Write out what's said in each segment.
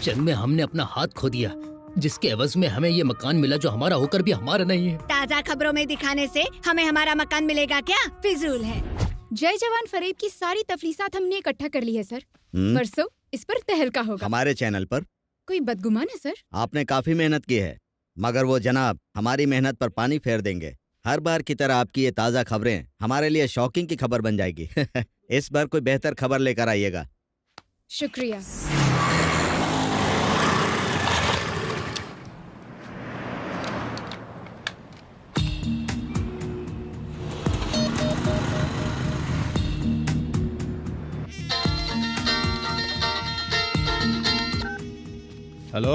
जंग में हमने अपना हाथ खो दिया, जिसके एवज में हमें ये मकान मिला जो हमारा होकर भी हमारा नहीं है। ताज़ा खबरों में दिखाने से हमें हमारा मकान मिलेगा क्या? फिजूल है। जय जवान फरेब की सारी तफलीसात हमने इकट्ठा कर ली है सर। परसों इस पर तहलका होगा हमारे चैनल पर। कोई बदगुमान है सर? आपने काफी मेहनत की है, मगर वो जनाब हमारी मेहनत पर पानी फेर देंगे। हर बार की तरह आपकी ये ताज़ा खबरें हमारे लिए शॉकिंग की खबर बन जाएगी। इस बार कोई बेहतर खबर लेकर आइएगा। शुक्रिया। हेलो,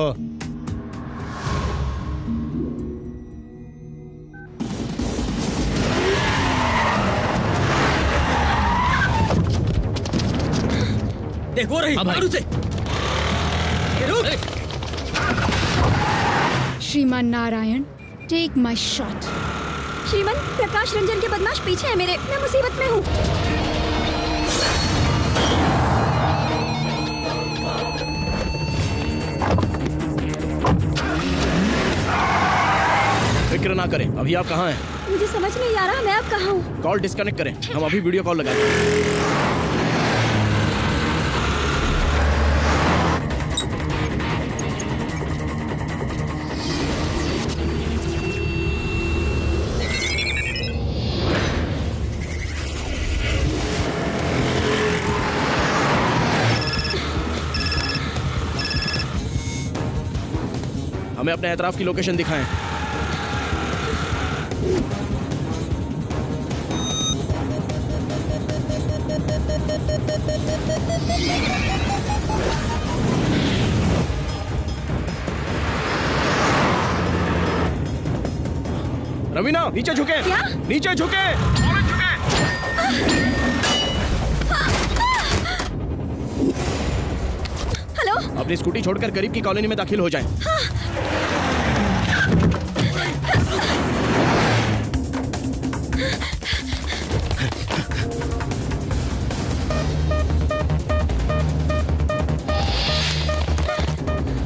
देखो रही से। श्रीमान नारायण, टेक माई शॉट। श्रीमान, प्रकाश रंजन के बदमाश पीछे है मेरे, मैं मुसीबत में हूँ। फिक्र ना करें। अभी आप कहाँ हैं? मुझे समझ नहीं आ रहा मैं अब कहाँ हूँ। कॉल डिस्कनेक्ट करें, हम अभी वीडियो कॉल लगाएंगे। हमें अपने एतराफ की लोकेशन दिखाएं। रवीना, नीचे झुके। क्या? नीचे झुके। हेलो, अपनी स्कूटी छोड़कर करीब की कॉलोनी में दाखिल हो जाएं।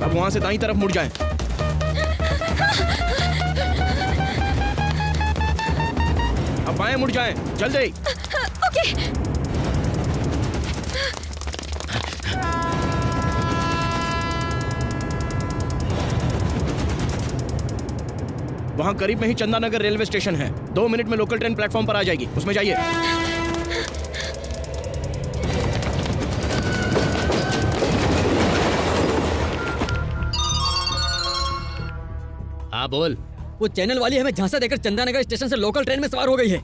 अब वहां से दाईं तरफ मुड़ जाएं। अब बाएं मुड़ जाएं, जल्दी। ओके। वहां करीब में ही चंदानगर रेलवे स्टेशन है। 2 मिनट में लोकल ट्रेन प्लेटफॉर्म पर आ जाएगी, उसमें जाइए। हाँ बोल। वो चैनल वाली हमें झांसा देकर चंदानगर स्टेशन से लोकल ट्रेन में सवार हो गई है।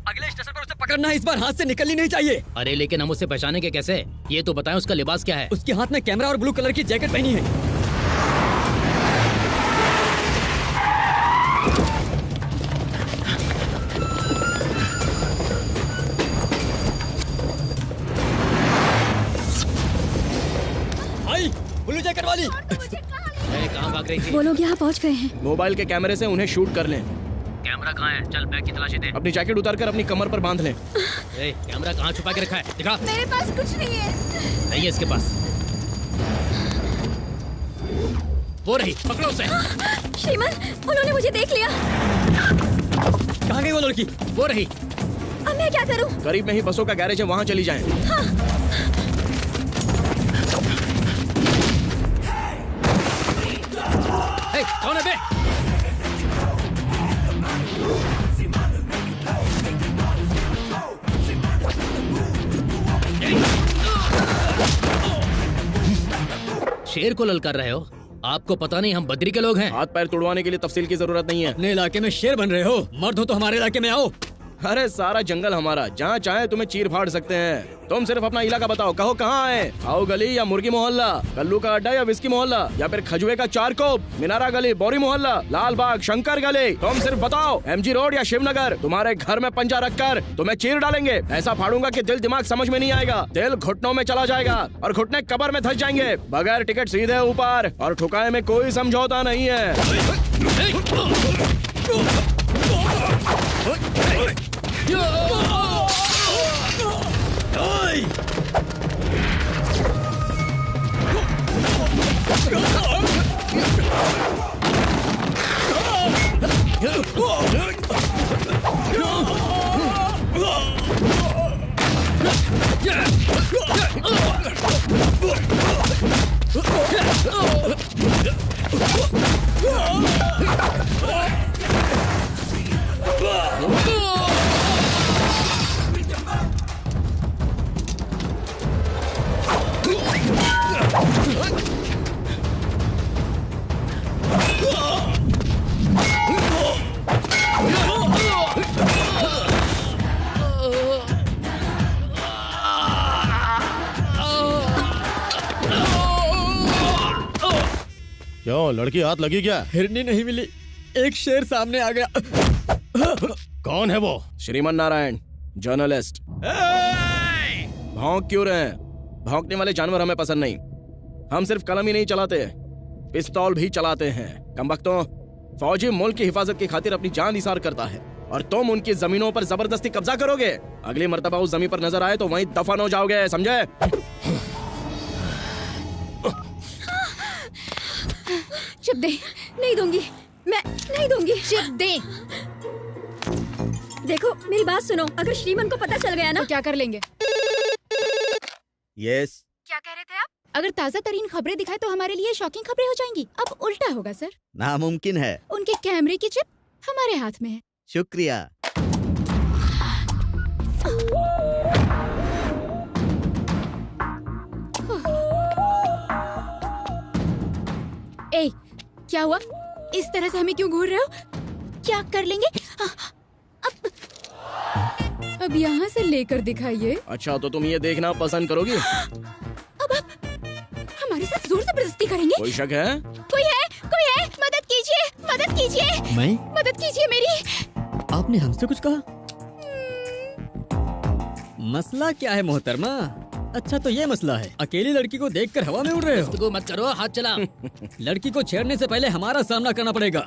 अगले स्टेशन पर उसे पकड़ना है, इस बार हाथ से निकलनी नहीं चाहिए। अरे लेकिन हम उसे पहचानेंगे कैसे? ये तो बताएं उसका लिबास क्या है? उसके हाथ में कैमरा और ब्लू कलर की जैकेट पहनी है। आई ब्लू जैकेट वाली। कहाँ भाग रही थी? वो लोग यहाँ पहुँच गए हैं। मोबाइल के कैमरे से उन्हें शूट कर लें। कैमरा कहाँ है? चल बैग की तलाशी दे। अपनी जैकेट उतारकर अपनी कमर पर बांध लें। कैमरा कहाँ छुपा के रखा है? दिखा। मेरे पास कुछ नहीं है। नहीं है इसके पास। वो रही, पकड़ो उसे। श्रीमान, उन्होंने मुझे देख लिया। कहाँ गई वो लड़की? वो रही। अब मैं क्या करूं? करीब में ही बसों का गैरेज है, वहाँ चली जाएं। हाँ। कौन है बे? शेर को ललकार रहे हो? आपको पता नहीं हम बद्री के लोग हैं। हाथ पैर तुड़वाने के लिए तफसील की जरूरत नहीं है। अपने इलाके में शेर बन रहे हो, मर्द हो तो हमारे इलाके में आओ। अरे सारा जंगल हमारा, जहाँ चाहे तुम्हें चीर फाड़ सकते हैं। तुम सिर्फ अपना इलाका बताओ, कहो कहाँ आए। खाओ गली या मुर्गी मोहल्ला, कल्लू का अड्डा या विस्की मोहल्ला, या फिर खजुए का चारकोप, मीनारा गली, बोरी मोहल्ला, लाल बाग, शंकर गली। तुम सिर्फ बताओ, MG रोड या शिवनगर। तुम्हारे घर में पंजा रखकर तुम्हें चीर डालेंगे। ऐसा फाड़ूंगा कि दिल दिमाग समझ में नहीं आएगा, दिल घुटनों में चला जाएगा और घुटने कब्र में धंस जाएंगे। बगैर टिकट सीधे ऊपर, और ठुकाए में कोई समझौता नहीं है। क्यों, लड़की हाथ लगी क्या? हिरनी नहीं मिली, एक शेर सामने आ गया। कौन है वो? श्रीमन नारायण, जर्नलिस्ट। भौंक क्यों रहे हैं? भौंकने वाले जानवर हमें पसंद नहीं। हम सिर्फ कलम ही नहीं चलाते, पिस्तौल भी चलाते हैं। कमबख्तों, फौजी मुल्क की हिफाजत की खातिर अपनी जान निसार करता है, और तुम उनकी जमीनों पर जबरदस्ती कब्जा करोगे। अगली मर्तबा उस जमीन पर नजर आए तो वहीं दफन हो जाओगे, समझे? चिप दे, नहीं दूंगी, मैं नहीं दूंगी। चिप दे। देखो मेरी बात सुनो, अगर श्रीमन को पता चल गया ना तो क्या कर लेंगे? यस। क्या कह रहे थे आप? अगर ताज़ा तरीन खबरें दिखाए तो हमारे लिए शॉकिंग खबरें हो जाएंगी। अब उल्टा होगा सर। नामुमकिन है। उनके कैमरे की चिप हमारे हाथ में है। शुक्रिया। ए, क्या हुआ? इस तरह से हमें क्यों घूर रहे हो? क्या कर लेंगे? अब यहाँ से लेकर दिखाइए। अच्छा, तो तुम ये देखना पसंद करोगी? अब आप हमारे साथ जोर जबरदस्ती करेंगे? कोई शक है? कोई है? कोई है? मदद कीजिए, मदद कीजिए। मैं? मदद कीजिए मेरी। आपने हमसे कुछ कहा? मसला क्या है मोहतरमा? अच्छा तो ये मसला है, अकेली लड़की को देखकर हवा में उड़ रहे हो। गुफ्तगू मत करो, हाथ चला। लड़की को छेड़ने से पहले हमारा सामना करना पड़ेगा।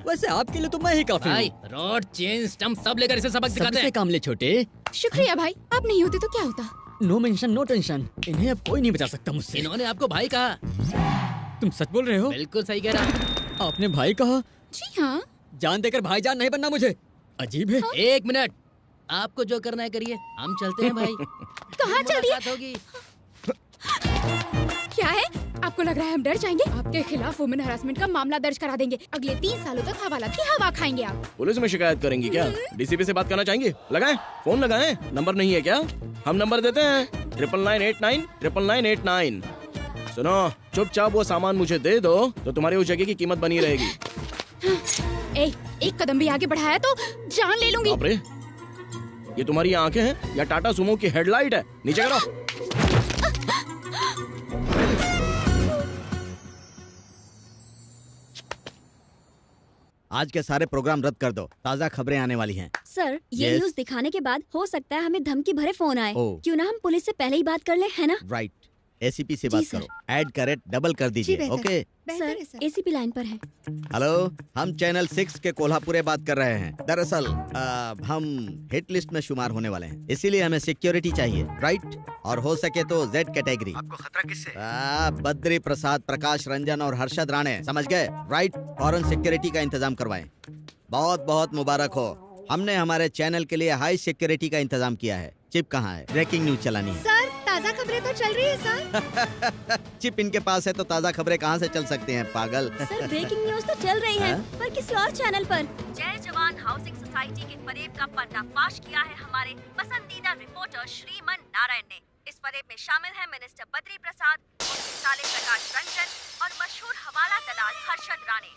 वैसे आपके लिए तो मैं ही काफी भाई, हूँ। रॉड, चेन, स्टंप सब लेकर इसे सबक दिखाते सबसे हैं। काम ले छोटे। शुक्रिया भाई, आप नहीं होते तो क्या होता? नो मेंशन नो टेंशन, इन्हें अब कोई नहीं बचा सकता मुझसे। इन्होंने आपको भाई कहा। तुम सच बोल रहे हो? बिल्कुल सही कह रहा। आपने भाई कहा? जी हाँ। जान देकर भाईजान नहीं बनना मुझे, अजीब है। एक मिनट, आपको जो करना है करिए, हम चलते हैं भाई। कहाँ चल दिया? मुलाकात होगी। क्या है? आपको लग रहा है हम डर जाएंगे? आपके खिलाफ वुमेन हरासमेंट का मामला दर्ज करा देंगे। अगले 3 सालों तक हवालात की हवा खाएंगे आप। पुलिस में शिकायत करेंगी क्या? DCP से बात करना चाहेंगे? लगाएं, फोन लगाएं। नंबर नहीं है क्या? हम नंबर देते हैं, 9989 9989। सुनो, चुपचाप वो सामान मुझे दे दो तो तुम्हारी उस जगह की कीमत बनी रहेगी। एक कदम भी आगे बढ़ाया तो जान ले लूंगी। बाप रे, ये तुम्हारी आंखें हैं या टाटा सुमो की हेडलाइट है? नीचे करो। आज के सारे प्रोग्राम रद्द कर दो, ताज़ा खबरें आने वाली हैं। सर, ये Yes? न्यूज़ दिखाने के बाद हो सकता है हमें धमकी भरे फोन आए। ओह। क्यों ना हम पुलिस से पहले ही बात कर ले, है ना? राइट, ACP से जी, बात सर। करो, ऐड का रेट डबल कर दीजिए। ओके। सर, ACP लाइन पर है। हेलो, हम चैनल 6 के कोल्हापुरे बात कर रहे हैं। दरअसल हम हिट लिस्ट में शुमार होने वाले हैं, इसीलिए हमें सिक्योरिटी चाहिए, राइट? और हो सके तो Z कैटेगरी। आपको खतरा किससे? बद्री प्रसाद, प्रकाश रंजन और हर्षद राणे, समझ गए? राइट, फॉरेन सिक्योरिटी का इंतजाम करवाएं। बहुत बहुत मुबारक हो, हमने हमारे चैनल के लिए हाई सिक्योरिटी का इंतजाम किया है। चिप कहाँ है? ब्रेकिंग न्यूज चलानी है। सर, ताज़ा खबरें तो चल रही है सर। चिप इनके पास है तो ताज़ा खबरें कहाँ से चल सकते हैं, पागल? सर, ब्रेकिंग न्यूज़ तो चल रही है, हाँ? पर किसी और चैनल पर। जय जवान हाउसिंग सोसाइटी के फरेब का पर्दाफाश किया है हमारे पसंदीदा रिपोर्टर श्रीमन नारायण ने। इस फरेब में शामिल है मिनिस्टर बद्री प्रसाद, साले प्रकाश रंजन और मशहूर हवाला दलाल हर्षद राणे।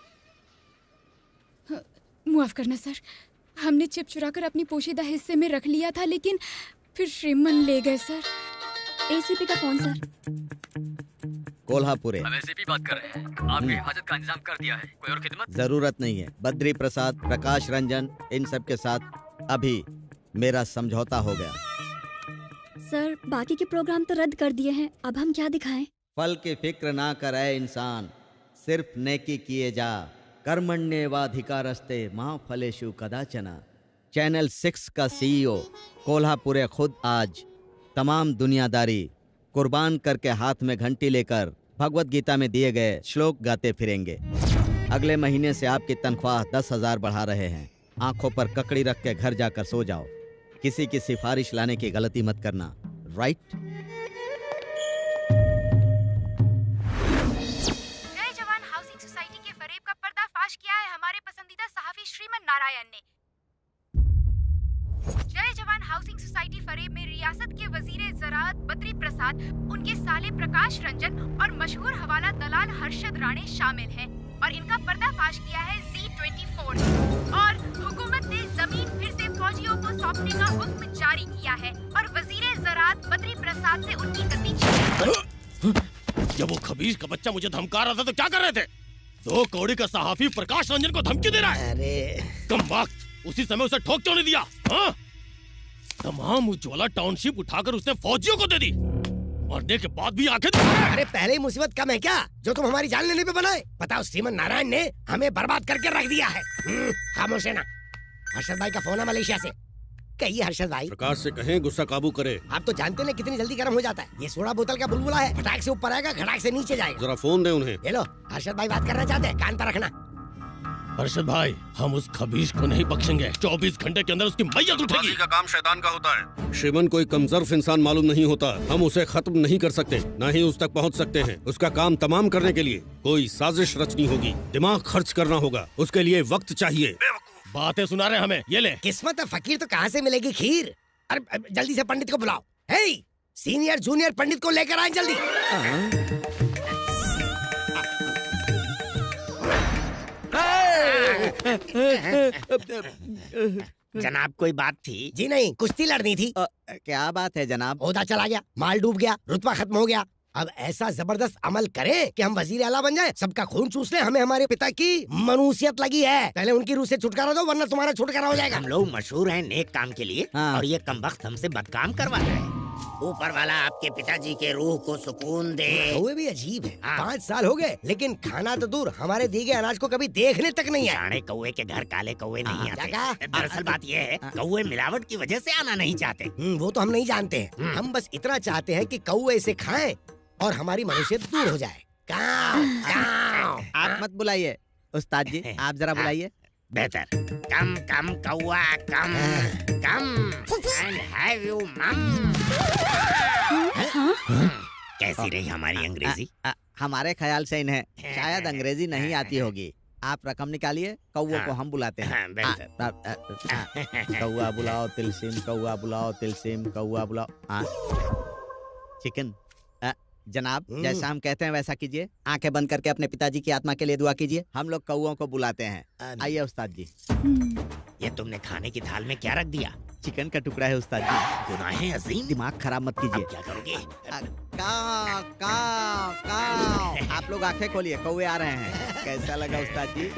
माफ करना सर, हमने चिप चुराकर अपनी पोशीदा हिस्से में रख लिया था, लेकिन फिर श्रीमन ले गए सर। एसीपी का फोन सर। कोल्हापुरे। हम एसीपी बात कर रहे हैं। आपकी हिफाजत का इंतजाम कर दिया है। कोई और खिदमत? जरूरत नहीं है। बद्री प्रसाद, प्रकाश रंजन, इन सब के साथ अभी मेरा समझौता हो गया। सर बाकी के प्रोग्राम तो रद्द कर दिए हैं, अब हम क्या दिखाएं? फल की फिक्र ना करे इंसान, सिर्फ नेकी किए जा। कर्मण्येवाधिकारस्ते मां फलेषु कदाचन। चैनल 6 का सीईओ कोल्हापुरे खुद आज तमाम दुनियादारी कुर्बान करके हाथ में घंटी लेकर भगवत गीता में दिए गए श्लोक गाते फिरेंगे। अगले महीने से आपकी तनख्वाह 10,000 बढ़ा रहे हैं। आंखों पर ककड़ी रख के घर जाकर सो जाओ। किसी की सिफारिश लाने की गलती मत करना, राइट? जय जवान हाउसिंग सोसाइटी के फरेब का पर्दाफाश किया है हमारे पसंदीदा सहाफी श्रीमन नारायण ने। जय जवान हाउसिंग सोसाइटी फरेब में रियासत के वजीर ज़राअत बद्री प्रसाद, उनके साले प्रकाश रंजन और मशहूर हवाला दलाल हर्षद राणे शामिल हैं और इनका पर्दाफाश किया है Z24 और हुकूमत ने जमीन फिर से फौजियों को सौंपने का हुक्म जारी किया है और वजीर ज़राअत बद्री प्रसाद से उनकी गति। जब वो खबीज का बच्चा मुझे धमका रहा था तो क्या कर रहे थे? 2 कौड़ी का सहाफी प्रकाश रंजन को धमकी दे रहा है। अरे कम वक्त, उसी समय उसे ठोक क्यों नहीं दिया? हाँ? तमाम उज्ज्वला टाउनशिप उठाकर उसने फौजियों को दे दी। मरने के बाद भी आखिर अरे पहले ही मुसीबत कम है क्या जो तुम हमारी जान लेने पे बनाए? बताओ, श्रीमन नारायण ने हमें बर्बाद करके रख दिया है। खामोश है ना। हर्षद भाई का फोन है मलेशिया से। कहिए हर्षद भाई। प्रकाश से कहें गुस्सा काबू करे। आप तो जानते हैं कितनी जल्दी गर्म हो जाता है। ये सोडा बोतल का बुलबुला है, फटाक से ऊपर आएगा, घटाक से नीचे जाएगा। जरा फोन दे उन्हें। ये लो, हर्षद भाई बात करना चाहते हैं, कान पर रखना। हर्षद भाई, हम उस खबीज को नहीं बख्शेंगे। 24 घंटे के अंदर उसकी मैयत उठेगी। का काम शैतान का होता है। श्रीमन कोई कमजोर इंसान मालूम नहीं होता। हम उसे खत्म नहीं कर सकते, न ही उस तक पहुंच सकते हैं। उसका काम तमाम करने के लिए कोई साजिश रचनी होगी, दिमाग खर्च करना होगा। उसके लिए वक्त चाहिए। बातें सुना रहे हमें, ये ले। किस्मत है फकीर तो कहाँ से मिलेगी खीर। अरे जल्दी से पंडित को बुलाओ। हे, सीनियर जूनियर पंडित को लेकर आए जल्दी। जनाब कोई बात थी? जी नहीं, कुश्ती लड़नी थी। क्या बात है जनाब? ओहदा चला गया, माल डूब गया, रुतबा खत्म हो गया। अब ऐसा जबरदस्त अमल करें कि हम वजीर आला बन जाएं, सबका खून चूस ले। हमें हमारे पिता की मनुसियत लगी है। पहले उनकी रूह से छुटकारा दो, वरना तुम्हारा छुटकारा हो जाएगा। हम लोग मशहूर हैं नेक काम के लिए, और ये कमबख्त हमसे बदकाम करवा रहे हैं। ऊपर वाला आपके पिताजी के रूह को सुकून दे। कौवे भी अजीब है। 5 साल हो गए, लेकिन खाना तो दूर, हमारे दिए गए अनाज को कभी देखने तक नहीं आया। साढ़े कौवे के घर काले कौवे नहीं आते। दरअसल बात ये है, कौवे मिलावट की वजह से आना नहीं चाहते। वो तो हम नहीं जानते हैं। हम बस इतना चाहते हैं कि कौवे इसे खाएं और हमारी मनुष्यत दूर हो जाए। काव, काव। आप मत बुलाइए उस्ताद जी, आप जरा बुलाइए। बेहतर। कम कम कौवा कम कम and have you mum। कैसी रही हमारी अंग्रेजी? हमारे ख्याल से इन्हें शायद अंग्रेजी नहीं आती होगी। आप रकम निकालिए, कौवा को हम बुलाते हैं। कौवा बुलाओ तिलसिम, कौवा बुलाओ तिलसिम, कौवा बुलाओ। चिकन। जनाब, जैसा हम कहते हैं वैसा कीजिए। आंखें बंद करके अपने पिताजी की आत्मा के लिए दुआ कीजिए। हम लोग कौवों को बुलाते हैं। आइए उस्ताद जी। ये तुमने खाने की थाल में क्या रख दिया? चिकन का टुकड़ा है उस्ताद जी। गुनाहे अजीम। दिमाग खराब मत कीजिए। क्या करोगे? काव, काव, काव। आप लोग आंखें खोलिए, कौवे आ रहे हैं। कैसा लगा उस्ताद जी?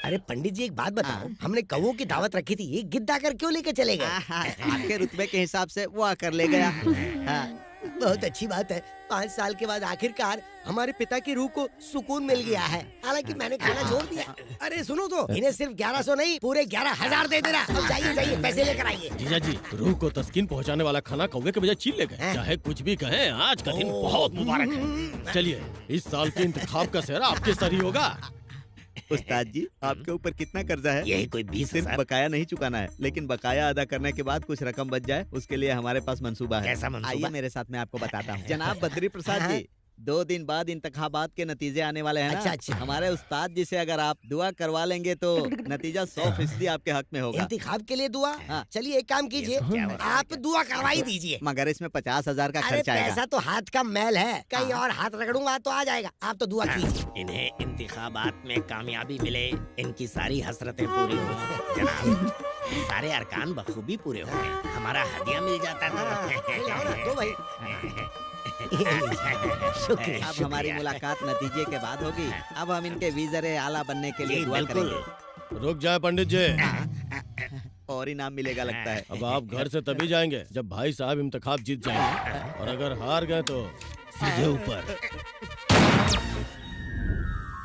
अरे पंडित जी एक बात बताओ, हमने कौवों की दावत रखी थी, ये गिद्ध आकर क्यों लेकर चले गए? आपके रुतबे के हिसाब से वो आकर ले गया। बहुत अच्छी बात है। 5 साल के बाद आखिरकार हमारे पिता की रूह को सुकून मिल गया है। हालांकि मैंने खाना छोड़ दिया। अरे सुनो तो, इन्हें सिर्फ 1100 नहीं पूरे 11,000 दे देना। अब जाइए जाइए, पैसे लेकर आइए। जीजा जी, रूह को तस्कीन पहुंचाने वाला खाना कौवे के बजाय चीन ले गए। चाहे कुछ भी कहें, आज का दिन बहुत मुबारक है। चलिए, इस साल के इंतखाब का सेहरा आपके सर ही होगा। उस्ताद जी, आपके ऊपर कितना कर्जा है? यही कोई 20,000। सिर्फ बकाया नहीं चुकाना है, लेकिन बकाया अदा करने के बाद कुछ रकम बच जाए, उसके लिए हमारे पास मंसूबा है। कैसा मंसूबा? आइए मेरे साथ, मैं आपको बताता हूँ। जनाब बद्री प्रसाद जी, 2 दिन बाद इंतखाबात के नतीजे आने वाले हैं ना। अच्छा। हमारे उस्ताद जी से अगर आप दुआ करवा लेंगे तो नतीजा 100% आपके हक में होगा। इंतखाब के लिए दुआ? चलिए एक काम कीजिए, आप दुआ करवा ही दीजिए। मगर इसमें 50,000 का अरे खर्च आएगा। पैसा तो हाथ का मैल है, कहीं और हाथ रगड़ूंगा तो आ जाएगा। आप तो दुआ कीजिए। इन्हें इंतखाबात में कामयाबी मिले, इनकी सारी हसरतें पूरी हुई जनाब। सारे अरकान बखूबी पूरे हो गए, हमारा हदिया मिल जाता था। दो भाई। शुक्रिया। अब हमारी मुलाकात नतीजे के बाद होगी। अब हम इनके वीज़रे आला बनने के लिए दुआ करेंगे। रुक जाए पंडित जी, और इनाम मिलेगा लगता है। अब आप घर से तभी जाएंगे जब भाई साहब इंतखाब जीत जाएंगे, और अगर हार गए तो सीधे ऊपर।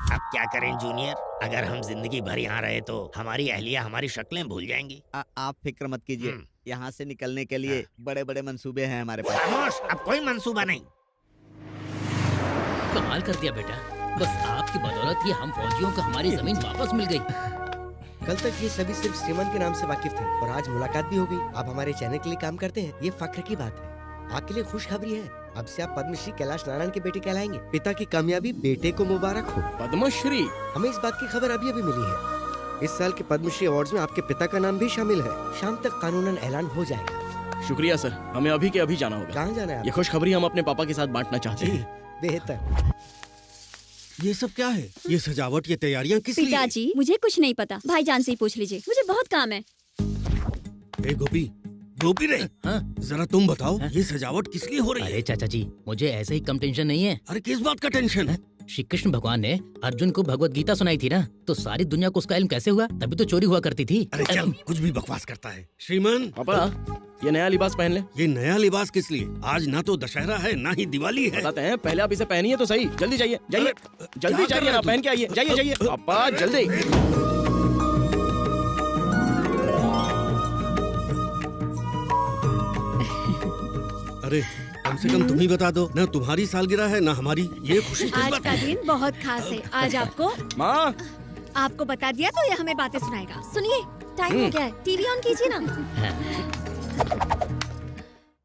अब क्या करें जूनियर, अगर हम जिंदगी भर यहाँ रहे तो हमारी अहलिया हमारी शक्लें भूल जाएंगी। आप फिक्र मत कीजिए, यहाँ से निकलने के लिए बड़े बड़े मंसूबे हैं हमारे पास। खामोश, अब कोई मंसूबा नहीं। कमाल कर दिया बेटा, बस आपकी बदौलत ही हम फौजियों को हमारी जमीन वापस मिल गई। कल तक ये सभी सिर्फ श्रीमान के नाम से वाकिफ थे और आज मुलाकात भी हो गई। आप हमारे चैनल के लिए काम करते हैं, ये फख्र की बात है। आपके लिए खुशखबरी है, अब से आप पद्मश्री कैलाश नारायण के बेटे कहलाएंगे। पिता की कामयाबी बेटे को मुबारक हो। पद्मश्री? हमें इस बात की खबर अभी अभी मिली है। इस साल के पद्मश्री अवार्ड्स में आपके पिता का नाम भी शामिल है। शाम तक कानूनन ऐलान हो जाएगा। शुक्रिया सर, हमें अभी के अभी जाना होगा। कहाँ जाना है? ये खुशखबरी हम अपने पापा के साथ बांटना चाहते हैं। बेहतर। ये सब क्या है? ये सजावट, ये तैयारियां किस लिए? पिताजी, मुझे कुछ नहीं पता, भाईजान से ही पूछ लीजिए, मुझे बहुत काम है। ए गोपी, गोपी रे, जरा तुम बताओ, ये सजावट किस लिए हो रही है? अरे चाचा जी, मुझे ऐसे ही कम टेंशन नहीं है। अरे किस बात का टेंशन है? श्री कृष्ण भगवान ने अर्जुन को भगवत गीता सुनाई थी ना, तो सारी दुनिया को उसका इल्म कैसे हुआ? तभी तो चोरी हुआ करती थी। अरे चल, कुछ भी बकवास करता है। श्रीमान पापा, ये नया लिबास पहन ले। ये नया लिबास किस लिए? आज ना तो दशहरा है ना ही दिवाली है। बताते हैं, पहले आप इसे पहनिए तो सही। जल्दी जाइए, जाइए जल्दी जाइए ना, पहन के आइए। जाइए जाइए पापा, जल्दी। अरे कम से कम तुम ही बता दो ना, तुम्हारी सालगिरह है ना हमारी। ये खुशी किस आज बात का दिन बहुत खास है। आज आपको माँ, आपको बता दिया तो ये हमें बातें सुनाएगा। सुनिए, टाइम हो गया है, टीवी ऑन कीजिए ना।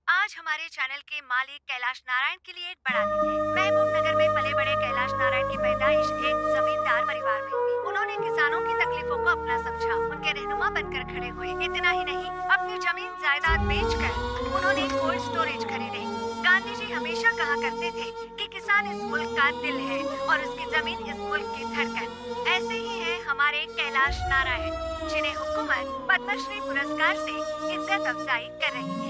आज हमारे चैनल के मालिक कैलाश नारायण के लिए एक बड़ा दिन है। महबूब नगर में पले बड़े कैलाश नारायण की पैदाइश एक जमींदार परिवार में हुई। उन्होंने किसानों की तकलीफों को अपना समझा, उनके रहनुमा बनकर खड़े हुए। इतना ही नहीं, अपनी जमीन जायदाद बेचकर उन्होंने कोल्ड स्टोरेज खरीदे। गांधी जी हमेशा कहा करते थे कि किसान इस मुल्क का दिल है और उसकी जमीन इस मुल्क की धड़कन। ऐसे ही है हमारे कैलाश नारायण, जिन्हें हुकूमत पद्मश्री पुरस्कार से इज्जत अफजाई कर रही है।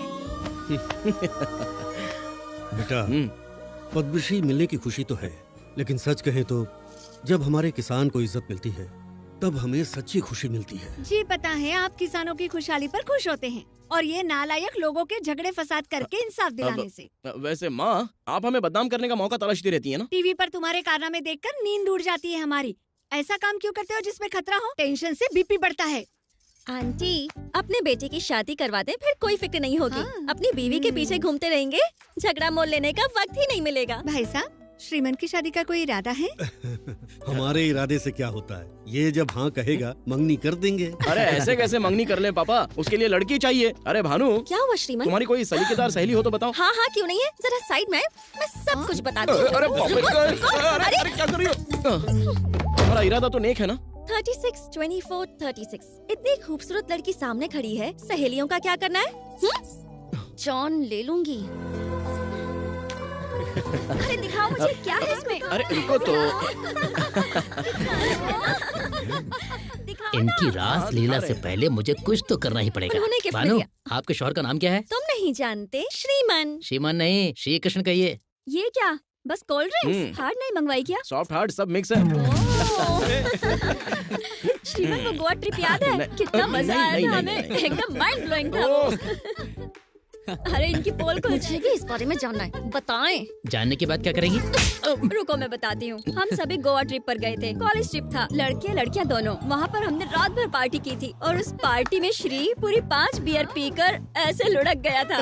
बेटा, पद्मश्री मिलने की खुशी तो है, लेकिन सच कहें तो जब हमारे किसान को इज्जत मिलती है तब हमें सच्ची खुशी मिलती है। जी पता है, आप किसानों की खुशहाली पर खुश होते हैं और ये नालायक लोगों के झगड़े फसाद करके इंसाफ दिलाने से। वैसे माँ, आप हमें बदनाम करने का मौका तलाशती रहती है ना। टीवी पर तुम्हारे कारनामे देखकर नींद उड़ जाती है हमारी। ऐसा काम क्यों करते हो जिसमें खतरा हो? टेंशन से बीपी बढ़ता है। आंटी, अपने बेटे की शादी करवा दे, फिर कोई फिक्र नहीं होगी। अपनी बीवी के पीछे घूमते रहेंगे, झगड़ा मोल लेने का वक्त ही नहीं मिलेगा। भाई साहब, श्रीमन की शादी का कोई इरादा है? हमारे इरादे से क्या होता है, ये जब हाँ कहेगा मंगनी कर देंगे। अरे ऐसे कैसे मंगनी कर ले पापा, उसके लिए लड़की चाहिए। अरे भानु, क्या हुआ श्रीमन? तुम्हारी कोई सलीकेदार सहेली हो तो बताओ। हाँ हाँ, क्यों नहीं है, जरा साइड में, मैं सब कुछ बताती हूँ। अरे अरे क्या कर रही हो? हमारा इरादा तो नेक है ना। 36, 24, 36 इतनी खूबसूरत लड़की सामने खड़ी है, सहेलियों का क्या करना है? जॉन ले लूंगी। अरे दिखाओ मुझे, क्या है इसमें? अरे रुको तो। इनकी रास लीला से पहले मुझे कुछ तो करना ही पड़ेगा। उन्होंने गिफ्ट भानु, दिया। आपके शौहर का नाम क्या है? तुम नहीं जानते? श्रीमन। श्रीमान नहीं, श्री कृष्ण कहिए। ये क्या, बस कोल्ड ड्रिंक्स? हार्ड नहीं मंगवाई क्या? सॉफ्ट हार्ड सब मिक्स है। श्रीमन, वो गोवा ट्रिप याद है? कितना मजा आया था हमें, एकदम माइंड ब्लोइंग था। अरे इनकी पोल को मुझे भी इस बारे में जानना है, बताएं। जानने के बाद क्या करेंगी? रुको मैं बताती हूँ। हम सभी गोवा ट्रिप पर गए थे, कॉलेज ट्रिप था, लड़के लड़कियाँ दोनों। वहाँ पर हमने रात भर पार्टी की थी और उस पार्टी में श्री पूरी 5 बियर पीकर ऐसे लुढ़क गया था।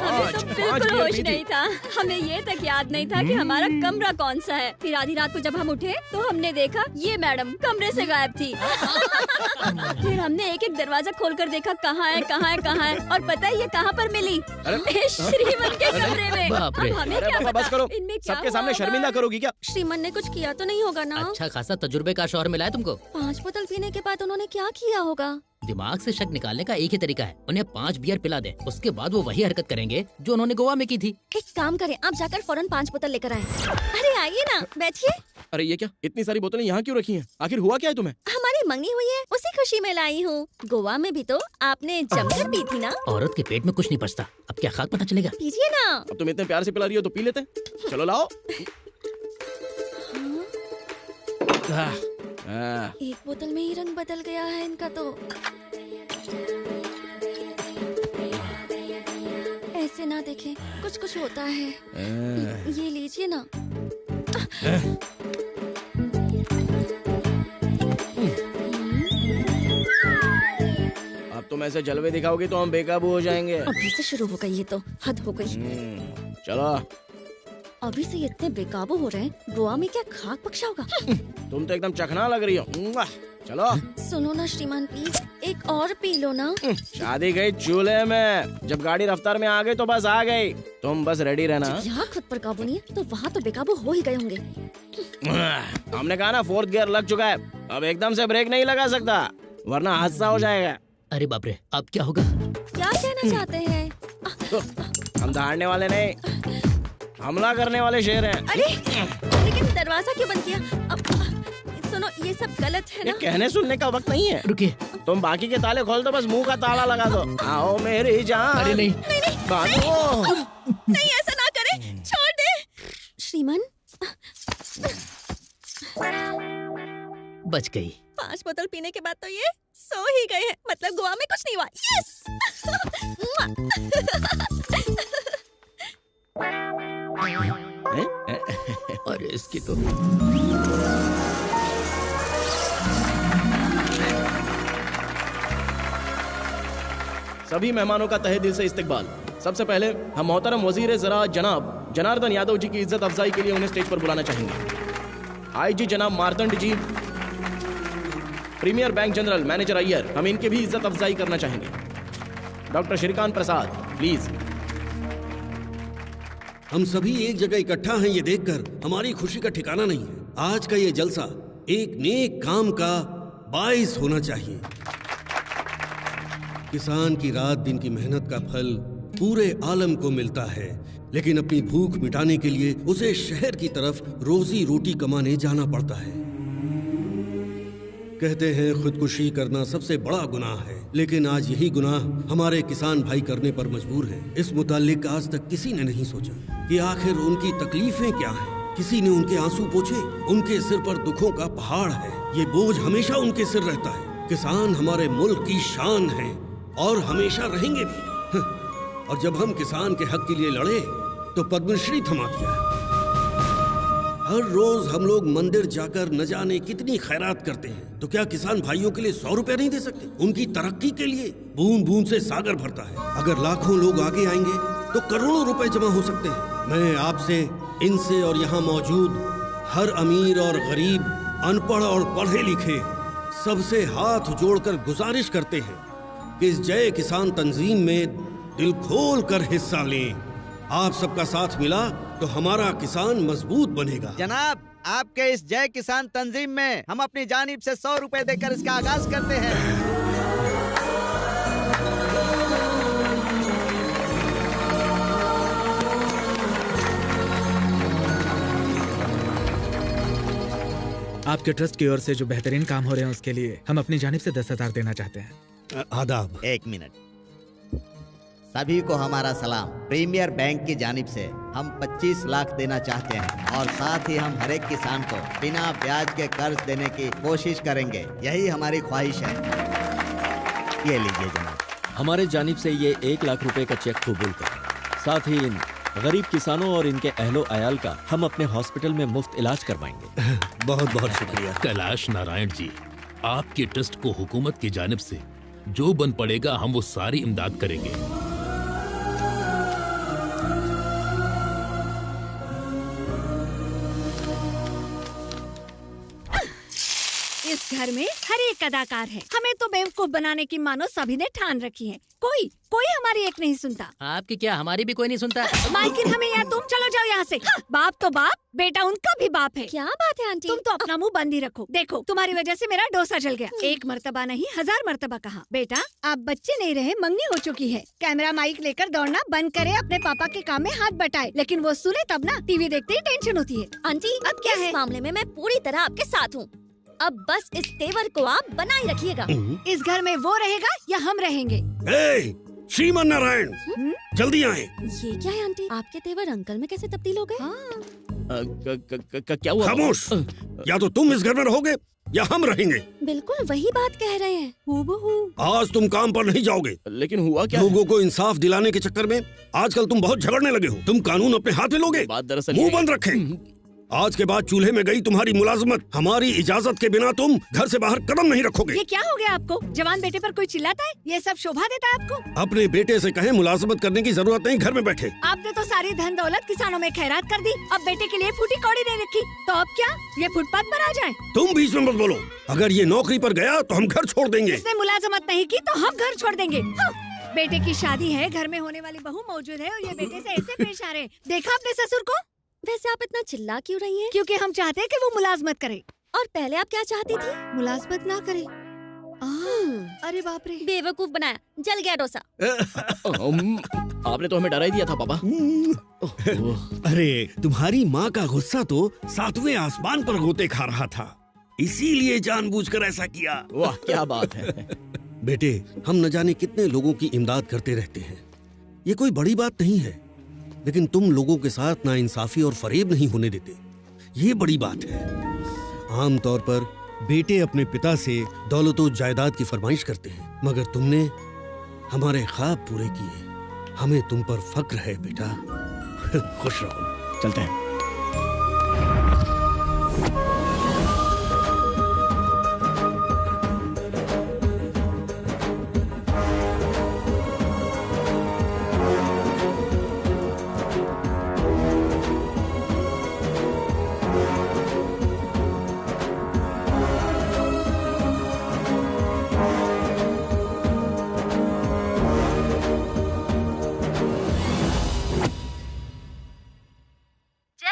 हमें तो बिल्कुल होश नहीं था। हमें ये तक याद नहीं था कि हमारा कमरा कौन सा है। फिर आधी रात को जब हम उठे तो हमने देखा ये मैडम कमरे से गायब थी। फिर हमने एक एक दरवाजा खोल कर देखा, कहाँ है कहाँ है कहाँ है, और पता है ये कहाँ पर मिली? अरे श्रीमन के कमरे में। बाप रे। अब हमें अरे क्या पापा पता बस करो, इनमें क्या सबके हुआ सामने होगा? शर्मिंदा करोगी क्या? श्रीमन ने कुछ किया तो नहीं होगा ना? अच्छा खासा तजुर्बे का शौहर मिला है तुमको। 5 बोतल पीने के बाद उन्होंने क्या किया होगा? दिमाग से शक निकालने का एक ही तरीका है, उन्हें 5 बियर पिला दे, उसके बाद वो वही हरकत करेंगे जो उन्होंने गोवा में की थी। एक काम करें, आप जाकर फौरन 5 बोतल लेकर आए। अरे आइए ना, बैठिए। अरे ये क्या, इतनी सारी बोतलें यहाँ क्यों रखी हैं? आखिर हुआ क्या है तुम्हें? हमारी मंगनी हुई है, उसी खुशी में लाई हूँ। गोवा में भी तो आपने जमकर पी थी ना? औरत के पेट में कुछ नहीं पचता, अब क्या खाक पता चलेगा? पीजिए ना। अब तुम इतने प्यार से पिला रही हो तो पी लेते हैं। चलो लाओ। एक बोतल में ही रंग बदल गया है इनका तो। ऐसे ना देखें, कुछ कुछ होता है। ये लीजिए ना। अब तुम ऐसे जलवे दिखाओगे तो हम बेकाबू हो जाएंगे। अभी से शुरू हो गई, ये तो हद हो गई। चलो। अभी से ये इतने बेकाबू हो रहे हैं, गोवा में क्या खाक बख्शा होगा? तुम तो एकदम चखना लग रही हो। चलो। सुनो ना श्रीमान, प्लीज एक और पी लो ना। शादी गई चूल्हे में, जब गाड़ी रफ्तार में आ गई तो बस आ गई। तुम बस रेडी रहना। यहाँ खुद पर काबू नहीं है तो वहाँ तो बेकाबू हो ही गए होंगे। हमने कहा ना 4th गियर लग चुका है, अब एकदम से ब्रेक नहीं लगा सकता वरना हादसा हो जाएगा। अरे बाप रे, अब क्या होगा? क्या कहना चाहते हैं? हम दहाड़ने वाले नहीं, हमला करने वाले शेर हैं। अरे लेकिन दरवाजा क्यों बंद किया? सुनो, ये सब गलत है ना? ये कहने सुनने का वक्त नहीं है। रुकिए, तुम बाकी के ताले खोल दो, बस मुंह का ताला लगा दो। आओ मेरी जान। अरे नहीं, बांधो। नहीं ऐसा ना करे, छोड़ दे। श्रीमान बच गई। 5 बोतल पीने के बाद तो ये सो ही गए हैं, मतलब गोवा में कुछ नहीं हुआ। यस। अरे इसकी तो सभी मेहमानों का तहे दिल से इस्तकबाल। सबसे पहले हम मोहतरम वजीर ज़राअत जनाब जनार्दन यादव जी की इज्जत अफजाई के लिए उन्हें स्टेज पर बुलाना चाहेंगे। आईजी जनाब Martand ji, premier bank general manager Iyer, हम इनके भी इज्जत अफजाई करना चाहेंगे। Doctor Srikant Prasad please. हम सभी एक जगह इकट्ठा हैं, ये देखकर हमारी खुशी का ठिकाना नहीं है। आज का ये जलसा एक नेक काम का बाइस होना चाहिए। किसान की रात दिन की मेहनत का फल पूरे आलम को मिलता है, लेकिन अपनी भूख मिटाने के लिए उसे शहर की तरफ रोजी रोटी कमाने जाना पड़ता है। कहते हैं खुदकुशी करना सबसे बड़ा गुनाह है, लेकिन आज यही गुनाह हमारे किसान भाई करने पर मजबूर हैं। इस मुतालिक आज तक किसी ने नहीं सोचा कि आखिर उनकी तकलीफें क्या हैं। किसी ने उनके आंसू पोंछे? उनके सिर पर दुखों का पहाड़ है, ये बोझ हमेशा उनके सिर रहता है। किसान हमारे मुल्क की शान है और हमेशा रहेंगे भी। और जब हम किसान के हक के लिए लड़े तो पद्मश्री थमा दिया। हर रोज हम लोग मंदिर जाकर न जाने कितनी खैरात करते हैं, तो क्या किसान भाइयों के लिए 100 रुपए नहीं दे सकते? उनकी तरक्की के लिए बूंद बूंद से सागर भरता है। अगर लाखों लोग आगे आएंगे तो करोड़ों रुपए जमा हो सकते हैं। मैं आपसे, इनसे और यहाँ मौजूद हर अमीर और गरीब, अनपढ़ और पढ़े लिखे सबसे हाथ जोड़कर गुजारिश करते हैं कि इस जय किसान तंजीम में दिल खोल कर हिस्सा लें। आप सबका साथ मिला तो हमारा किसान मजबूत बनेगा। जनाब, आपके इस जय किसान तंजीम में हम अपनी जानिब से 100 रुपए देकर इसका आगाज करते हैं। आपके ट्रस्ट की ओर से जो बेहतरीन काम हो रहे हैं उसके लिए हम अपनी जानिब से 10,000 देना चाहते हैं। आदाब। 1 मिनट। सभी को हमारा सलाम। प्रीमियर बैंक की जानिब से हम 25 लाख देना चाहते हैं और साथ ही हम हर एक किसान को बिना ब्याज के कर्ज देने की कोशिश करेंगे। यही हमारी ख्वाहिश है। ये लीजिए जनाब। हमारे जानिब से ये 1 लाख रुपए का चेक कबूल करें। साथ ही इन गरीब किसानों और इनके अहलो अयाल का हम अपने हॉस्पिटल में मुफ्त इलाज करवाएंगे। बहुत बहुत शुक्रिया। कैलाश नारायण जी, आपके ट्रस्ट को हुकूमत की जानिब से जो बन पड़ेगा हम वो सारी इमदाद करेंगे। इस घर में हर एक अदाकार है। हमें तो बेवकूफ बनाने की मानो सभी ने ठान रखी है। कोई हमारी एक नहीं सुनता। आपकी क्या, हमारी भी कोई नहीं सुनता। मालकिन हमें यहाँ, तुम चलो जाओ यहाँ से। बाप तो बाप, बेटा उनका भी बाप है। क्या बात है आंटी? तुम तो अपना मुंह बंद ही रखो। देखो तुम्हारी वजह से मेरा डोसा जल गया। एक मर्तबा नहीं 1000 मर्तबा कहा। बेटा आप बच्चे नहीं रहे, मंगनी हो चुकी है। कैमरा माइक लेकर दौड़ना बंद करे, अपने पापा के काम में हाथ बटाए। लेकिन वो सुने तब ना, टीवी देखते ही टेंशन होती है। आंटी अब क्या है? इस मामले में मैं पूरी तरह आपके साथ हूँ। अब बस इस तेवर को आप बनाए रखिएगा। इस घर में वो रहेगा या हम रहेंगे? श्रीमन नारायण, जल्दी आए। ये क्या है आंटी? आपके तेवर अंकल में कैसे तब्दील हो गए? क्या हुआ? खामोश, या तो तुम इस घर में रहोगे या हम रहेंगे। बिल्कुल वही बात कह रहे हैं। हूबहू। आज तुम काम पर नहीं जाओगे। लेकिन हुआ क्या? लोगों को इंसाफ दिलाने के चक्कर में आजकल तुम बहुत झगड़ने लगे हो। तुम कानून अपने हाथ में लोगे। बात दरअसल मुंह बंद रखे। आज के बाद चूल्हे में गई तुम्हारी मुलाजमत, हमारी इजाजत के बिना तुम घर से बाहर कदम नहीं रखोगे। ये क्या हो गया आपको? जवान बेटे पर कोई चिल्लाता है? ये सब शोभा देता है आपको? अपने बेटे से कहें मुलाजमत करने की जरूरत नहीं, घर में बैठे। आपने तो सारी धन दौलत किसानों में खैरात कर दी। अब बेटे के लिए फूटी कौड़ी नहीं रखी, तो अब क्या ये फुटपाथ पर आ जाए? तुम बीच में मत बोलो। अगर ये नौकरी पर गया तो हम घर छोड़ देंगे। इसने मुलाजमत नहीं की तो हम घर छोड़ देंगे। बेटे की शादी है, घर में होने वाली बहू मौजूद है और ये बेटे से ऐसे पेश आ रहे। देखा अपने ससुर को? वैसे आप इतना चिल्ला क्यों रही हैं? क्योंकि हम चाहते हैं कि वो मुलाजमत करे। और पहले आप क्या चाहती थी? मुलाजमत ना करे। अरे बाप रे, बेवकूफ बनाया, जल गया डोसा। आपने तो हमें डरा ही दिया था पापा। अरे तुम्हारी माँ का गुस्सा तो 7वें आसमान पर गोते खा रहा था, इसीलिए जानबूझकर ऐसा किया। वाह क्या बात है। बेटे, हम न जाने कितने लोगों की इमदाद करते रहते हैं। ये कोई बड़ी बात नहीं है, लेकिन तुम लोगों के साथ नाइंसाफी और फरेब नहीं होने देते, ये बड़ी बात है। आमतौर पर बेटे अपने पिता से दौलत और जायदाद की फरमाइश करते हैं, मगर तुमने हमारे ख्वाब पूरे किए। हमें तुम पर फक्र है बेटा। खुश रहो। चलते हैं।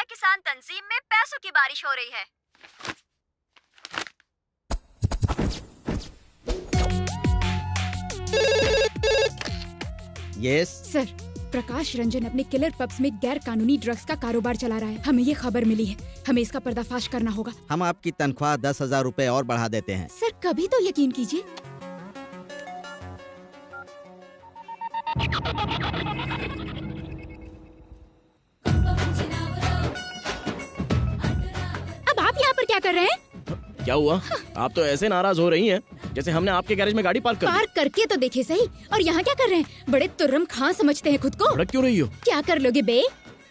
किसान तंजीम में पैसों की बारिश हो रही है। यस सर, प्रकाश रंजन अपने किलर पब्स में गैर कानूनी ड्रग्स का कारोबार चला रहा है। हमें ये खबर मिली है, हमें इसका पर्दाफाश करना होगा। हम आपकी तनख्वाह 10,000 रुपए और बढ़ा देते हैं। सर कभी तो यकीन कीजिए। अब आप यहाँ पर क्या कर रहे हैं? क्या हुआ? आप तो ऐसे नाराज हो रही हैं जैसे हमने आपके गैरेज में गाड़ी पार्क कर दी। पार्क करके तो देखे सही। और यहाँ क्या कर रहे हैं? बड़े तुर्रम खां समझते हैं खुद को। भड़क क्यों रही हो? क्या कर लोगे बे?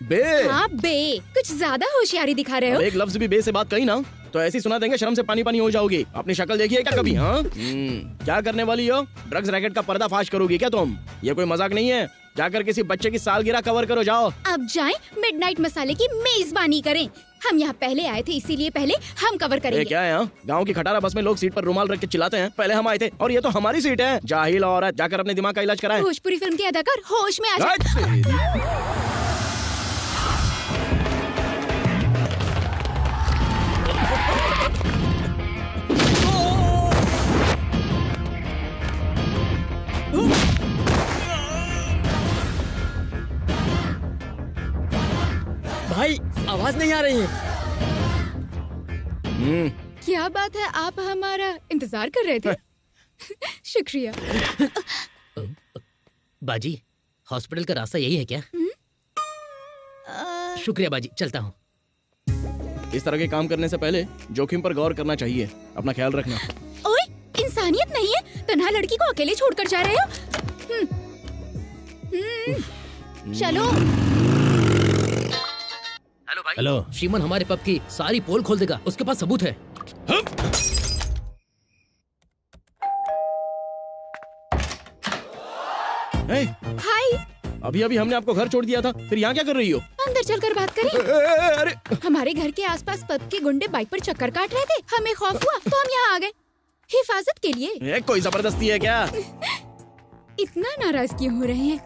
बे? हाँ बे, कुछ ज्यादा होशियारी दिखा रहे हो। एक लफ्ज भी बे से बात कही ना तो ऐसी सुना देंगे, शर्म से पानी पानी हो जाओगी। अपनी शक्ल देखिए क्या कभी? हाँ क्या करने वाली हो? ड्रग्स रैकेट का पर्दाफाश करोगी क्या तुम? ये कोई मजाक नहीं है। जाकर किसी बच्चे की सालगिरह कवर करो, जाओ। अब जाएं, मिडनाइट मसाले की मेजबानी करें। हम यहाँ पहले आए थे, इसीलिए पहले हम कवर करेंगे। क्या है? गांव की खटारा बस में लोग सीट पर रुमाल रख के चिल्लाते हैं, पहले हम आए थे और ये तो हमारी सीट है। जाहिल औरत, जाकर अपने दिमाग का इलाज कराएं। भोजपुरी फिल्म के अदाकार होश में आ जाए। भाई आवाज नहीं आ रही है। क्या बात है, आप हमारा इंतजार कर रहे थे? शुक्रिया। बाजी, हॉस्पिटल का रास्ता यही है क्या? शुक्रिया बाजी, चलता हूँ। इस तरह के काम करने से पहले जोखिम पर गौर करना चाहिए। अपना ख्याल रखना। ओए, इंसानियत नहीं है? तन्हा लड़की को अकेले छोड़कर जा रहे हो? चलो। हेलो भाई। हेलो। श्रीमन हमारे पब की सारी पोल खोल देगा, उसके पास सबूत है। हाय। अभी अभी हमने आपको घर छोड़ दिया था, फिर यहाँ क्या कर रही हो? अंदर चलकर बात करें। अरे हमारे घर के आसपास पब के गुंडे बाइक पर चक्कर काट रहे थे, हमें खौफ हुआ तो हम यहाँ आ गए हिफाजत के लिए। कोई जबरदस्ती है क्या? इतना नाराज क्यों हो रहे हैं?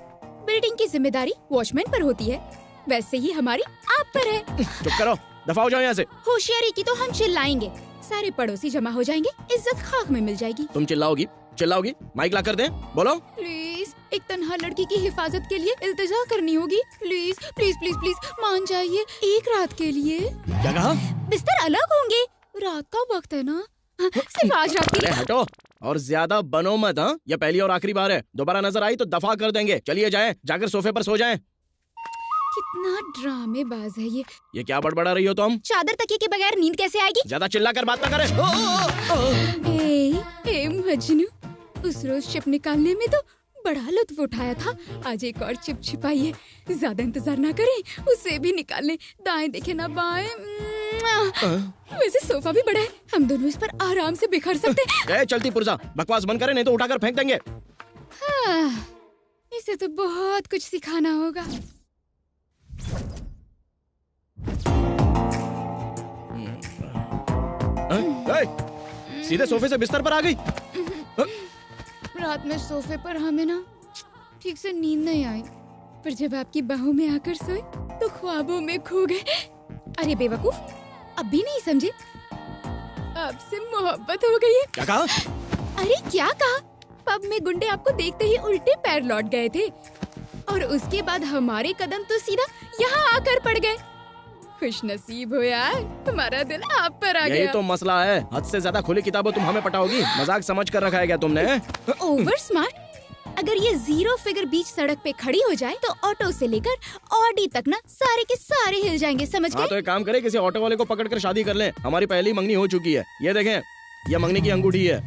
बिल्डिंग की जिम्मेदारी वॉचमैन पर होती है, वैसे ही हमारी आप पर है। चुप करो, दफा हो जाओ यहाँ से। होशियारी की तो हम चिल्लाएंगे, सारे पड़ोसी जमा हो जाएंगे, इज्जत खाक में मिल जाएगी। तुम चिल्लाओगी? माइक ला कर दें? बोलो। प्लीज, एक तन्हा लड़की की हिफाजत के लिए इल्तिजा करनी होगी। प्लीज प्लीज प्लीज प्लीज मान जाइए, एक रात के लिए। क्या कहा? बिस्तर अलग होंगे, रात का वक्त है ना, सिर्फ आज रात के लिए। हटो और ज्यादा बनो मत। हाँ, ये पहली और आखिरी बार है, दोबारा नजर आई तो दफा कर देंगे। चलिए जाएं, जाकर सोफे पर सो जाएं। कितना ड्रामेबाज है ये क्या बड़बड़ा रही हो तुम? चादर तकिए के बगैर नींद कैसे आएगी? ज्यादा चिल्ला कर बात ना करें। ए मजनू, उस रोज चिप निकालने में तो बड़ा लुत्फ उठाया था, आज एक और चिप छिपाई है। ज्यादा इंतजार ना करें, उसे भी निकाल लें। दाएं देखे ना बाएं। वैसे सोफा भी बड़ा है, हम दोनों इस पर आराम से बिखर सकते हैं। चलती पुर्जा, बकवास बंद करें नहीं तो उठाकर फेंक देंगे। इसे तो बहुत कुछ सिखाना होगा। सीधे सोफे से बिस्तर पर आ गई। रात में सोफे पर हमें ना ठीक से नींद नहीं आई, पर जब आपकी बाहों में आकर सोए तो ख्वाबों में खो गए। अरे बेवकूफ, अब भी नहीं समझे? आपसे मोहब्बत हो गई है। क्या कहा? अरे क्या कहा? पब में गुंडे आपको देखते ही उल्टे पैर लौट गए थे और उसके बाद हमारे कदम तो सीधा यहाँ आकर पड़ गए। खुश नसीब हो यार, हमारा दिल आप पर आ गया। यही तो मसला है, हद से ज्यादा खुली किताबों तुम हमें पटाओगी। मजाक समझ कर रखा है क्या तुमने? Over smart. अगर ये जीरो फिगर बीच सड़क पे खड़ी हो जाए तो ऑटो से लेकर ऑडी तक ना सारे के सारे हिल जाएंगे, समझ गए? हाँ तो एक काम करें, किसी ऑटो वाले को पकड़ कर शादी कर लें। हमारी पहली मंगनी हो चुकी है, ये देखें, ये मंगनी की अंगूठी है।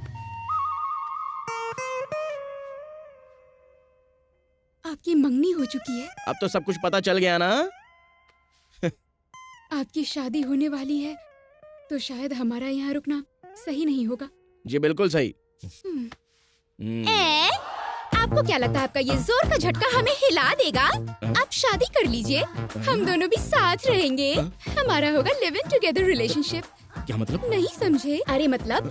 आपकी मंगनी हो चुकी है? अब तो सब कुछ पता चल गया ना? आपकी शादी होने वाली है तो शायद हमारा यहाँ रुकना सही नहीं होगा। जी बिल्कुल सही। आपको क्या लगता है आपका ये जोर का झटका हमें हिला देगा? आप शादी कर लीजिए, हम दोनों भी साथ रहेंगे, हमारा होगा लिव इन टुगेदर रिलेशनशिप। क्या मतलब? नहीं समझे? अरे मतलब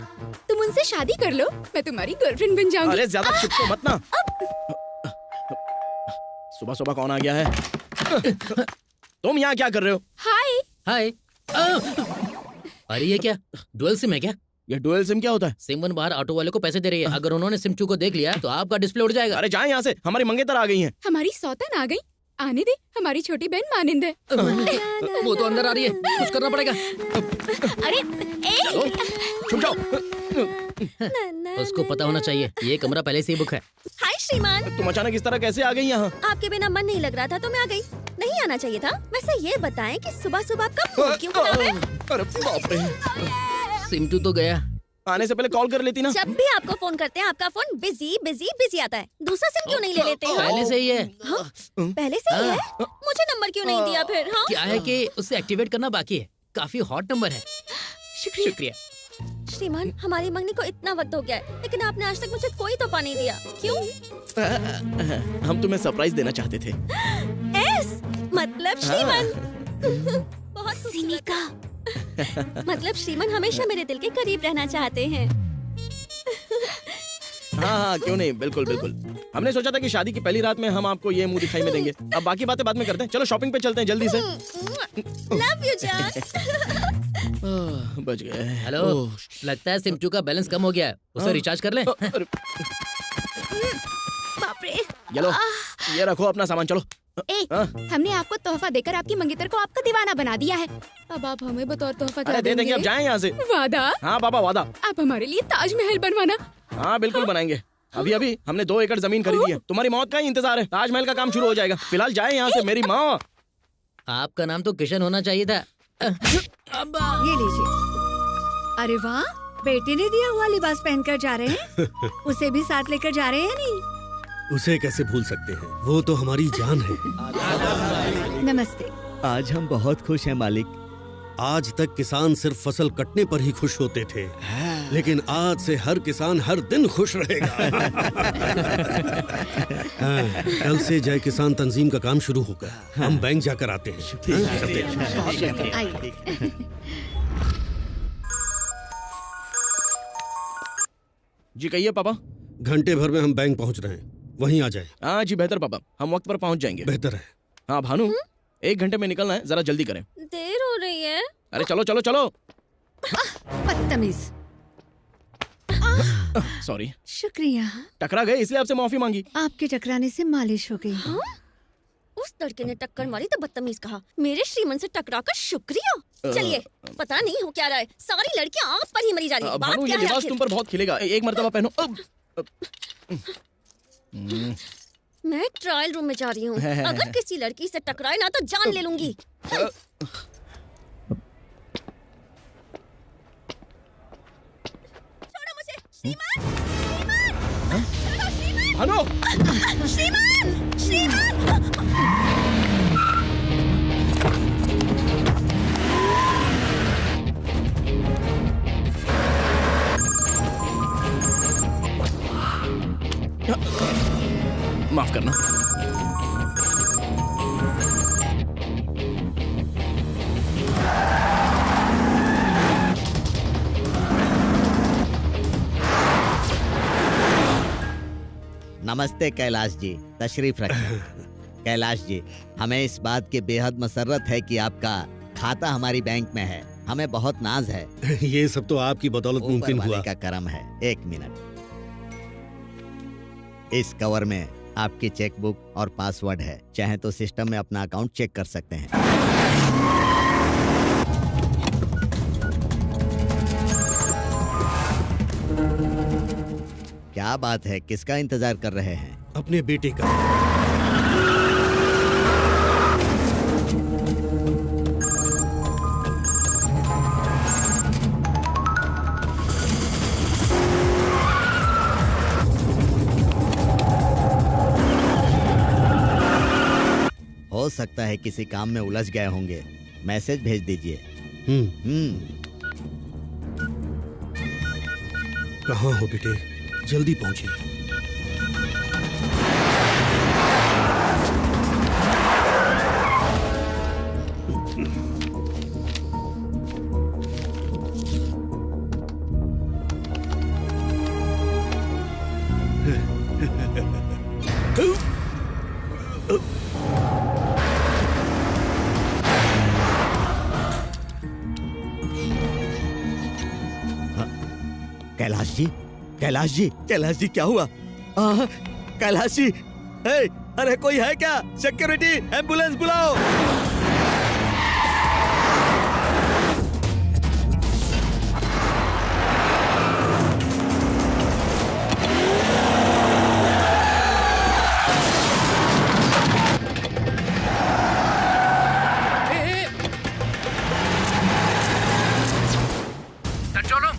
तुम उनसे शादी कर लो, मैं तुम्हारी गर्लफ्रेंड बन जाऊंगी। अरे ज्यादा चिपको मत ना। सुबह सुबह कौन आ गया है? तुम यहाँ क्या कर रहे हो? हाय हाय। अरे ये क्या डुअल सिम है क्या? ये डुअल सिम क्या होता है? सिम वन बाहर ऑटो वाले को पैसे दे रही है, अगर उन्होंने सिम 2 को देख लिया तो आपका डिस्प्ले उड़ जाएगा। अरे जाएं यहाँ से, हमारी मंगेतर आ गई हैं। हमारी सौतन आ गई, आने दे, हमारी छोटी बहन मानिंद है। वो तो अंदर आ रही है, कुछ करना पड़ेगा। अरे छुप जाओ। उसको पता होना चाहिए ये कमरा पहले से ही बुक है। हाय श्रीमान, तुम अचानक इस तरह कैसे आ गई यहाँ? आपके बिना मन नहीं लग रहा था तो मैं आ गई। नहीं आना चाहिए था। वैसे ये बताएं कि सुबह सुबह आपका मूड क्यों खराब है? अरे बाप रे, सिम 2 तो गया। आने से पहले कॉल कर लेती ना। जब भी आपको फोन करते हैं आपका फोन बिजी बिजी बिजी आता है। दूसरा सिम क्यों नहीं ले लेते हो? पहले से ही है। हाँ? पहले से ही है? मुझे नंबर क्यों नहीं दिया फिर? हाँ? क्या है कि उसे एक्टिवेट करना बाकी है, काफी हॉट नंबर है। शुक्रिया। श्रीमान, हमारी मंगनी को इतना वक्त हो गया है लेकिन आपने आज तक मुझे कोई तोहफा नहीं दिया, क्यों? हम तुम्हें सरप्राइज देना चाहते थे। मतलब श्रीमान बहुत सिनिका। मतलब श्रीमान हमेशा मेरे दिल के करीब रहना चाहते हैं। हाँ, क्यों नहीं, बिल्कुल बिल्कुल। हमने सोचा था कि शादी की पहली रात में हम आपको ये मुंह दिखाई में देंगे। अब बाकी बातें बाद में करते हैं। चलो शॉपिंग पे चलते हैं जल्दी से। लव यू जान। बच गए। हेलो, लगता है सिम 2 का बैलेंस कम हो गया है, उसे रिचार्ज कर लें। बाप रे। चलो ये रखो अपना सामान, चलो। हमने आपको तोहफा देकर आपकी मंगेतर को आपका दीवाना बना दिया है, अब आप हमें बतौर तोहफा क्या दे देंगे? अब जाएं यहाँ से। वादा? हाँ बाबा वादा। आप हमारे लिए ताजमहल बनवाना। हाँ बिल्कुल बनाएंगे। अभी अभी हमने 2 एकड़ जमीन खरीदी है, तुम्हारी मौत का ही इंतजार है। ताजमहल का काम शुरू हो जाएगा। फिलहाल जाए यहाँ से मेरी माँ। आपका नाम तो किशन होना चाहिए था। ये लीजिए। अरे वाह, बेटे ने दिया हुआ लिबास पहनकर जा रहे हैं। उसे भी साथ लेकर जा रहे हैं नहीं? उसे कैसे भूल सकते हैं, वो तो हमारी जान है। नमस्ते। आज हम बहुत खुश हैं मालिक। आज तक किसान सिर्फ फसल कटने पर ही खुश होते थे, लेकिन आज से हर किसान हर दिन खुश रहेगा। हाँ, कल से जय किसान तंजीम का काम शुरू होगा। हम बैंक जाकर आते हैं। चलते हैं। जी कहिए पापा। घंटे भर में हम बैंक पहुंच रहे हैं, वहीं आ जाए। हाँ जी बेहतर पापा, हम वक्त पर पहुंच जाएंगे। बेहतर है। हाँ भानु, 1 घंटे में निकलना है, जरा जल्दी करें। देर हो रही है। अरे चलो चलो चलो। बदतमीज। सॉरी। शुक्रिया। टकरा गए इसलिए आपसे माफी मांगी। आपके टकराने से मालिश हो गई। हाँ? उस लड़के ने टक्कर मारी तो बदतमीज कहा। मेरे श्रीमन से टकरा कर शुक्रिया। चलिए, पता नहीं हो क्या रहा है, सारी लड़कियां आप पर ही मरी जा रही है। बात भानु, क्या ये है लिबास आखिर? तुम पर बहुत खिलेगा, एक मर्तबा पहनो। मैं ट्रायल रूम में जा रही हूँ। अगर किसी लड़की से टकराए ना तो जान ले लूंगी। छोड़ो मुझे, श्रीमान! भानु! श्रीमान! श्रीमान! माफ करना। नमस्ते कैलाश जी, तशरीफ रखें। कैलाश जी, हमें इस बात की बेहद मसर्रत है कि आपका खाता हमारी बैंक में है। हमें बहुत नाज है। ये सब तो आपकी बदौलत मुमकिन हुआ। का करम है। 1 मिनट। इस कवर में आपकी चेकबुक और पासवर्ड है, चाहे तो सिस्टम में अपना अकाउंट चेक कर सकते हैं। क्या बात है, किसका इंतजार कर रहे हैं? अपने बेटे का। हो सकता है किसी काम में उलझ गए होंगे, मैसेज भेज दीजिए। कहाँ हो बेटे, जल्दी पहुंचिए। कैलाश जी, कैलाश जी, कैलाश जी, क्या हुआ? कैलाश जी, अरे कोई है क्या? सिक्योरिटी, एम्बुलेंस बुलाओ।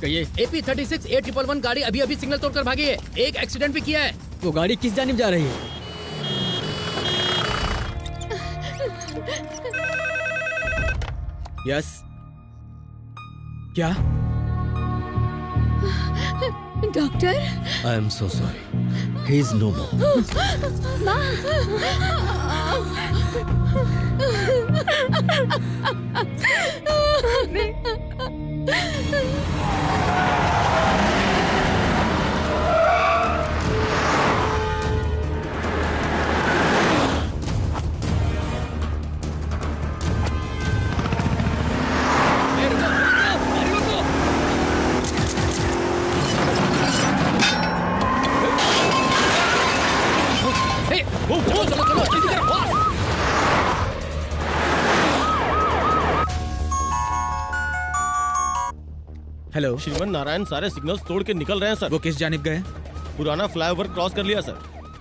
कहिए। AP 36 A111 गाड़ी अभी अभी सिग्नल तोड़कर भागी है। एक एक्सीडेंट भी किया है। वो गाड़ी किस जानिब जा रही है? यस। क्या? Doctor? I am so sorry, he is no hello श्रीमान नारायण सारे सिग्नल्स तोड़ के निकल रहे हैं सर। वो किस जानिब गए? पुराना फ्लाईओवर क्रॉस कर लिया सर।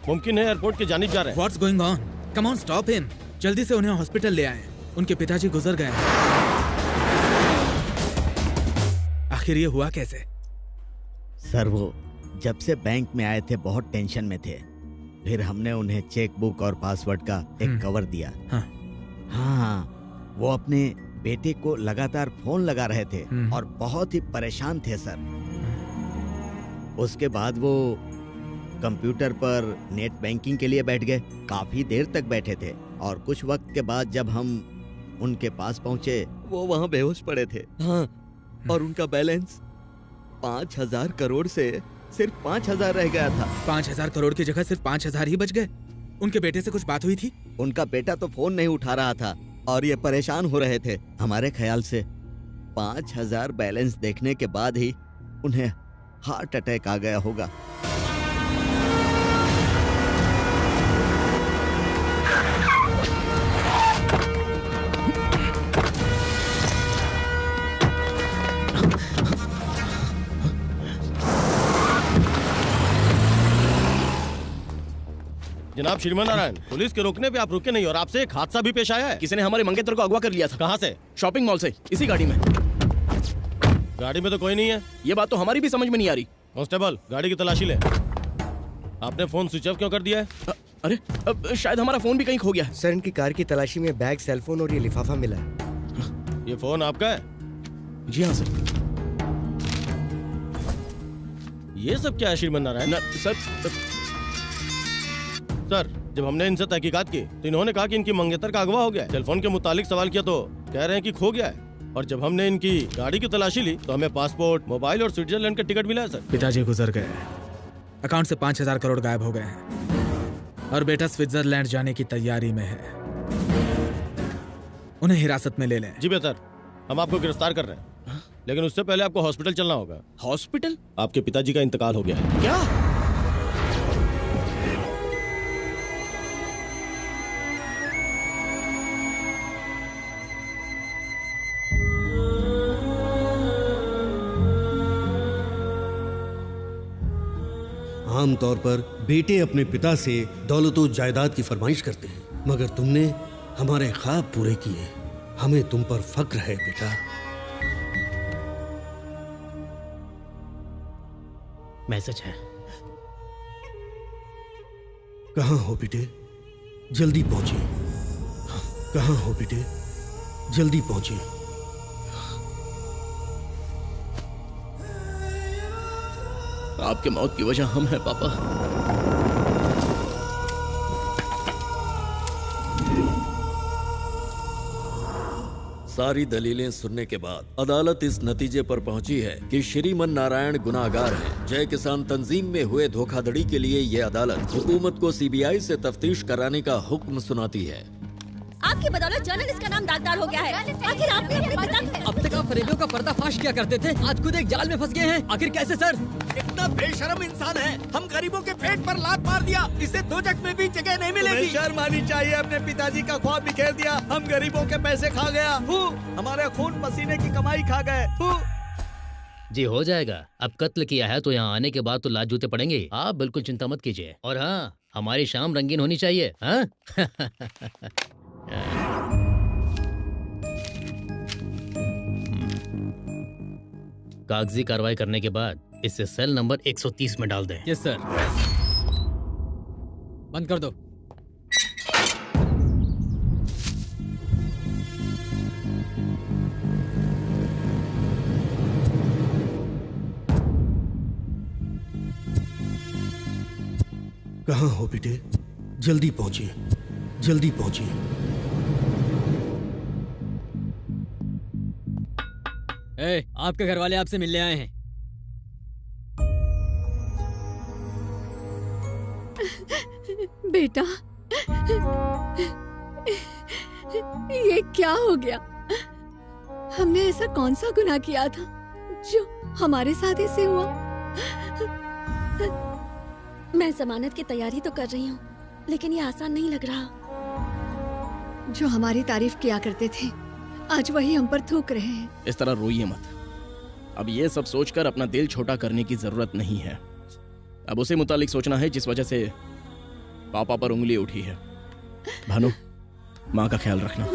मुमकिन है एयरपोर्ट की जानिब जा रहे हैं। What's going on? Come on, stop him. जल्दी से उन्हें हॉस्पिटल ले आएं। उनके पिताजी गुजर गए हैं। आखिर ये हुआ कैसे? सर, वो जब से बैंक में आए थे बहुत टेंशन में थे। फिर हमने उन्हें चेक बुक और पासवर्ड का एक कवर दिया। हाँ, वो अपने बेटे को लगातार फोन लगा रहे थे और बहुत ही परेशान थे सर। उसके बाद वो कंप्यूटर पर नेट बैंकिंग के लिए बैठ गए। काफी देर तक बैठे थे और कुछ वक्त के बाद जब हम उनके पास पहुंचे वो वहां बेहोश पड़े थे। हाँ, और उनका बैलेंस 5,000 करोड़ से सिर्फ 5,000 रह गया था। 5,000 करोड़ की जगह सिर्फ 5,000 ही बच गए। उनके बेटे से कुछ बात हुई थी? उनका बेटा तो फोन नहीं उठा रहा था और ये परेशान हो रहे थे। हमारे ख्याल से 5,000 बैलेंस देखने के बाद ही उन्हें हार्ट अटैक आ गया होगा। जनाब श्रीमान नारायण, पुलिस के रोकने पे आप रुके नहीं और आपसे एक हादसा भी पेश आया है। किसी ने हमारे मंगेतर को अगवा कर लिया था। कहाँ से? शॉपिंग मॉल से, इसी गाड़ी में। गाड़ी में तो कोई नहीं है। ये बात तो हमारी भी समझ में नहीं आ रही। कांस्टेबल, गाड़ी की तलाशी ले। आपने फोन स्विच ऑफ क्यों कर दिया है? अरे शायद हमारा फोन भी कहीं खो गया है। सर, इनकी कार की तलाशी में बैग, सेलफोन और ये लिफाफा मिला है। ये फोन आपका है? जी हाँ सर। ये सब क्या है श्रीमान नारायण? सर, जब हमने इनसे तहकीकात की तो इन्होंने कहा कि इनकी मंगेतर का अगवा हो गया है। टेलीफोन के मुतालिक सवाल किया तो कह रहे हैं कि खो गया है। और जब हमने इनकी गाड़ी की तलाशी ली तो हमें पासपोर्ट, मोबाइल और स्विट्जरलैंड का टिकट मिला है। सर, पिताजी गुजर गए, अकाउंट से 5,000 करोड़ गायब हो गए हैं और बेटा स्विट्जरलैंड जाने की तैयारी में है। उन्हें हिरासत में ले लें। जी बेहतर, हम आपको गिरफ्तार कर रहे हैं, लेकिन उससे पहले आपको हॉस्पिटल चलना होगा। हॉस्पिटल? आपके पिताजी का इंतकाल हो गया है। क्या? आमतौर पर बेटे अपने पिता से दौलत और जायदाद की फरमाइश करते हैं, मगर तुमने हमारे ख्वाब पूरे किए। हमें तुम पर फक्र है बेटा। मैसेज है। कहाँ हो बेटे? जल्दी पहुंचिए। कहाँ हो बेटे? जल्दी पहुंचिए। आपके मौत की वजह हम हैं पापा। सारी दलीलें सुनने के बाद अदालत इस नतीजे पर पहुंची है कि श्रीमन नारायण गुनाहगार हैं। जय किसान तंजीम में हुए धोखाधड़ी के लिए ये अदालत हुकूमत को सीबीआई से तफ्तीश कराने का हुक्म सुनाती है। आपकी बदौलत जर्नलिस्ट का नाम दागदार हो गया है। आखिर आपने अपने पिता अब तक आप फरेबियों का पर्दाफाश किया करते थे, आज खुद एक जाल में फंस गए हैं। आखिर कैसे सर? इतना बेशर्म इंसान है, हम गरीबों के पेट पर लात मार दिया, इसे दोजख में भी जगह नहीं मिलेगी। शर्म आनी चाहिए। अपने पिताजी का ख्वाब बिखेर दिया, हम गरीबों के पैसे खा गया। हमारे खून पसीने की कमाई खा गए। जी हो जाएगा। अब कत्ल किया है तो यहाँ आने के बाद तो लात जूते पड़ेंगे। आप बिल्कुल चिंता मत कीजिए। और हाँ, हमारी शाम रंगीन होनी चाहिए। हाँ? कागजी कार्रवाई करने के बाद इसे सेल नंबर 130 में डाल दें। Yes sir. बंद कर दो। कहाँ हो बेटे? जल्दी पहुंचिए। जल्दी पहुंचिए। आपके घर वाले आपसे मिलने आए हैं। बेटा, ये क्या हो गया? हमने ऐसा कौन सा गुनाह किया था जो हमारे साथ ऐसे हुआ? मैं जमानत की तैयारी तो कर रही हूँ, लेकिन ये आसान नहीं लग रहा। जो हमारी तारीफ किया करते थे, आज वही हम पर थूक रहे हैं। इस तरह रोइए मत। अब ये सब सोचकर अपना दिल छोटा करने की जरूरत नहीं है। अब उसे मुतालिक सोचना है जिस वजह से पापा पर उंगली उठी है। भानु, माँ का ख्याल रखना।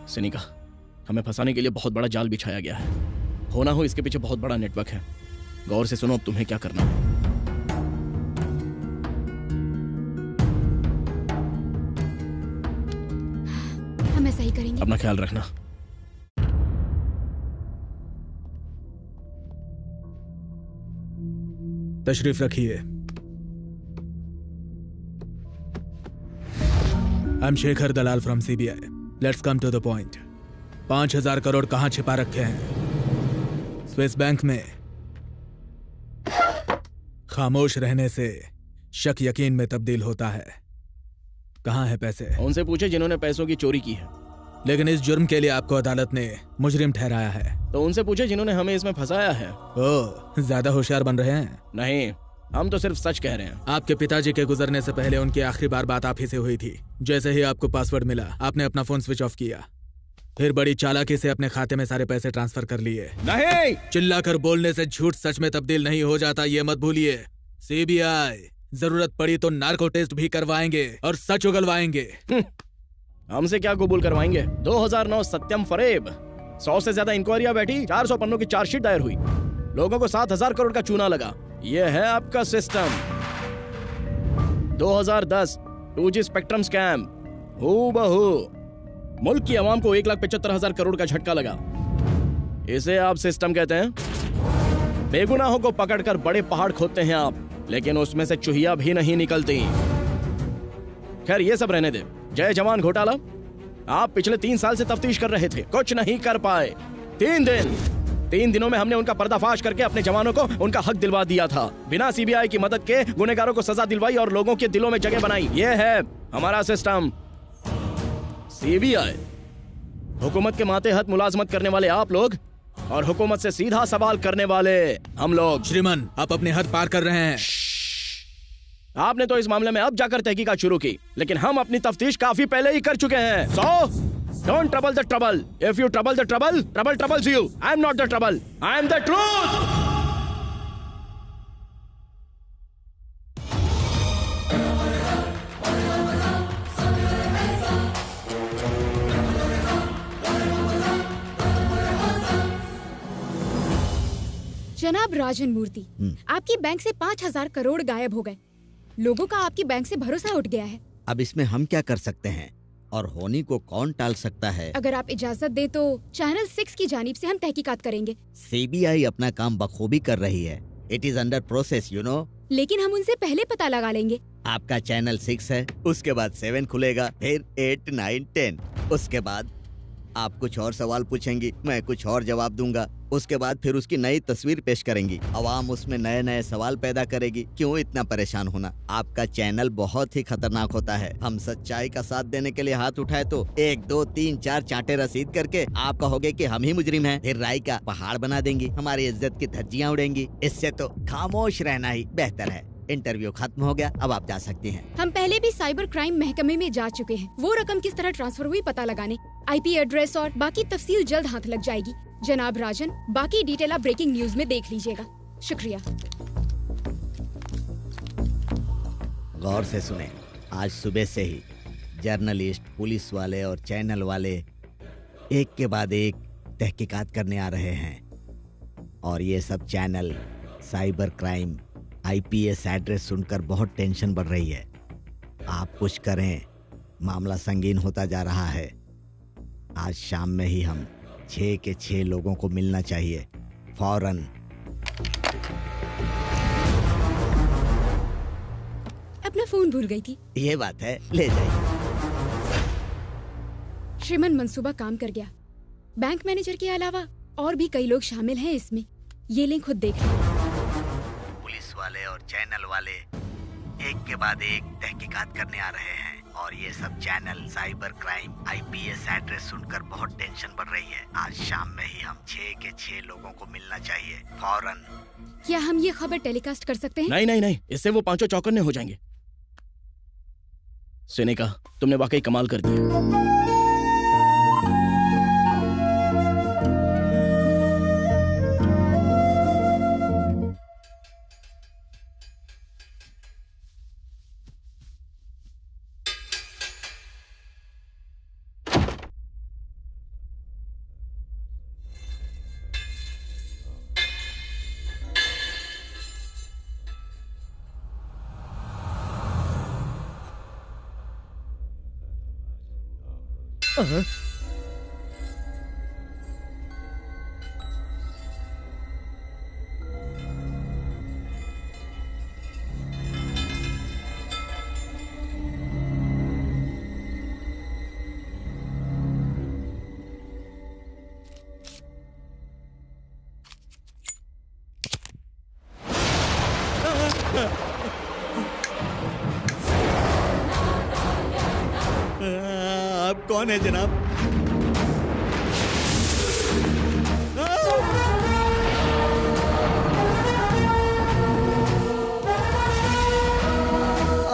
सिनिका, हमें फंसाने के लिए बहुत बड़ा जाल बिछाया गया है। हो ना हो इसके पीछे बहुत बड़ा नेटवर्क है। गौर से सुनो अब तुम्हें क्या करना है। हम ऐसा ही करेंगे। अपना ख्याल रखना। तशरीफ रखिए। I am Shekhar Dalal from CBI. Let's come to the point. 5,000 crore कहाँ छिपा रखे हैं? स्विस बैंक में। खामोश रहने से शक यकीन में तब्दील होता है। कहाँ है पैसे? उनसे पूछे जिन्होंने पैसों की चोरी की है। लेकिन इस जुर्म के लिए आपको अदालत ने मुजरिम ठहराया है। तो उनसे पूछे जिन्होंने हमें इसमें फंसाया है। ओह, ज्यादा होशियार बन रहे हैं? नहीं, हम तो सिर्फ सच कह रहे हैं। आपके पिताजी के गुजरने से पहले उनकी आखिरी बार बात आप ही से हुई थी। जैसे ही आपको पासवर्ड मिला, आपने अपना फोन स्विच ऑफ किया, फिर बड़ी चालाकी से अपने खाते में सारे पैसे ट्रांसफर कर लिए। नहीं! चिल्लाकर बोलने से झूठ सच में तब्दील नहीं हो जाता, ये मत भूलिए। सीबीआई जरूरत पड़ी तो नार्को टेस्ट भी करवाएंगे और सच उगलवाएंगे। हमसे क्या कबूल करवाएंगे? 2009 सत्यम फरेब, 100 से ज्यादा इंक्वायरियां बैठी, 400 पन्नों की चार्जशीट दायर हुई, लोगों को 7,000 करोड़ का चूना लगा। ये है आपका सिस्टम। 2010 2G स्पेक्ट्रम स्कैम, हूबहू मुल्क की आवाम को 1,75,000 करोड़ का झटका लगा। इसे आप सिस्टम कहते हैं? बेगुनाहों को पकड़कर बड़े पहाड़ खोदते हैं आप, लेकिन उसमें से चुहिया भी नहीं निकलती। खैर ये सब रहने दे। जय जवान घोटाला, आप पिछले 3 साल से तफ्तीश कर रहे थे, कुछ नहीं कर पाए। 3 दिनों में हमने उनका पर्दाफाश करके अपने जवानों को उनका हक दिलवा दिया था। बिना सीबीआई की मदद के गुनहगारों को सजा दिलवाई और लोगों के दिलों में जगह बनाई। ये है हमारा सिस्टम। सीबीआई, हुकूमत के मातहत मुलाजमत करने वाले आप लोग और हुकूमत से सीधा सवाल करने वाले हम लोग। श्रीमान, आप अपने हद पार कर रहे हैं। आपने तो इस मामले में अब जाकर तहकीकात शुरू की, लेकिन हम अपनी तफ्तीश काफी पहले ही कर चुके हैं। So don't trouble the trouble. If you trouble the trouble, trouble troubles you. I am not the trouble. I am the truth. जनाब राजन मूर्ति, आपकी बैंक से 5,000 करोड़ गायब हो गए। लोगों का आपकी बैंक से भरोसा उठ गया है। अब इसमें हम क्या कर सकते हैं और होनी को कौन टाल सकता है? अगर आप इजाजत दे तो चैनल 6 की जानिब से हम तहकीकात करेंगे। सीबीआई अपना काम बखूबी कर रही है। It is under process, you know. लेकिन हम उनसे पहले पता लगा लेंगे। आपका चैनल 6 है, उसके बाद 7 खुलेगा, फिर 8, 9, 10। उसके बाद आप कुछ और सवाल पूछेंगी, मैं कुछ और जवाब दूंगा। उसके बाद फिर उसकी नई तस्वीर पेश करेंगी, अवाम उसमें नए नए सवाल पैदा करेगी। क्यों इतना परेशान होना? आपका चैनल बहुत ही खतरनाक होता है। हम सच्चाई का साथ देने के लिए हाथ उठाए तो 1, 2, 3, 4 चांटे रसीद करके आप कहोगे कि हम ही मुजरिम हैं। फिर राय का पहाड़ बना देंगी, हमारी इज्जत की धज्जियां उड़ेंगी। इससे तो खामोश रहना ही बेहतर है। इंटरव्यू खत्म हो गया, अब आप जा सकती हैं। हम पहले भी साइबर क्राइम महकमे में जा चुके हैं। वो रकम किस तरह ट्रांसफर हुई पता लगाने, IP एड्रेस और बाकी तफसील जल्द हाथ लग जाएगी। जनाब राजन, बाकी डिटेल आप ब्रेकिंग न्यूज में देख लीजिएगा। शुक्रिया। गौर से सुने, आज सुबह से ही जर्नलिस्ट, पुलिस वाले और चैनल वाले एक के बाद एक तहकीकात करने आ रहे हैं। और ये सब channel cyber crime IPS address सुनकर बहुत टेंशन बढ़ रही है। आप कुछ करें, मामला संगीन होता जा रहा है। आज शाम में ही हम 6 के 6 लोगों को मिलना चाहिए, फौरन। अपना फोन भूल गई थी। ये बात है, ले जाइए। श्रीमन, मंसूबा काम कर गया। बैंक मैनेजर के अलावा और भी कई लोग शामिल हैं इसमें। ये लिंक खुद देख लें। पुलिस वाले और चैनल वाले एक के बाद एक तहकीकात करने आ रहे हैं। और ये सब channel cyber crime IPS address सुनकर बहुत टेंशन बढ़ रही है। आज शाम में ही हम 6 के 6 लोगों को मिलना चाहिए, फौरन। क्या हम ये खबर टेलीकास्ट कर सकते हैं? नहीं, इससे वो पांचों चौकन्ने हो जाएंगे। सिनेका, तुमने वाकई कमाल कर दिया। कौन है जनाब?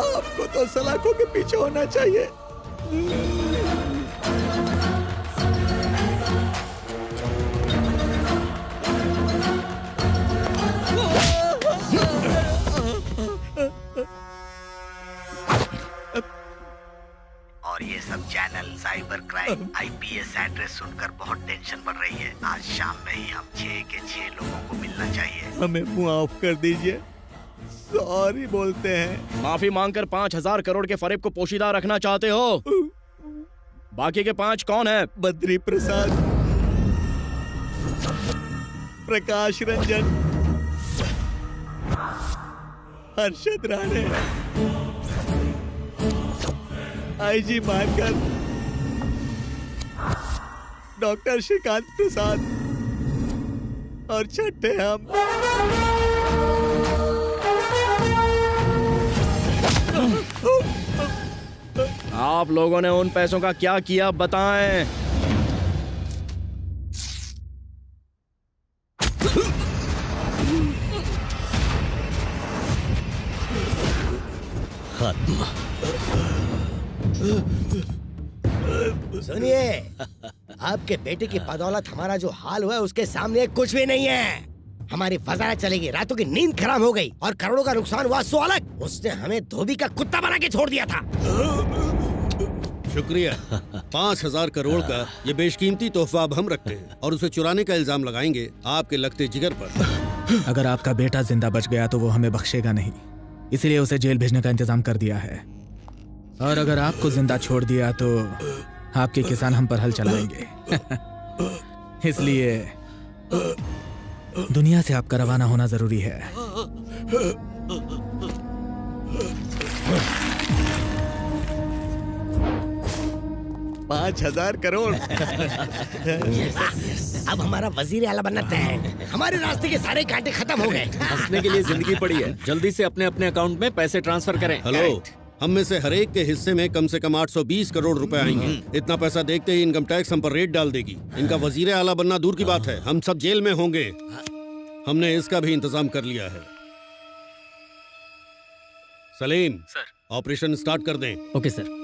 आपको तो सलाखों के पीछे होना चाहिए। और ये सब channel cyber crime IPS address सुनकर बहुत टेंशन बढ़ रही है। आज शाम में ही हम 6 के 6 लोगों को मिलना चाहिए। हमें माफ कर दीजिए, सॉरी बोलते हैं। माफी मांगकर 5,000 करोड़ के फरेब को पोशीदा रखना चाहते हो? बाकी के 5 कौन है? बद्री प्रसाद, प्रकाश रंजन, हर्षद राणे, आईजी मारकर, डॉक्टर श्रीकांत प्रसाद और छठे हम। आप लोगों ने उन पैसों का क्या किया बताएं? खत्म। सुनिए, आपके बेटे की बदौलत हमारा जो हाल हुआ है उसके सामने कुछ भी नहीं है। हमारी वजारत चलेगी, रातों की नींद खराब हो गई और करोड़ों का नुकसान हुआ सो अलग। उसने हमें धोबी का कुत्ता बना के छोड़ दिया था। शुक्रिया। 5,000 करोड़ का ये बेशकीमती तोहफा अब हम रखते हैं और उसे चुराने का इल्जाम लगाएंगे आपके लगते जिगर पर। अगर आपका बेटा जिंदा बच गया तो वो हमें बख्शेगा नहीं, इसलिए उसे जेल भेजने का इंतजाम कर दिया है। और अगर आपको जिंदा छोड़ दिया तो आपके किसान हम पर हल चलाएंगे। इसलिए दुनिया से आपका रवाना होना जरूरी है। 5,000 करोड़। अब हमारा वजीर आला बनना तय है। हमारे रास्ते के सारे कांटे खत्म हो गए। हंसने के लिए जिंदगी पड़ी है, जल्दी से अपने अपने अकाउंट में पैसे ट्रांसफर करें। हेलो, हम में से हर एक के हिस्से में कम से कम 820 करोड़ रुपए आएंगे। इतना पैसा देखते ही इनकम टैक्स हम पर रेट डाल देगी। इनका वजीर आला बनना दूर की बात है, हम सब जेल में होंगे। हमने इसका भी इंतजाम कर लिया है। सलीम सर, ऑपरेशन स्टार्ट कर दें। Okay sir.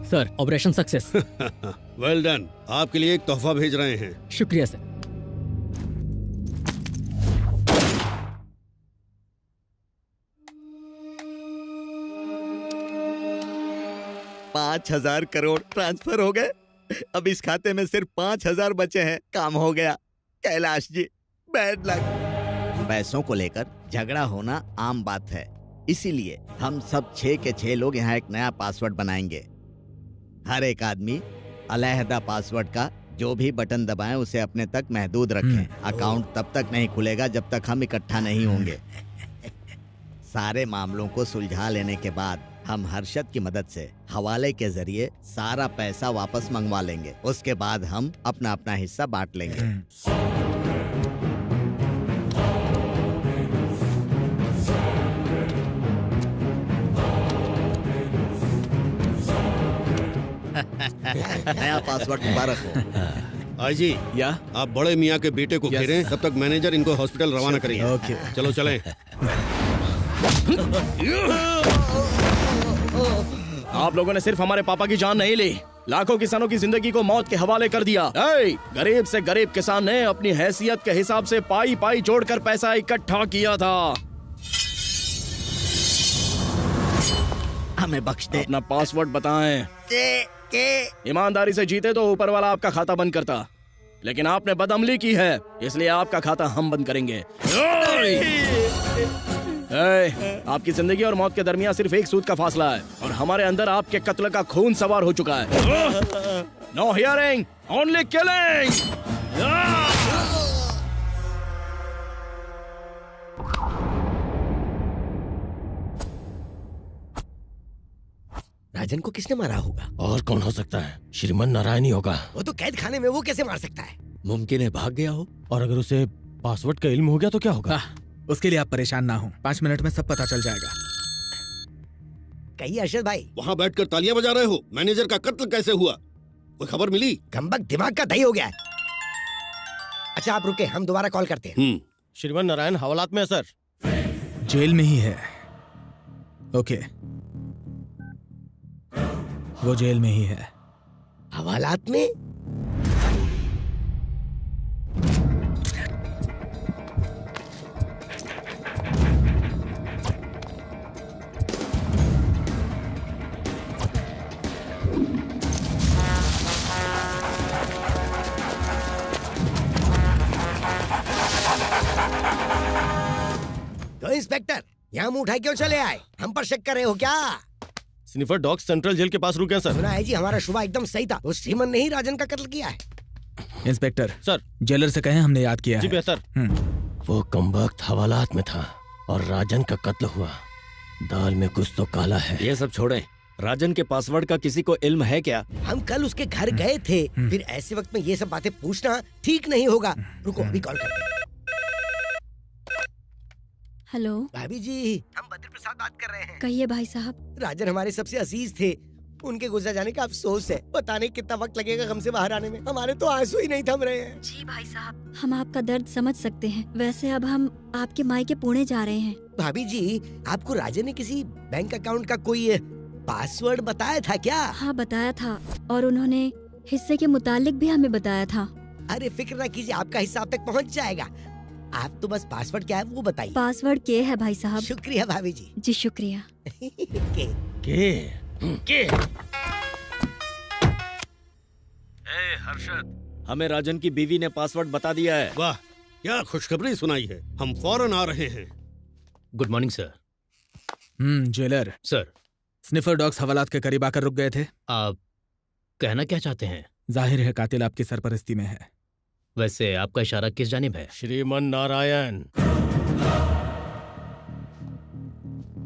Sir, operation success. Well done. आपके लिए एक तोहफा भेज रहे हैं। शुक्रिया सर। $5,000 करोड़ ट्रांसफर हो गए। अब इस खाते में सिर्फ 5,000 बचे हैं। काम हो गया। Kailash ji, bad luck. पैसों को लेकर झगड़ा होना आम बात है, इसीलिए हम सब 6 के 6 लोग यहाँ एक नया पासवर्ड बनाएंगे। हर एक आदमी अलहदा पासवर्ड का जो भी बटन दबाएं उसे अपने तक महदूद रखें। अकाउंट तब तक नहीं खुलेगा जब तक हम इकट्ठा नहीं होंगे। सारे मामलों को सुलझा लेने के बाद हम हर्षद की मदद से हवाले के जरिए सारा पैसा वापस मंगवा लेंगे। उसके बाद हम अपना अपना हिस्सा बांट लेंगे। नया पासवर्ड मुबारक हो। आई जी, या आप बड़े मियाँ के बेटे को घेरें, तब तक मैनेजर इनको हॉस्पिटल रवाना करेंगे। ओके, चलो चलें। आप लोगों ने सिर्फ हमारे पापा की जान नहीं ली, लाखों किसानों की जिंदगी को मौत के हवाले कर दिया। गरीब से गरीब किसान ने अपनी हैसियत के हिसाब से पाई पाई जोड़कर पैसा इकट्ठा किया था। हमें बख्श दे। अपना पासवर्ड बताएं। ईमानदारी से जीते तो ऊपर वाला आपका खाता बंद करता, लेकिन आपने बदअमली की है, इसलिए आपका खाता हम बंद करेंगे। आपकी जिंदगी और मौत के दरमियान सिर्फ एक सूद का फासला है और हमारे अंदर आपके कत्ल का खून सवार हो चुका है। No hearing, only killing. Rajan को किसने मारा होगा? और कौन हो सकता है? श्रीमन नारायण ही होगा। वो तो कैद खाने में, वो कैसे मार सकता है? मुमकिन है भाग गया हो। और अगर उसे पासवर्ड का इल्म हो गया तो क्या होगा? उसके लिए आप परेशान ना हो, 5 मिनट में सब पता चल जाएगा। कहिए अरशद भाई। वहाँ बैठकर तालियां बजा रहे हो। मैनेजर का कत्ल कैसे हुआ, कोई खबर मिली? कमबख्त दिमाग का दही हो गया है। अच्छा आप रुके, हम दोबारा कॉल करते हैं। श्रीमन नारायण हवालात में है सर। जेल में ही है। ओके, वो जेल में ही है। हवालात में? तो इंस्पेक्टर, यहाँ मुंह उठाए क्यों चले आए? हम पर शक कर रहे हो क्या? स्निफर डॉग सेंट्रल जेल के पास रुके हैं सर। सुना है जी, हमारा शुबा एकदम सही था। उस श्रीमन ने ही राजन का कत्ल किया है। इंस्पेक्टर सर, जेलर से कहें हमने याद किया जी है। बेहतर। वो कमबख्त हवालात में था और राजन का कत्ल हुआ। दाल में कुछ तो काला है। ये सब छोड़ें, राजन के पासवर्ड का किसी को इल्म है क्या? हम कल उसके घर गए थे, फिर ऐसे वक्त में ये सब बातें पूछना ठीक नहीं होगा। रुको अभी कॉल करते हैं। हेलो भाभी जी, हम बद्री प्रसाद बात कर रहे हैं। कहिए भाई साहब। राजन हमारे सबसे अजीज थे, उनके गुजर जाने का अफसोस है। पता नहीं कितना वक्त लगेगा गम से बाहर आने में। हमारे तो आंसू ही नहीं थम रहे हैं। जी भाई साहब, हम आपका दर्द समझ सकते हैं। वैसे अब हम आपके मायके पुणे जा रहे हैं। भाभी जी, आपको राजन ने किसी बैंक अकाउंट का कोई पासवर्ड बताया था क्या? हाँ बताया था, और उन्होंने हिस्से के मुतालिक भी हमें बताया था। अरे फिक्र ना कीजिए, आपका हिस्सा आप तक पहुंच जाएगा। आप तो बस पासवर्ड क्या है वो बताइए। पासवर्ड के है भाई साहब। शुक्रिया भाभी जी। जी शुक्रिया। के हर्षद, हमें राजन की बीवी ने पासवर्ड बता दिया है। वाह, क्या खुशखबरी सुनाई है। हम फौरन आ रहे हैं। Good morning sir. Jailer sir, sniffer dogs हवालात के करीब आकर रुक गए थे। आप कहना क्या चाहते हैं? जाहिर है कातिल आपकी सरपरस्ती में है। वैसे आपका इशारा किस जानिब है? श्रीमन नारायण।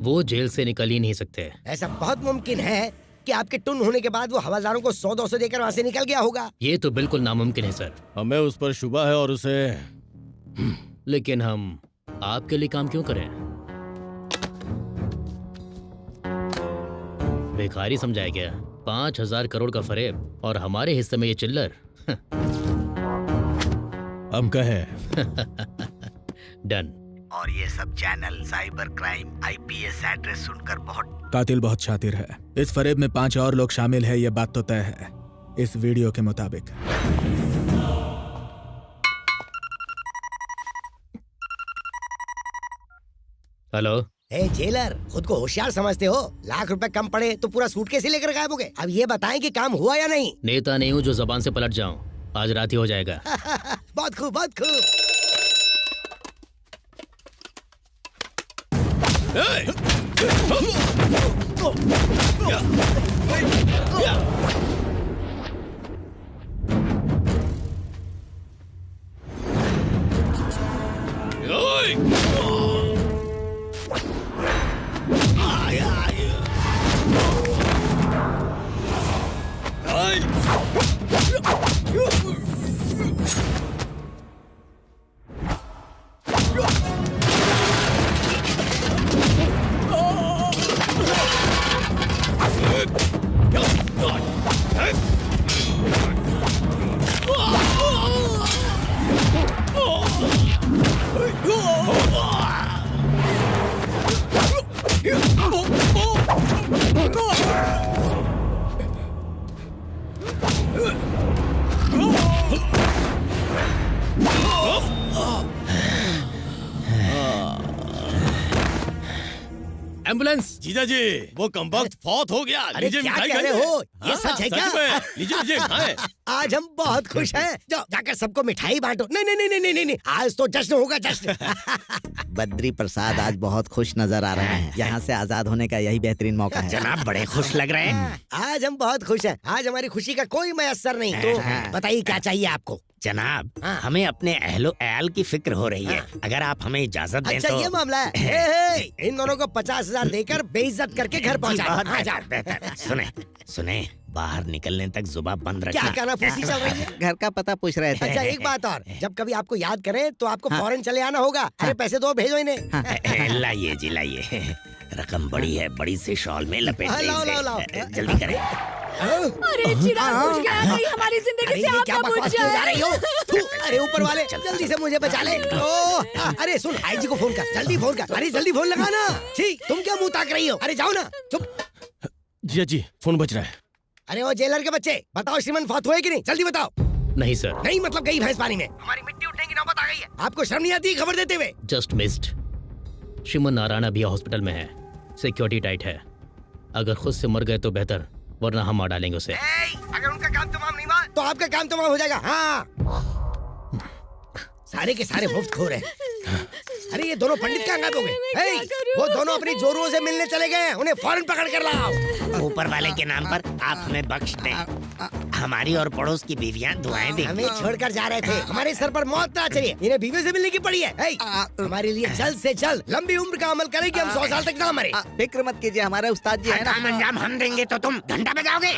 वो जेल से निकल ही नहीं सकते। ऐसा बहुत मुमकिन है कि आपके टुन होने के बाद वो हवालदारों को 100-200 देकर वहाँ से निकल गया होगा। ये तो बिल्कुल नामुमकिन है सर। हमें उस पर शुबा है और उसे। लेकिन हम आपके लिए काम क्यों करें? भिखारी समझाया गया। 5,000 करोड़ का फरेब और हमारे हिस्से में ये चिल्लर। हम कहे डन। और ये सब channel cyber crime IPS address सुनकर बहुत। कातिल बहुत शातिर है। इस फरेब में 5 और लोग शामिल है, ये बात तो तय है इस वीडियो के मुताबिक। हेलो। ए जेलर, खुद को होशियार समझते हो? लाख रुपए कम पड़े तो पूरा सूटकेस ही लेकर गायब हो गए। अब ये बताएं कि काम हुआ या नहीं। नेता नहीं हूँ जो जबान से पलट जाऊं। आज रात ही हो जाएगा। बहुत खूब, बहुत खूब। एम्बुलेंस। जीजा जी, वो कमबख्त फौत हो गया। अरे लीजिए क्या मिठाई कह रहे खाइए। हो? ये हाँ, सच है क्या? में। लीजिए लीजिए खाएं। आज हम बहुत खुश हैं। जाओ जाकर सबको मिठाई बांटो। नहीं नहीं नहीं नहीं नहीं नहीं, आज तो जश्न होगा, जश्न। बद्री प्रसाद आज बहुत खुश नजर आ रहे हैं। यहाँ से आजाद होने का यही बेहतरीन मौका है। जनाब बड़े खुश लग रहे हैं। आज हम बहुत खुश हैं। आज हमारी खुशी का कोई मयसर नहीं। तो बताइए क्या चाहिए आपको? जनाब, हमें अपने अहलो अयाल की फिक्र हो रही है। अगर आप हमें इजाजत दें अच्छा तो। ये मामला है। हे, इन दोनों को 50,000 देकर बेइज्जत करके घर पहुंचा। सुने सुने, बाहर निकलने तक जुबान बंद रखना। क्या कानाफूसी चल रही है? घर का पता पूछ रहे थे। अच्छा एक बात और, जब कभी आपको याद करें तो आपको फौरन चले आना होगा। अरे पैसे दो, भेजो इन्हें। लाइए जी लाइए, रकम बड़ी है, बड़ी से शॉल में लपेट दें लाओ, इसे। लाओ, लाओ। जल्दी करें। अरे चिराग बुझ गया, कहीं हमारी जिंदगी से क्या आप ना बुझ बकवास किए जा रही हो? जाए। अरे ऊपर वाले जल्दी से मुझे बचा ले। अरे सुन, आईजी को फोन कर, जल्दी फोन कर। अरे जल्दी फोन लगा ना। ठीक, तुम क्या मुंह ताक रही हो? अरे जाओ ना, चुप। जी फोन बज रहा है। अरे वो जेलर के बच्चे, बताओ श्रीमन फौत हुए कि नहीं? जल्दी बताओ। नहीं सर। नहीं मतलब गई भैंस पानी में। हमारी मिट्टी उठने की नौबत आ गई है। आपको शर्म नहीं आती खबर देते हुए? Just missed. श्रीमन नारायण अभी हॉस्पिटल में है, सिक्योरिटी टाइट है। अगर खुद से मर गए तो बेहतर, वरना हम मार डालेंगे उसे। अगर उनका काम तमाम नहीं हुआ तो आपका काम तमाम हो जाएगा। हाँ, सारे के सारे मुफ्त खो रहे। अरे ये दोनों पंडित क्या अंगात हो गए? वो दोनों अपनी जोरुओं से मिलने चले गए, उन्हें फौरन पकड़ कर लाओ। ऊपर वाले के नाम पर आप हमें बख्श दें। हमारी और पड़ोस की बीवियां दुआएं देंगी। हमें छोड़कर जा रहे थे, हमारे सर पर मौत ना चढ़ी। इन्हें बीवी से मिलने की पड़ी है। हमारे लिए जल्द से जल्द लंबी उम्र का अमल करें कि हम 100 साल तक ना मरे। फिक्र मत कीजिए, हमारे उस्ताद जी है ना। अंजाम हम देंगे तो तुम घंटा बजाओगे।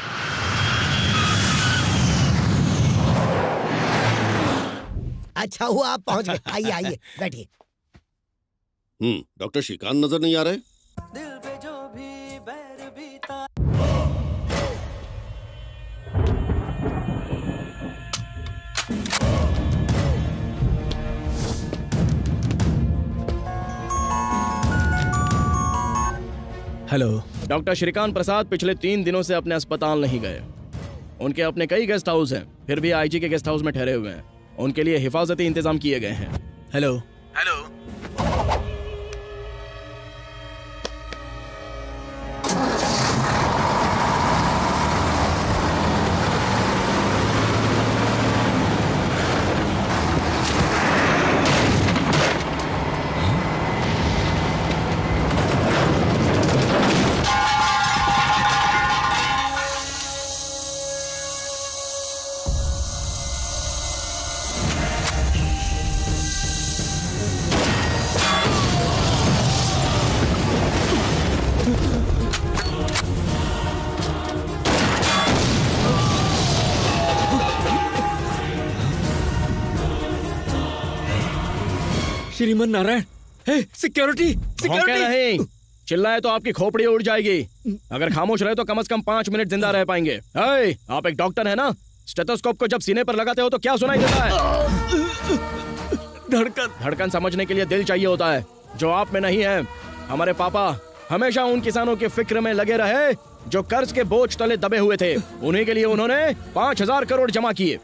अच्छा हुआ आप पहुंच गए। आइए आइए बैठिए। डॉक्टर श्रीकांत नजर नहीं आ रहे? हेलो। डॉक्टर श्रीकांत प्रसाद पिछले 3 दिनों से अपने अस्पताल नहीं गए। उनके अपने कई गेस्ट हाउस हैं, फिर भी आईजी के गेस्ट हाउस में ठहरे हुए हैं। उनके लिए हिफाजती इंतजाम किए गए हैं। Hello. Hello. Shriman Narayan, security भौंके नहीं, चिल्लाए तो आपकी खोपड़ी उड़ जाएगी। अगर खामोश रहे तो कम से कम 5 मिनट जिंदा रह पाएंगे। आप एक डॉक्टर है ना, स्टेथोस्कोप को जब सीने पर लगाते हो तो क्या सुनाई देता है? धड़कन समझने के लिए दिल चाहिए होता है, जो आप में नहीं है। हमारे पापा हमेशा उन किसानों की फिक्र में लगे रहे जो कर्ज के बोझ तले दबे हुए थे। उन्हीं के लिए उन्होंने 5,000 करोड़ जमा किए।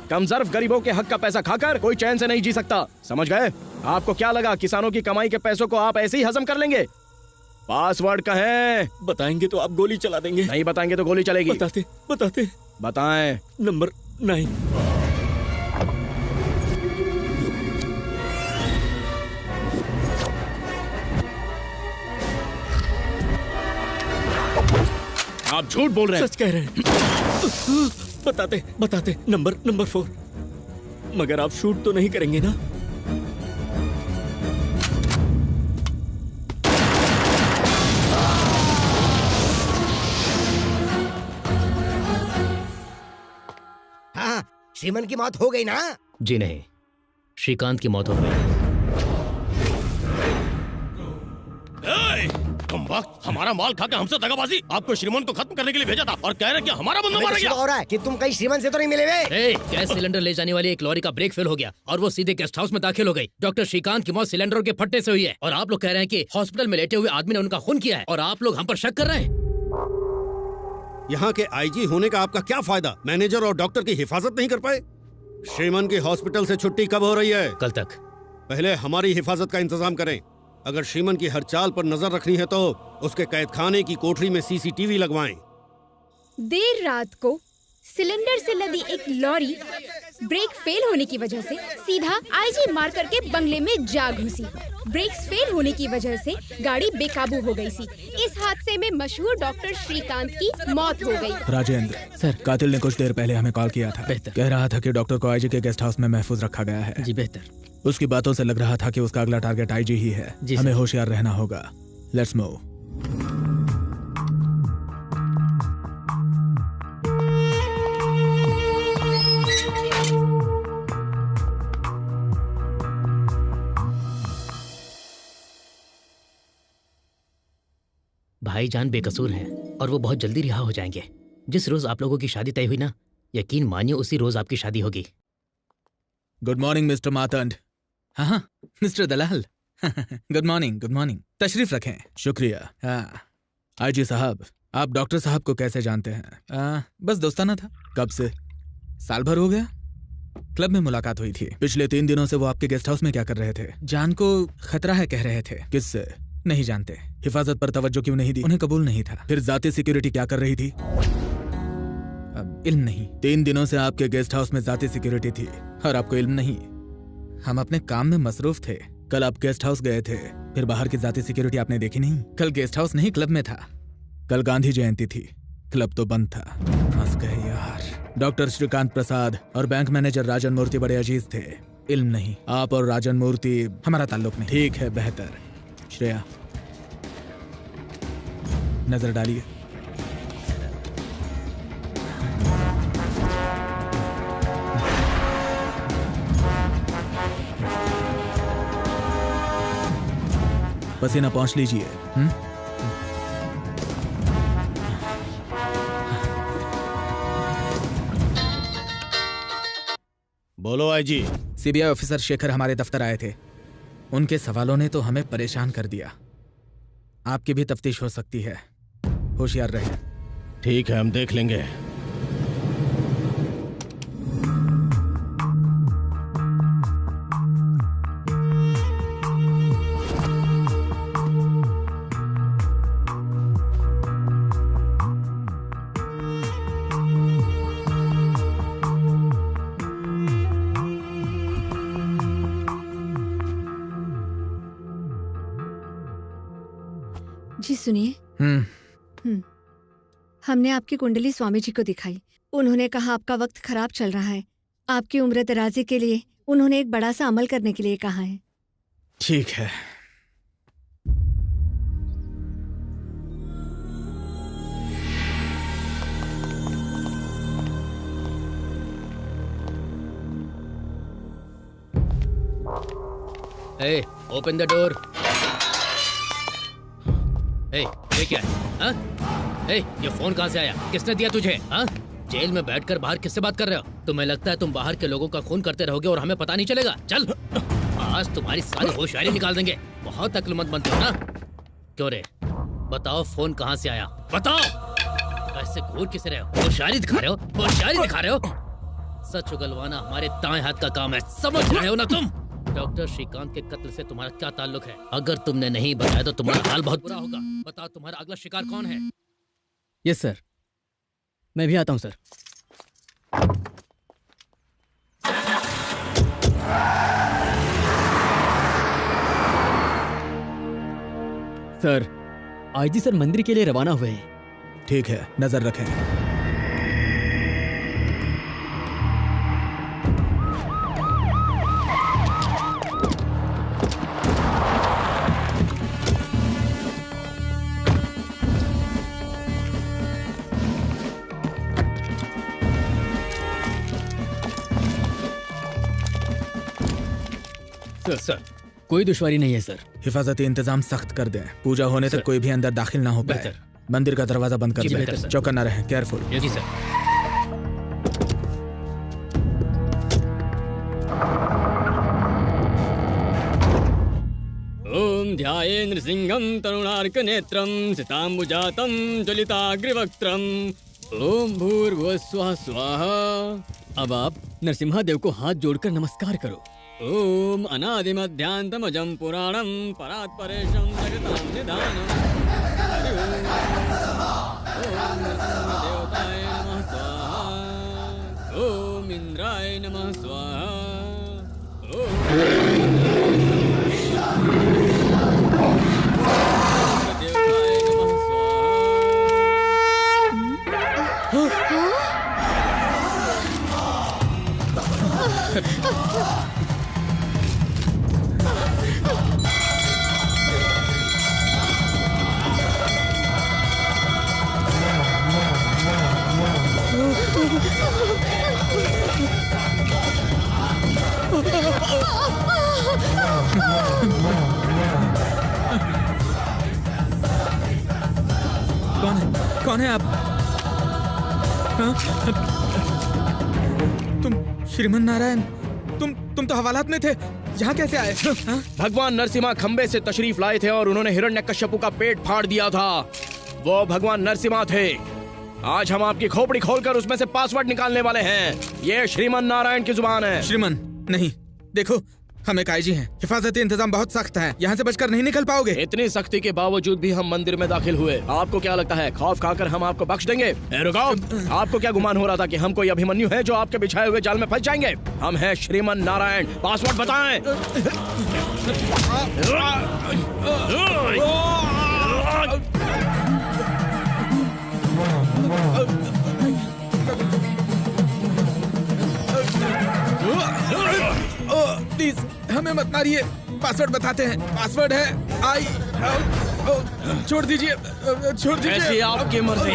कमजोर गरीबों के हक का पैसा खाकर कोई चैन से नहीं जी सकता, समझ गए? आपको क्या लगा किसानों की कमाई के पैसों को आप ऐसे ही हजम कर लेंगे? पासवर्ड कहें। बताएंगे तो आप गोली चला देंगे। नहीं बताएंगे तो गोली चलेगी। बताते बताएं। नंबर 9। आप झूठ बोल रहे हैं। सच कह रहे हैं। बताते नंबर 4। मगर आप शूट तो नहीं करेंगे ना? हाँ, श्रीमन की मौत हो गई ना? जी नहीं, श्रीकांत की मौत हो गई। कम वक्त हमारा माल खा के हमसे दगाबाजी। आपको श्रीमन को खत्म करने के लिए भेजा था और कह रहे कि हमारा बंदा मारा गया। हो रहा है कि तुम कहीं श्रीमन से तो नहीं मिले हुए? गैस सिलेंडर ले जाने वाली एक लॉरी का ब्रेक फेल हो गया और वो सीधे गेस्ट हाउस में दाखिल हो गई। डॉक्टर श्रीकांत की मौत सिलेंडरों के फटने से हुई है और आप लोग कह रहे हैं कि हॉस्पिटल में लेटे हुए आदमी ने उनका खून किया है और आप लोग हम पर शक कर रहे हैं। यहाँ के आईजी होने का आपका क्या फायदा? मैनेजर और डॉक्टर की हिफाजत नहीं कर पाए? श्रीमन की हॉस्पिटल से छुट्टी कब हो रही है? कल तक। पहले हमारी हिफाजत का इंतजाम करें। अगर श्रीमन की हर चाल पर नजर रखनी है तो उसके कैद खाने की कोठरी में CCTV लगवाएं। देर रात को सिलेंडर से लदी एक लॉरी ब्रेक फेल होने की वजह से सीधा आईजी मार्कर के बंगले में जा घुसी। ब्रेक्स फेल होने की वजह से गाड़ी बेकाबू हो गई थी। इस हादसे में मशहूर डॉक्टर श्रीकांत की मौत हो गई। राजेंद्र सर, कातिल ने कुछ देर पहले हमें कॉल किया था। कह रहा था कि डॉक्टर को आईजी के गेस्ट हाउस में महफूज रखा गया है। जी बेहतर। उसकी बातों से लग रहा था कि उसका अगला टारगेट आईजी ही है। हमें होशियार रहना होगा। Let's move. भाईजान बेकसूर हैं और वो बहुत जल्दी रिहा हो जाएंगे। जिस रोज आप लोगों की शादी तय हुई ना, यकीन मानिए उसी रोज आपकी शादी होगी। Good morning mister Matand. हाँ mister Dalal. Good morning, good morning. तशरीफ रखें। शुक्रिया। हाँ आईजी साहब, आप डॉक्टर साहब को कैसे जानते हैं? बस दोस्ताना था। कब से? साल भर हो गया। क्लब में मुलाकात हुई थी। पिछले 3 दिनों से वो आपके गेस्ट हाउस में क्या कर रहे थे? जान को खतरा है कह रहे थे। किससे? नहीं जानते। हिफाजत पर तवज्जो क्यों नहीं दी? उन्हें कबूल नहीं था। फिर जाती सिक्योरिटी क्या कर रही थी? अब इल्म नहीं। 3 दिनों से आपके गेस्ट हाउस में जाती सिक्योरिटी थी और आपको इल्म नहीं। हम अपने काम में मसरूफ थे। कल आप गेस्ट हाउस गए थे, फिर बाहर की जाती सिक्योरिटी आपने देखी नहीं? कल गेस्ट हाउस नहीं, क्लब में था। कल गांधी जयंती थी, क्लब तो बंद था। फंस गए यार। डॉक्टर श्रीकांत प्रसाद और बैंक मैनेजर राजन मूर्ति बड़े अजीज थे। इल्म नहीं। आप और राजन मूर्ति हमारा ताल्लुक नहीं। ठीक है, बेहतर। श्रेया, नजर डालिए। पसीना पहुंच लीजिए। बोलो आईजी। सीबीआई ऑफिसर शेखर हमारे दफ्तर आए थे। उनके सवालों ने तो हमें परेशान कर दिया। आपकी भी तफ्तीश हो सकती है, होशियार रहे। ठीक है, हम देख लेंगे। जी सुनिए। हमने आपकी कुंडली स्वामी जी को दिखाई। उन्होंने कहा आपका वक्त खराब चल रहा है। आपकी उम्र दराजी के लिए उन्होंने एक बड़ा सा अमल करने के लिए कहा है। ठीक है। Hey, open the door. Hey, ये क्या है? हाँ? Hey, ये फोन कहाँ से आया? किसने दिया तुझे? हाँ? जेल में बैठकर बाहर किससे बात कर रहे हो? तुम्हें लगता है तुम बाहर के लोगों का खून करते रहोगे और हमें पता नहीं चलेगा? चल, आज तुम्हारी सारी होशियारी निकाल देंगे। बहुत अक्लमंद बनते हो ना? क्यों रे? बताओ फोन कहाँ से आया? बताओ। ऐसे घूर किसे रहे हो? होशियारी दिखा रहे हो? होशियारी दिखा रहे हो? सच उगलवाना हमारे दाएं हाथ का काम है, समझ रहे हो ना तुम? डॉक्टर श्रीकांत के कत्ल से तुम्हारा क्या ताल्लुक है? अगर तुमने नहीं बताया तो तुम्हारा हाल बहुत बुरा होगा। बताओ तुम्हारा अगला शिकार कौन है? यस सर, मैं भी आता हूँ सर। सर, आईजी सर मंदिर के लिए रवाना हुए हैं। ठीक है, नजर रखें। सर, कोई दुश्वारी नहीं है सर। हिफाजती इंतजाम सख्त कर दें। पूजा होने तक कोई भी अंदर दाखिल ना हो पाए। मंदिर का दरवाजा बंद कर दें। चौकन्ना रहें, केयरफुल। जी सर। ओम ध्याये नृसिंहं तरुणार्क नेत्रं सिताम्बुजातं ज्वलिताग्रिवक्त्रं ओम भूर्भुवस्वः स्वाहा। अब आप नरसिम्हा देव को हाथ जोड़कर नमस्कार करो। ओम अनादिमध्यांतमजं पुराणं परात्परेशं जगतां निधानम्। हरि ओम। ओम नरसिंहदेवताय नमः स्वाहा। इंद्राय नमः स्वाहा। कौन है आप? हाँ? तुम श्रीमन नारायण, तुम तो हवालात में थे, यहाँ कैसे आए? हाँ? भगवान नरसिम्हा खंबे से तशरीफ लाए थे और उन्होंने हिरण्यकश्यपु का पेट फाड़ दिया था। वो भगवान नरसिम्हा थे। आज हम आपकी खोपड़ी खोलकर उसमें से पासवर्ड निकालने वाले हैं। ये श्रीमन नारायण की जुबान है। श्रीमन नहीं, देखो हम एक आईजी हैं, हिफाजती इंतजाम बहुत सख्त है, यहाँ से बचकर नहीं निकल पाओगे। इतनी सख्ती के बावजूद भी हम मंदिर में दाखिल हुए। आपको क्या लगता है खौफ खाकर हम आपको बख्श देंगे? रुको, आपको क्या गुमान हो रहा था कि हम कोई अभिमन्यु है जो आपके बिछाए हुए जाल में फंस जाएंगे? हम हैं श्रीमन नारायण। पासवर्ड बताएं। प्लीज हमें मत मारिए, पासवर्ड बताते हैं। पासवर्ड है छोड़ दीजिए, छोड़ दीजिए। ऐसी आपकी मर्जी।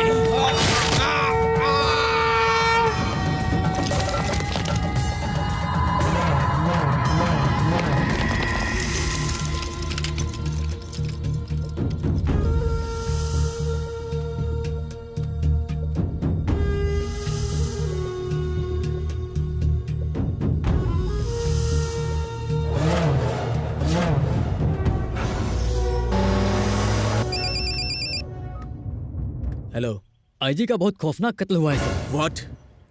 हेलो, आईजी का बहुत खौफनाक कत्ल हुआ है सर। व्हाट?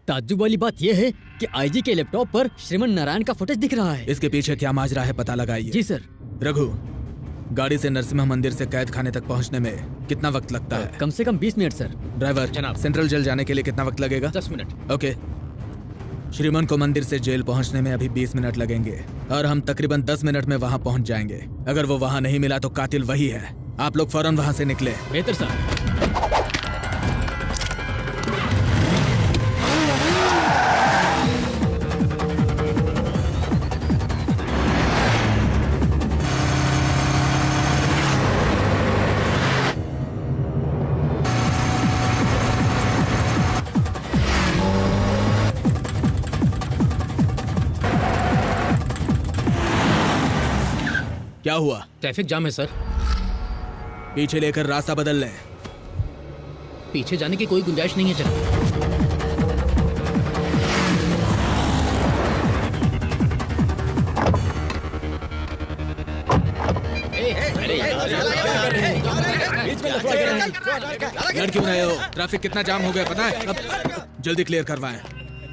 ताज्जुब वाली बात यह है कि आईजी के लैपटॉप पर श्रीमन नारायण का फुटेज दिख रहा है। इसके पीछे क्या माजरा है पता लगाइए। जी सर। रघु, गाड़ी से नरसिम्हा मंदिर से कैद खाने तक पहुंचने में कितना वक्त लगता है? कम से कम 20 मिनट सर। ड्राइवर जनाब। सेंट्रल जेल जाने के लिए कितना वक्त लगेगा? 10 मिनट। ओके। श्रीमन को मंदिर से जेल पहुंचने में अभी 20 मिनट लगेंगे और हम तकरीबन 10 मिनट में वहां पहुंच जाएंगे। अगर वो वहां नहीं मिला तो कातिल वही है। आप लोग फौरन वहां से निकले। बेहतर सर। क्या हुआ? ट्रैफिक जाम है सर। पीछे लेकर रास्ता बदल लें। पीछे जाने की कोई गुंजाइश नहीं है जनाब। लड़ क्यों रहे हो? ट्रैफिक कितना जाम हो गया पता है? अब जल्दी क्लियर करवाएं।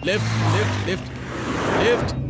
Lift lift lift lift.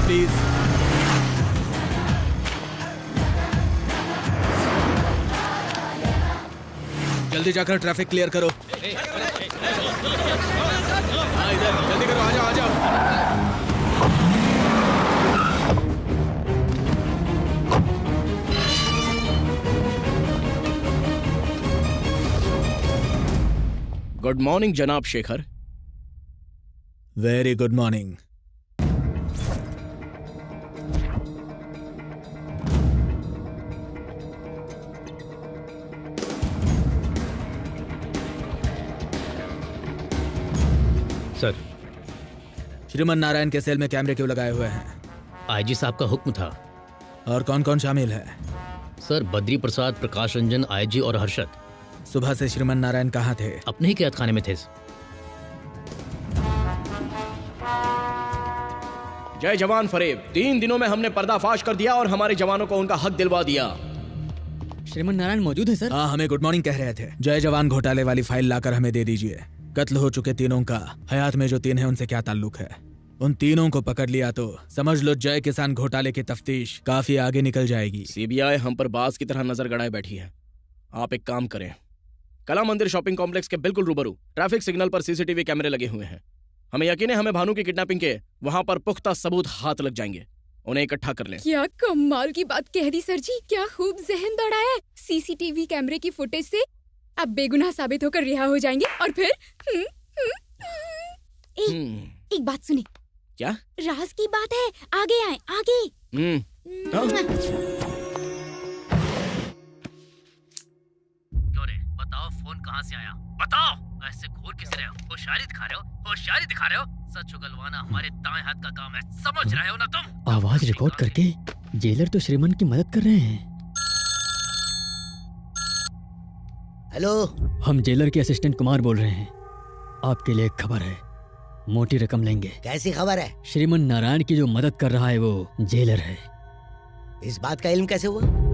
Please. जल्दी जाकर ट्रैफिक क्लियर करो। हाँ इधर जल्दी करो, आ जाओ आ जाओ। गुड मॉर्निंग जनाब Shekhar. Very good morning. Sir, Shriman Narayan के सेल में कैमरे क्यों लगाए हुए हैं? आईजी साहब का हुक्म था। और कौन कौन शामिल है? सर, बद्री प्रसाद, प्रकाश रंजन, आईजी और हर्षद। सुबह से श्रीमन नारायण कहाँ थे? अपने ही कैद खाने में थे। जय जवान फरेब, 3 दिनों में हमने पर्दाफाश कर दिया और हमारे जवानों को उनका हक दिलवा दिया। श्रीमन नारायण मौजूद है सर? हाँ, हमें गुड मॉर्निंग कह रहे थे। जय जवान घोटाले वाली फाइल लाकर हमें दे दीजिए। कत्ल हो चुके तीनों का हयात में जो 3 हैं उनसे क्या ताल्लुक है? उन तीनों को पकड़ लिया तो समझ लो जय किसान घोटाले की तफ्तीश काफी आगे निकल जाएगी। सीबीआई हम पर बाज की तरह नजर गड़ाए बैठी है। आप एक काम करें, कला मंदिर शॉपिंग कॉम्प्लेक्स के बिल्कुल रूबरू ट्रैफिक सिग्नल पर सीसीटीवी कैमरे लगे हुए हैं। हमें यकीन है हमें भानु की किडनैपिंग के वहां पर पुख्ता सबूत हाथ लग जाएंगे। उन्हें इकट्ठा कर लें। क्या कमाल की बात कह दी सर जी, क्या खूब जहन दौड़ाया। सीसीटीवी कैमरे की फुटेज से अब बेगुनाह साबित होकर रिहा हो जाएंगे और फिर एक बात सुनी। क्या? राज की बात है, आगे आए आगे। क्यों रे? बताओ फोन कहाँ से आया? बताओ। ऐसे घूर किस रहे हो? होशियारी दिखा रहे हो? होशियारी दिखा रहे हो? सच उगलवाना हमारे दाएं हाथ का काम है, समझ रहे हो ना तुम? आवाज रिकॉर्ड करके जेलर तो श्रीमन की मदद कर रहे हैं। हेलो, हम जेलर के असिस्टेंट कुमार बोल रहे हैं। आपके लिए एक खबर है, मोटी रकम लेंगे। कैसी खबर है? श्रीमन नारायण की जो मदद कर रहा है वो जेलर है। इस बात का इल्म कैसे हुआ?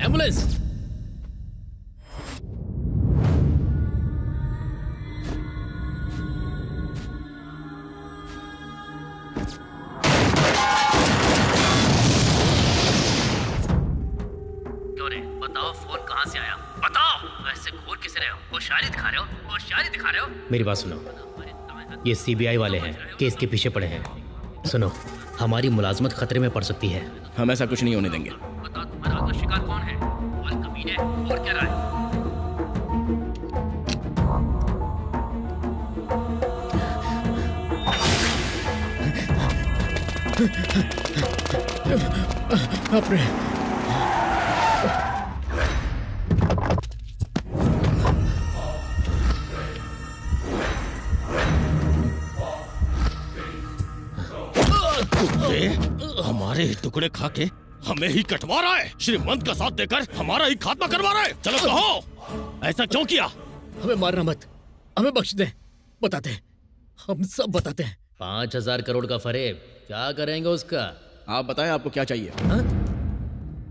एम्बुलेंस। क्यों रे? बताओ फोन कहाँ से आया? बताओ। ऐसे घूर किस रहे हो? होशियारी दिखा रहे हो? होशियारी दिखा रहे हो? मेरी बात सुनो, ये सीबीआई वाले हैं, केस के पीछे पड़े हैं। सुनो, हमारी मुलाजमत खतरे में पड़ सकती है। हम ऐसा कुछ नहीं होने देंगे। बताओ तुम्हारा अगला शिकार कौन है? और कमीने, और क्या रहा है? अपने हमारे ही टुकड़े खा के हमें ही कटवा रहा है। श्रीमंत का साथ देकर हमारा ही खात्मा करवा रहा है। चलो कहो, ऐसा क्यों किया? हमें मारना मत, हमें बख्श दे। बताते हैं, हम सब बताते हैं। 5,000 करोड़ का फरेब, क्या करेंगे उसका? आप बताएं, आपको क्या चाहिए? हा?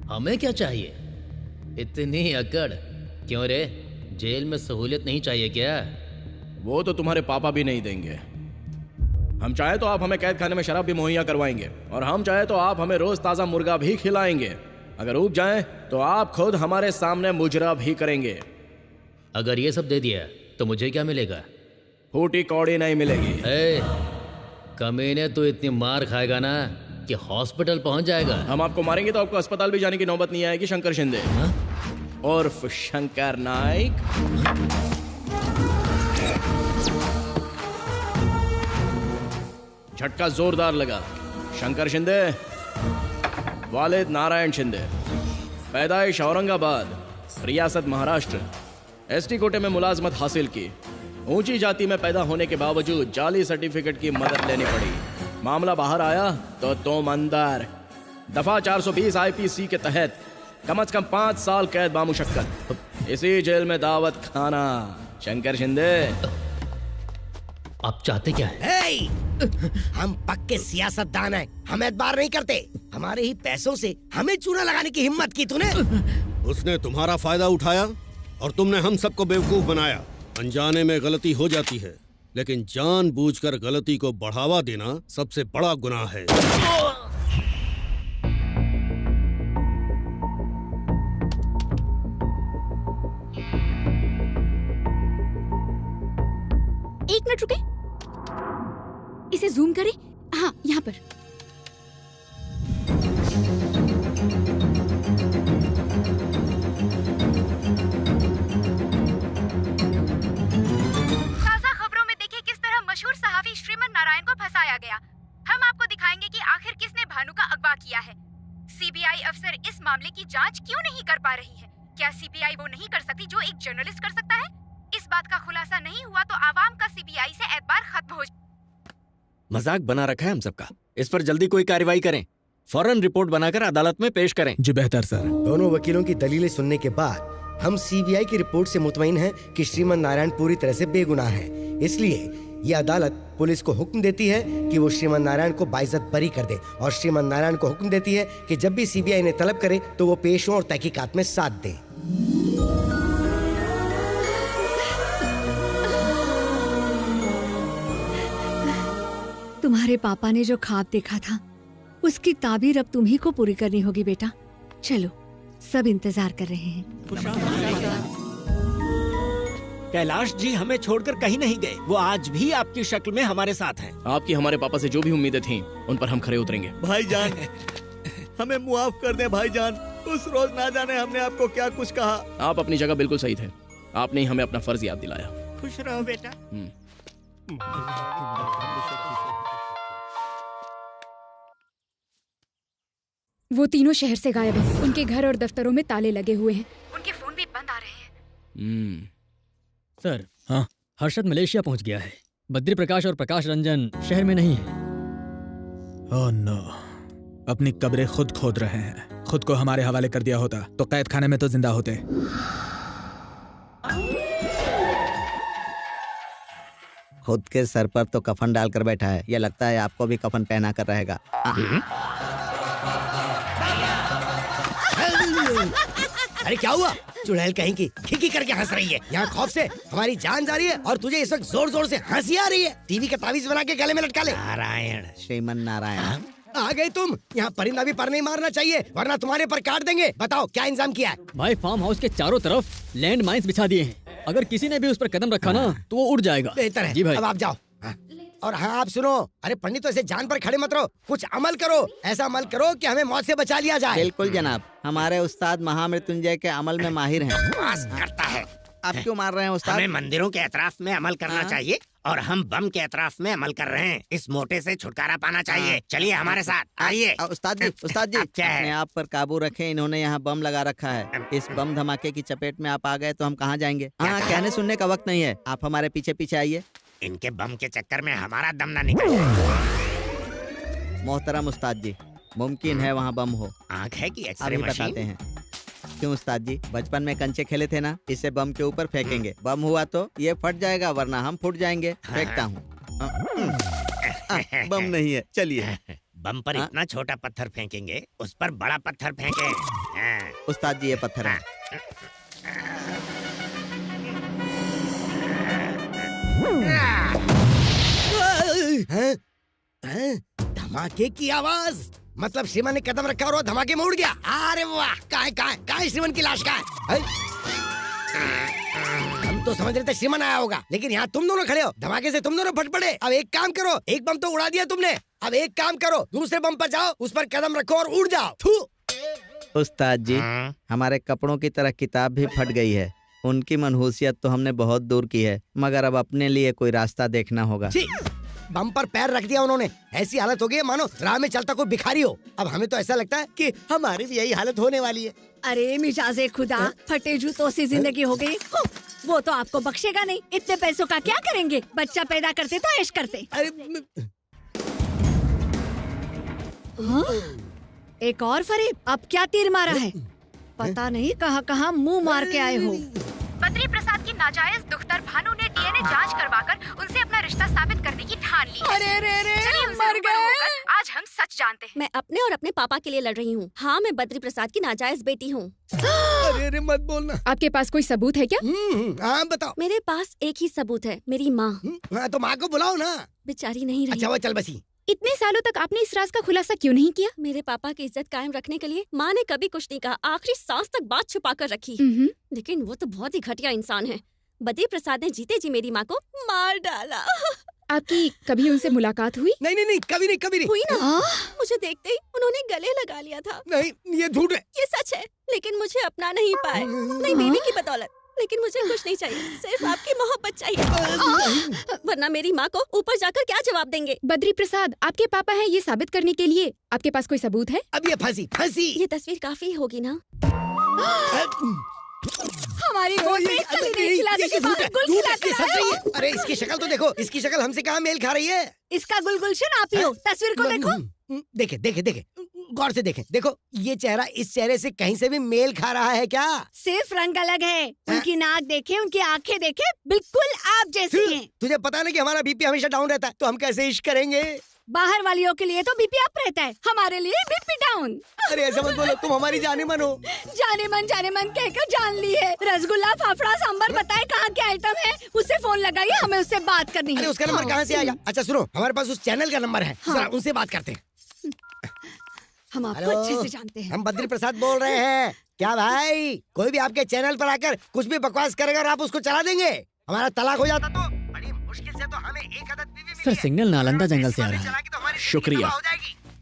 हमें क्या चाहिए? इतनी अकड़ क्यों रे? जेल में सहूलियत नहीं चाहिए क्या? वो तो तुम्हारे पापा भी नहीं देंगे। हम चाहे तो आप हमें कैद खाने में शराब भी मुहैया करवाएंगे, और हम चाहे तो आप हमें रोज ताजा मुर्गा भी खिलाएंगे। अगर ऊब जाएं तो आप खुद हमारे सामने मुजरा भी करेंगे। अगर ये सब दे दिया तो मुझे क्या मिलेगा? फूटी कौड़ी नहीं मिलेगी। कमीने तो इतनी मार खाएगा ना कि हॉस्पिटल पहुंच जाएगा। हम आपको मारेंगे तो आपको अस्पताल भी जाने की नौबत नहीं आएगी। शंकर शिंदे उर्फ शंकर नाइक। झटका जोरदार लगा। शंकर शिंदे, वालिद नारायण शिंदे, पैदाइश औरंगाबाद, रियासत महाराष्ट्र, एसटी कोटे में मुलाजमत हासिल की। ऊंची जाति में पैदा होने के बावजूद जाली सर्टिफिकेट की मदद लेनी पड़ी। मामला बाहर आया तो तुम अंदर। दफा 420 आईपीसी के तहत कम से कम 5 साल कैद बामुशक्कत। इसी जेल में दावत खाना। शंकर शिंदे, आप चाहते क्या है? हम पक्के सियासतदान हैं, हम एतबार नहीं करते। हमारे ही पैसों से हमें चूना लगाने की हिम्मत की तूने। उसने तुम्हारा फायदा उठाया और तुमने हम सबको बेवकूफ बनाया। अनजाने में गलती हो जाती है, लेकिन जानबूझकर गलती को बढ़ावा देना सबसे बड़ा गुनाह है। एक मिनट रुके, इसे जूम करें। हाँ, यहाँ पर। मामले की जांच क्यों नहीं कर पा रही है? क्या सीबीआई वो नहीं कर सकती जो एक जर्नलिस्ट कर सकता है? इस बात का खुलासा नहीं हुआ तो आवाम का सीबीआई से एतबार खत्म हो मजाक बना रखा है हम सबका। इस पर जल्दी कोई कार्रवाई करें, फौरन रिपोर्ट बनाकर अदालत में पेश करें। जी बेहतर सर। दोनों वकीलों की दलीलें सुनने के बाद हम सीबीआई की रिपोर्ट से मुतमईन हैं कि श्रीमान नारायण पूरी तरह से बेगुनाह हैं। इसलिए ये अदालत पुलिस को हुक्म देती है कि वो श्रीमान नारायण को बाइज्जत बरी कर दे और श्रीमान नारायण को हुक्म देती है कि जब भी सीबीआई ने तलब करे तो वो पेश हों और तहकीकात में साथ दें। तुम्हारे पापा ने जो ख्वाब देखा था उसकी ताबीर अब तुम्ही को पूरी करनी होगी बेटा। चलो, सब इंतजार कर रहे हैं। कैलाश जी हमें छोड़कर कहीं नहीं गए, वो आज भी आपकी शक्ल में हमारे साथ हैं। आपकी हमारे पापा से जो भी उम्मीदें थीं उन पर हम खरे उतरेंगे। भाईजान, हमें मुआफ कर दे भाईजान। उस रोज ना जाने हमने आपको क्या कुछ कहा। आप अपनी जगह बिल्कुल सही थे, आपने ही हमें अपना फर्ज याद दिलाया। खुश रहो बेटा। वो तीनों शहर से गायब हैं। उनके घर और दफ्तरों में ताले लगे हुए हैं। उनके फोन भी बंद आ रहे हैं। सर, हाँ, हर्षद मलेशिया पहुंच गया है। बद्री प्रकाश और प्रकाश रंजन शहर में नहीं है। ओह नो, अपनी कब्रें खुद खोद रहे हैं। खुद को हमारे हवाले कर दिया होता तो कैद खाने में तो जिंदा होते। खुद के सर पर तो कफन डालकर बैठा है, ये लगता है आपको भी कफन पहना कर रहेगा। अरे क्या हुआ? चुड़ैल कहीं की खिकी करके हंस रही है। यहाँ खौफ से हमारी जान जा रही है और तुझे इस वक्त जोर जोर से हंसी आ रही है। टीवी का तावीज बना के गले में लटका ले। नारायण, श्रीमन नारायण, आ गए तुम। यहाँ परिंदा भी पर नहीं मारना चाहिए वरना तुम्हारे पर काट देंगे। बताओ क्या इंतजाम किया है? भाई, फार्म हाउस के चारों तरफ लैंड माइंस बिछा दिए हैं। अगर किसी ने भी उस पर कदम रखा ना तो वो उड़ जाएगा। बेहतर है। जी भाई। अब आप जाओ। और हाँ, आप सुनो, अरे पंडित तो ऐसे जान पर खड़े मत रहो, कुछ अमल करो। ऐसा अमल करो कि हमें मौत से बचा लिया जाए। बिल्कुल जनाब, हमारे उस्ताद महामृत्युंजय के अमल में माहिर हैं। बकवास करता है। आप क्यों मार रहे हैं उस्ताद? हमें मंदिरों के एतराफ में अमल करना चाहिए और हम बम के एतराफ में अमल कर रहे हैं। इस मोटे से छुटकारा पाना चाहिए। चलिए हमारे साथ, आइए। उस्ताद जी, अपने आप पर काबू रखें। इन्होंने यहाँ बम लगा रखा है। इस बम धमाके की चपेट में आप आ गए तो हम कहाँ जाएंगे? हाँ, कहने सुनने का वक्त नहीं है। आप हमारे पीछे पीछे आइए। इनके बम के चक्कर में हमारा दम ना निकल जाए। मोहतरम उस्ताद जी, मुमकिन है वहाँ बम हो। आँख है कि एक्सरे अभी मशीन? बताते हैं। क्यों उस्ताद जी, बचपन में कंचे खेले थे ना, इसे बम के ऊपर फेंकेंगे। बम हुआ तो ये फट जाएगा वरना हम फूट जाएंगे। फेंकता हूँ। बम नहीं है, चलिए। बम पर इतना छोटा पत्थर फेंकेंगे, उस पर बड़ा पत्थर फेंके। उस्ताद जी, ये पत्थर है। धमाके की आवाज, मतलब श्रीमान ने कदम रखा और वो धमाके में उड़ गया। अरे वाह, कहाँ श्रीमान की लाश कहाँ है? हम तो समझ रहे थे श्रीमान आया होगा, लेकिन यहाँ तुम दोनों खड़े हो। धमाके से तुम दोनों फट पड़े। अब एक काम करो, एक बम तो उड़ा दिया तुमने, अब एक काम करो, दूसरे बम पर जाओ, उस पर कदम रखो और उड़ जाओ। उस्ताद जी, हमारे कपड़ों की तरह किताब भी फट गई है। उनकी मनहूसियत तो हमने बहुत दूर की है, मगर अब अपने लिए कोई रास्ता देखना होगा। बम पर पैर रख दिया उन्होंने, ऐसी हालत हो गई है मानो राह में चलता कोई भिखारी हो। अब हमें तो ऐसा लगता है कि हमारी भी यही हालत होने वाली है। अरे मिजाजे खुदा, फटे जूतों से जिंदगी हो गई। वो तो आपको बख्शेगा नहीं। इतने पैसों का क्या करेंगे? बच्चा पैदा करते तो ऐश करते। हाँ? एक और फरेब, अब क्या तीर मारा है? पता नहीं कहाँ मुंह मार के आए हो। बद्री प्रसाद की नाजायज दुख्तर भानु ने डीएनए जांच करवाकर उनसे अपना रिश्ता साबित करने की ठान ली है। चलिए उनसे रूबरू होकर आज हम सच जानते हैं। मैं अपने और अपने पापा के लिए लड़ रही हूँ। हाँ, मैं बद्री प्रसाद की नाजायज बेटी हूँ। अरे मत बोलना। आपके पास कोई सबूत है क्या? हाँ बताओ। मेरे पास एक ही सबूत है, मेरी माँ। तो माँ को बुलाओ ना। बेचारी नहीं रही। अच्छा वो चल बसी। इतने सालों तक आपने इस राज का खुलासा क्यों नहीं किया? मेरे पापा की इज्जत कायम रखने के लिए माँ ने कभी कुछ नहीं कहा, आखिरी सांस तक बात छुपा कर रखी। लेकिन वो तो बहुत ही घटिया इंसान है। बद्री प्रसाद ने जीते जी मेरी माँ को मार डाला। आपकी कभी उनसे मुलाकात हुई? नहीं, कभी नहीं हुई ना। मुझे देखते ही उन्होंने गले लगा लिया था। नहीं, ये झूठ है। ये सच है, लेकिन मुझे अपना नहीं पाए। नहीं बीवी की बदौलत, लेकिन मुझे कुछ नहीं चाहिए, सिर्फ आपकी मोहब्बत चाहिए। वरना मेरी माँ को ऊपर जाकर क्या जवाब देंगे? बद्री प्रसाद आपके पापा हैं ये साबित करने के लिए आपके पास कोई सबूत है? अब ये फंसी। ये तस्वीर काफी होगी ना? हमारी गोद में कली नहीं खिलाते कि बाहर गुल खिलाते रहे हो। अरे इसकी शक्ल तो देखो, इसकी शक्ल हमसे कहाँ मेल खा रही है? इसका गुलगुलशन आप ही हो। तस्वीर को देखो। देखे गौर से देखें। देखो ये चेहरा इस चेहरे से कहीं से भी मेल खा रहा है क्या? सिर्फ रंग अलग है। उनकी नाक देखे, उनकी आंखें देखे, बिल्कुल आप जैसी हैं। तुझे पता नहीं कि हमारा बीपी हमेशा डाउन रहता है, तो हम कैसे इश्क करेंगे? बाहर वालियों के लिए तो बीपी अप रहता है, हमारे लिए बीपी डाउन। अरे ऐसा मत बोलो, तुम हमारी जाने मन हो। जाने मन कहकर जान ली है। रसगुल्ला, फाफड़ा, सांबर बताए कहाँ के आइटम है? उससे फोन लगाइए, हमें उससे बात करनी है। अरे उसका नंबर कहाँ से आएगा? अच्छा सुनो, हमारे पास उस चैनल का नंबर है, जरा उनसे बात करते हैं। हम आपको अच्छे से जानते हैं। हम बद्री प्रसाद बोल रहे हैं। क्या भाई, कोई भी आपके चैनल पर आकर कुछ भी बकवास करेगा और आप उसको चला देंगे, हमारा तलाक हो जाता तो बड़ी मुश्किल से तो हमें एक आदत बीवी सर सिग्नल नालंदा जंगल से आ रहा है। शुक्रिया।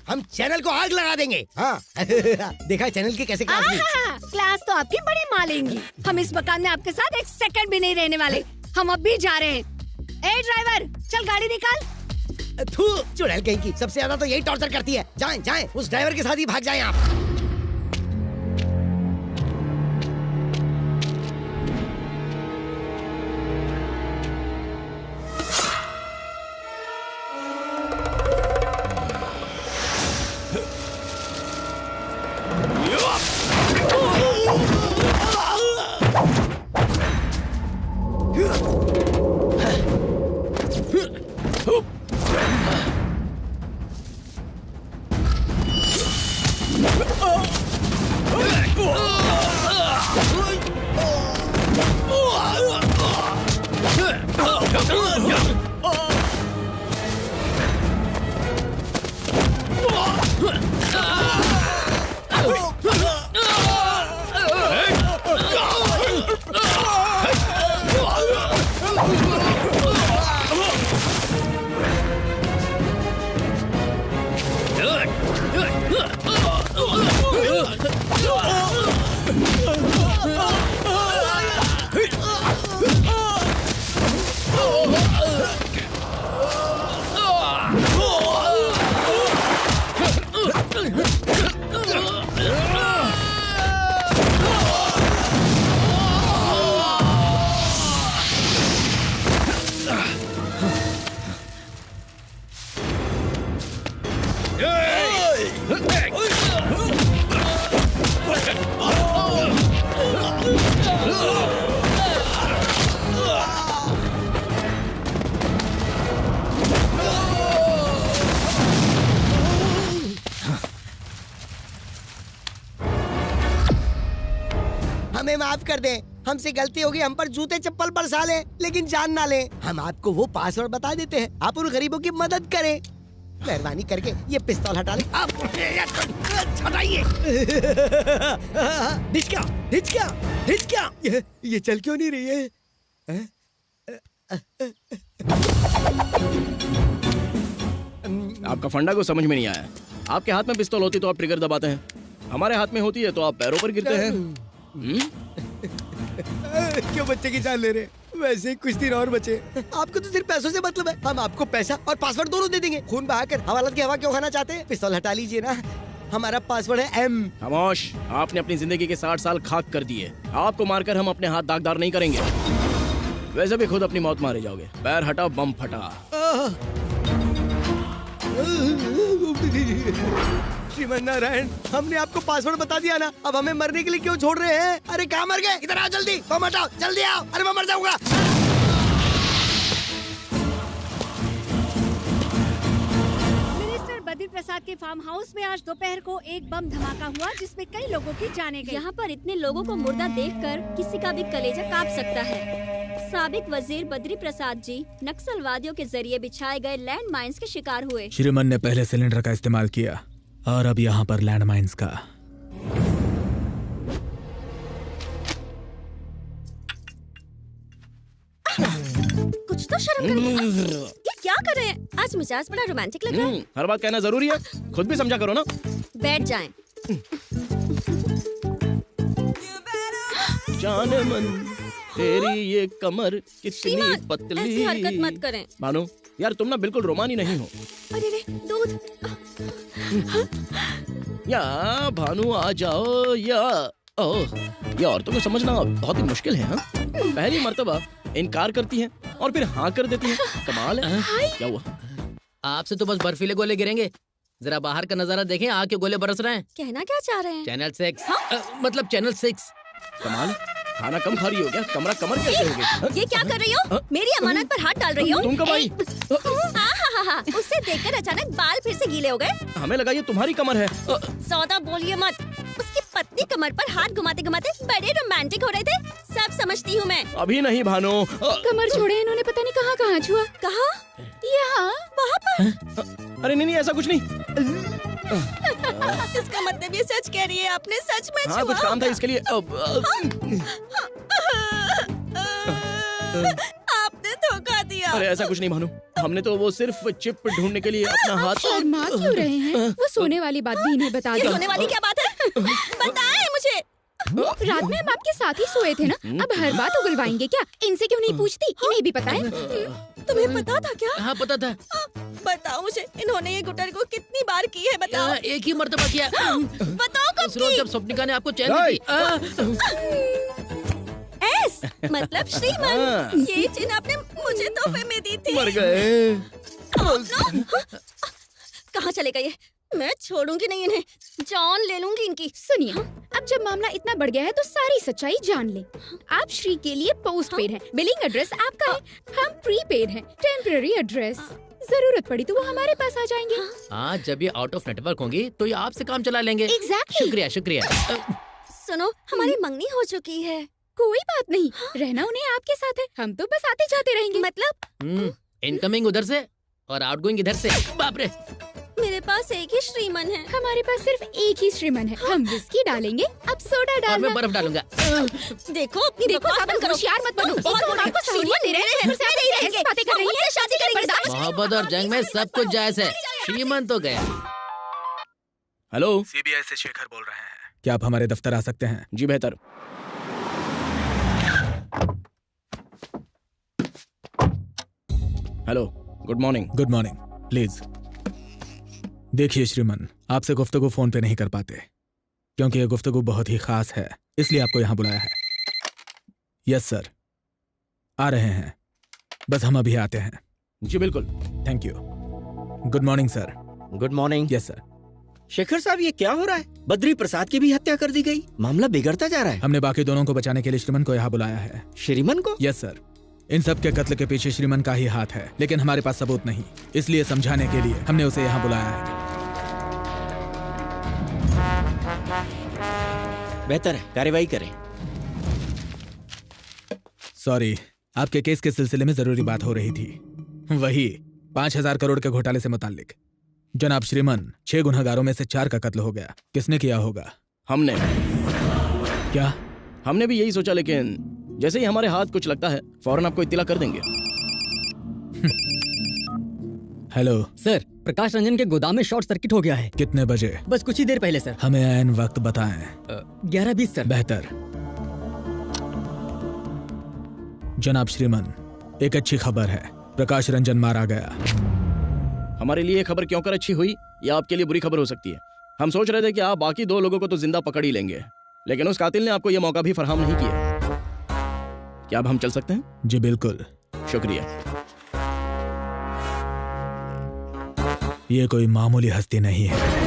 हम चैनल को आग लगा देंगे। हाँ देखा चैनल की कैसे क्लास ली? क्लास तो आपकी बड़ी मालेंगी। हम इस मकान में आपके साथ एक सेकंड भी नहीं रहने वाले। हम अब भी जा रहे हैं। ए ड्राइवर, चल गाड़ी निकाल। थू, चुड़ैल कहीं की, सबसे ज्यादा तो यही टॉर्चर करती है। जाएं, उस ड्राइवर के साथ ही भाग जाएं आप। हमें माफ कर दें, हमसे गलती होगी, हम पर जूते चप्पल बरसा लें, लेकिन जान ना लें। हम आपको वो पासवर्ड बता देते हैं, आप उन गरीबों की मदद करें। मेहरबानी करके ये पिस्तौल हटा लें। आप हटाइए। ढिचका। ये चल क्यों नहीं रही है? आपका फंडा को समझ में नहीं आया। आपके हाथ में पिस्तौल होती तो आप ट्रिगर दबाते हैं, हमारे हाथ में होती है तो आप पैरों पर गिरते हैं। क्यों बच्चे की जान ले रहे? वैसे ही कुछ दिन और बचे। आपको तो सिर्फ पैसों से मतलब है। हम आपको पैसा और पासवर्ड दोनों दे देंगे। खून बहाकर हवालात की हवा क्यों खाना चाहते हैं? पिस्तौल हटा लीजिए ना। हमारा पासवर्ड है M। खामोश, आपने अपनी जिंदगी के 60 साल खाक कर दिए। आपको मारकर हम अपने हाथ दागदार नहीं करेंगे। वैसे भी खुद अपनी मौत मारे जाओगे। पैर हटा, बम फटा। श्रीमन नारायण, हमने आपको पासवर्ड बता दिया ना, अब हमें मरने के लिए क्यों छोड़ रहे हैं? अरे कहाँ मर गए? इधर आओ जल्दी, बम हटाओ, जल्दी आओ। अरे मैं मर जाऊंगा। मिनिस्टर बद्री प्रसाद के फार्म हाउस में आज दोपहर को एक बम धमाका हुआ जिसमें कई लोगों की जानें गईं। यहाँ पर इतने लोगों को मुर्दा देखकर किसी का भी कलेजा कांप सकता है। साबिक वजीर बद्री प्रसाद जी नक्सलवादियों के जरिए बिछाए गए लैंड माइन्स के शिकार हुए। श्रीमन ने पहले सिलेंडर का इस्तेमाल किया और अब यहाँ पर लैंड माइन्स का। कुछ तो शर्म करिए। ये क्या कर रहे हैं? आज मिजाज बड़ा रोमांटिक लग रहा है। हर बात कहना जरूरी है, खुद भी समझा करो ना। बैठ जाएं। जाने मन तेरी ये कमर कितनी श्रीमान, ऐसी पतली। हरकत मत करें। भानु यार तुम ना बिल्कुल रोमानी नहीं हो। अरे रे दूध। या भानु आ जाओ या ओह ये औरतों को समझना बहुत ही मुश्किल है। हाँ पहली मर्तबा इनकार करती हैं और फिर हाँ कर देती हैं। कमाल है। क्या हुआ? आपसे तो बस बर्फीले गोले गिरेंगे। जरा बाहर का नजारा देखें, आग के गोले बरस रहे हैं। कहना क्या चाह रहे हैं? चैनल 6 मतलब चैनल 6। कमाल, खाना कम खा रही हो क्या? कमर कैसे हो गई? ये क्या कर रही हो? मेरी अमानत पर हाथ डाल रही हो? तुम कब आई? हाँ, उससे देखकर अचानक बाल फिर से गीले हो गए। हमें लगा ये तुम्हारी कमर है। सौदा बोलिए मत। उसकी पत्नी कमर पर हाथ घुमाते घुमाते बड़े रोमांटिक हो रहे थे। सब समझती हूँ मैं। अभी नहीं भानु। कमर छोड़े, इन्होंने पता नहीं कहाँ छुआ। कहाँ? यहाँ वहाँ पर। अरे नहीं ऐसा कुछ नहीं। इसका मतलब ये सच कह रही है, आपने सच में हाँ कुछ काम था इसके लिए। आपने धोखा दिया। अरे ऐसा कुछ नहीं भानु, हमने तो वो सिर्फ चिप ढूंढने के लिए अपना हाथ। शर्मा क्यों रहे हैं? वो सोने वाली बात भी इन्हें बता दो। सोने वाली क्या बात है? बताएं मुझे। रात में हम आपके साथ ही सोए थे ना, अब हर बात उगलवाएंगे क्या? इनसे क्यों नहीं पूछती? इन्हें भी पता है। तुम्हें पता था क्या? हाँ पता था। बताओ मुझे, इन्होंने ये गुटर को कितनी बार की है? बताओ। एक ही मर्तबा किया। बताओ कब उस रोज जब स्वप्निका ने आपको चैन दी। एस मतलब श्रीमान, ये चेन आपने मुझे तोहफे में दी थी। मर गए। कहाँ चले गए? मैं छोड़ूंगी नहीं इन्हें, जान ले लूंगी इनकी। सुनिए, अब जब मामला इतना बढ़ गया है तो सारी सच्चाई जान ले। आप श्री के लिए पोस्ट पेड हैं, बिलिंग एड्रेस आपका है, हम प्रीपेड हैं, टेम्पररी एड्रेस। जरूरत पड़ी तो वो हमारे पास आ जाएंगे। हाँ जब ये आउट ऑफ नेटवर्क होंगी तो ये आपसे काम चला लेंगे। Exactly. शुक्रिया शुक्रिया। सुनो, हमारी मंगनी हो चुकी है। कोई बात नहीं, रहना उन्हें आपके साथ है, हम तो बस आते जाते रहेंगे। मतलब इनकमिंग उधर से और आउटगोइंग इधर से। बाप रे, मेरे पास एक ही श्रीमन है। हमारे पास सिर्फ एक ही श्रीमन है। हम विस्की डालेंगे, अब सोडा और डालना। मैं बर्फ डालूंगा। देखो अपनी बकवास बंद करो। होशियार मत बनो। और हम आपको सहूलियत दे रहे हैं, फिर से आप ऐसी बातें कर रही हैं। शादी करेंगे। मोहब्बत और जंग में सब कुछ जायज है। श्रीमन तो गया। हेलो, सीबीआई से शेखर बोल रहे हैं। क्या आप हमारे दफ्तर आ सकते हैं? जी बेहतर। Hello, good morning. Good morning. Please देखिए श्रीमन, आपसे गुफ्तगू फोन पे नहीं कर पाते क्योंकि ये गुफ्तगू बहुत ही खास है, इसलिए आपको यहाँ बुलाया है। यस सर, आ रहे हैं, बस हम अभी आते हैं। जी बिल्कुल। Thank you. Good morning sir. Good morning. Yes sir. Shekhar साहब, ये क्या हो रहा है? बद्री प्रसाद की भी हत्या कर दी गई, मामला बिगड़ता जा रहा है। हमने बाकी दोनों को बचाने के लिए श्रीमन को यहाँ बुलाया है। श्रीमन को? Yes sir. इन सब के कत्ल के पीछे श्रीमन का ही हाथ है, लेकिन हमारे पास सबूत नहीं, इसलिए समझाने के लिए हमने उसे यहाँ बुलाया है। बेहतर है, कार्रवाई करें। सॉरी, आपके केस के सिलसिले में जरूरी बात हो रही थी, वही 5,000 करोड़ के घोटाले से मुताल्लिक। जनाब श्रीमन, 6 गुनहगारों में से 4 का कत्ल हो गया। किसने किया होगा? हमने। क्या? हमने भी यही सोचा, लेकिन जैसे ही हमारे हाथ कुछ लगता है फौरन आपको इत्तला कर देंगे। हेलो सर, प्रकाश रंजन के गोदाम में शॉर्ट सर्किट हो गया है। कितने बजे? बस कुछ ही देर पहले सर। हमें ऐन वक्त बताएं। 11:20 सर। बेहतर। जनाब श्रीमन, एक अच्छी खबर है, प्रकाश रंजन मारा गया। हमारे लिए खबर क्यों कर अच्छी हुई, या आपके लिए बुरी खबर हो सकती है। हम सोच रहे थे कि आप बाकी 2 लोगों को तो जिंदा पकड़ ही लेंगे, लेकिन उस कातिल ने आपको यह मौका भी फराहम नहीं किया। क्या अब हम चल सकते हैं? जी बिल्कुल। शुक्रिया। ये कोई मामूली हस्ती नहीं है।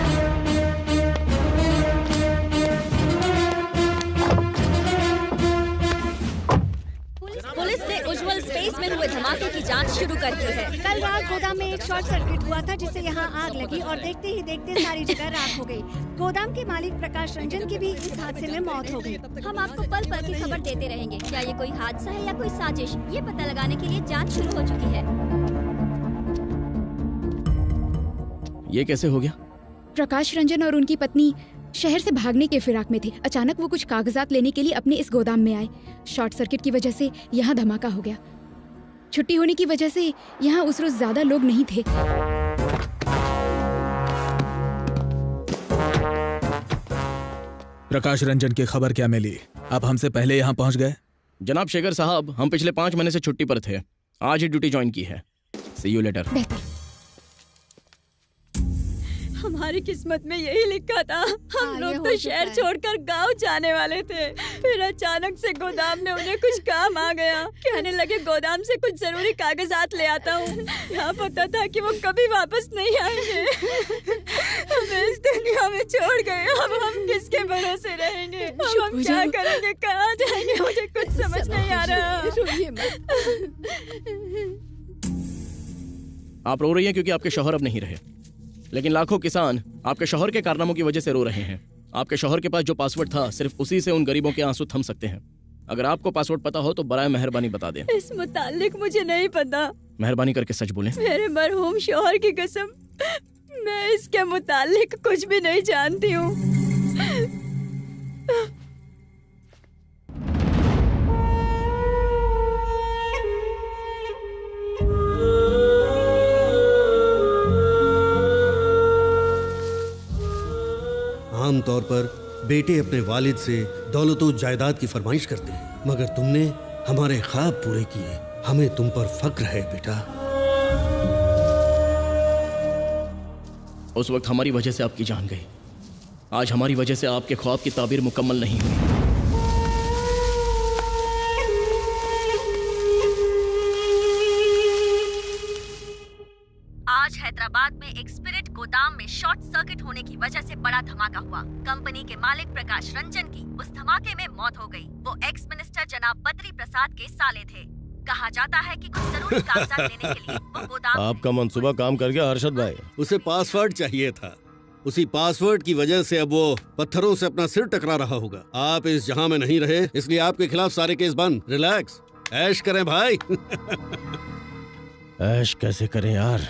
पुलिस ने उज्जवल स्पेस में हुए धमाके की जांच शुरू कर दी है। कल रात गोदाम में एक शॉर्ट सर्किट हुआ था, जिससे यहाँ आग लगी और देखते ही देखते सारी जगह राख हो गई। गोदाम के मालिक प्रकाश रंजन की भी इस हादसे में मौत हो गई। हम आपको पल पल की खबर देते रहेंगे। क्या ये कोई हादसा है या कोई साजिश, ये पता लगाने के लिए जांच शुरू हो चुकी है। ये कैसे हो गया? प्रकाश रंजन और उनकी पत्नी शहर से भागने के फिराक में थे। अचानक वो कुछ कागजात लेने के लिए अपने इस गोदाम में आए। शॉर्ट सर्किट की वजह से यहाँ धमाका हो गया। छुट्टी होने की वजह से यहाँ उस रोज ज्यादा लोग नहीं थे। प्रकाश रंजन की खबर क्या मिली? आप हमसे पहले यहाँ पहुँच गए? जनाब शेखर साहब, हम पिछले 5 महीने से छुट्टी पर थे, आज ही ड्यूटी ज्वाइन की है। सी यू लेटर। हमारी किस्मत में यही लिखा था। हम लोग तो शहर छोड़कर गांव जाने वाले थे, फिर अचानक से गोदाम में उन्हें कुछ काम आ गया। कहने लगे गोदाम से कुछ जरूरी कागजात ले आता हूँ। यहाँ पता था कि वो कभी वापस नहीं आएंगे। हमें इस दुनिया में छोड़ गए, अब हम किसके भरोसे रहेंगे? अब हम क्या करेंगे, कहाँ जाएंगे? मुझे कुछ समझ नहीं आ रहा। आप रो रही हैं क्योंकि आपके शौहर अब नहीं रहे, लेकिन लाखों किसान आपके शौहर के कारनामों की वजह से रो रहे हैं। आपके शौहर के पास जो पासवर्ड था, सिर्फ उसी से उन गरीबों के आंसू थम सकते हैं। अगर आपको पासवर्ड पता हो तो बराए मेहरबानी बता दें। इस मुतालिक मुझे नहीं पता। मेहरबानी करके सच बोलें। मेरे मरहूम शौहर की कसम, मैं इसके मुतालिक कुछ भी नहीं जानती हूँ। आमतौर पर बेटे अपने वालिद से दौलत और जायदाद की फरमाइश करते हैं, मगर तुमने हमारे ख्वाब पूरे किए। हमें तुम पर फक्र है बेटा। उस वक्त हमारी वजह से आपकी जान गई, आज हमारी वजह से आपके ख्वाब की ताबीर मुकम्मल नहीं हुई। आज हैदराबाद में एक स्पिरिट गोदाम में शॉर्ट सर्किट होने की वजह से बड़ा धमाका हुआ। कंपनी के मालिक प्रकाश रंजन की उस धमाके में मौत हो गई। वो एक्स मिनिस्टर जनाब बद्री प्रसाद के साले थे। कहा जाता है कि कुछ जरूरी कागजात लेने के लिए वो गोदाम। आपका मंसूबा काम कर गया हर्षद भाई। उसे पासवर्ड चाहिए था, उसी पासवर्ड की वजह से अब वो पत्थरों से अपना सिर टकरा रहा होगा। आप इस जहां में नहीं रहे, इसलिए आपके खिलाफ सारे केस बंद। रिलैक्स, ऐश करें भाई। ऐश कैसे करें यार?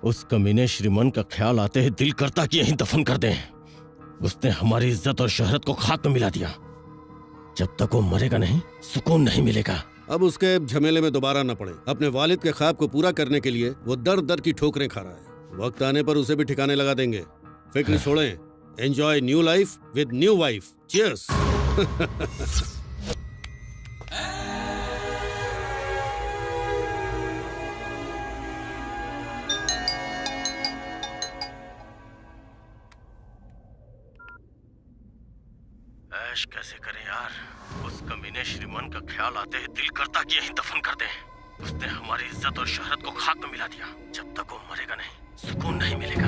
उस कमीने श्रीमन का ख्याल आते ही दिल करता कि यहीं दफन कर दें। उसने हमारी इज्जत और शोहरत को खाक में मिला दिया। जब तक वो मरेगा नहीं, सुकून नहीं मिलेगा। अब उसके झमेले में दोबारा न पड़े। अपने वालिद के ख्वाब को पूरा करने के लिए वो दर दर की ठोकरें खा रहा है। वक्त आने पर उसे भी ठिकाने लगा देंगे। फिक्र छोड़ें। Enjoy new life with new wife. Cheers. ऐश कैसे करें यार? उस कमीने श्रीमन का ख्याल आते ही दिल करता कि यहीं दफन कर दें। उसने हमारी इज्जत और शोहरत को खाक में मिला दिया। जब तक वो मरेगा नहीं, सुकून नहीं मिलेगा।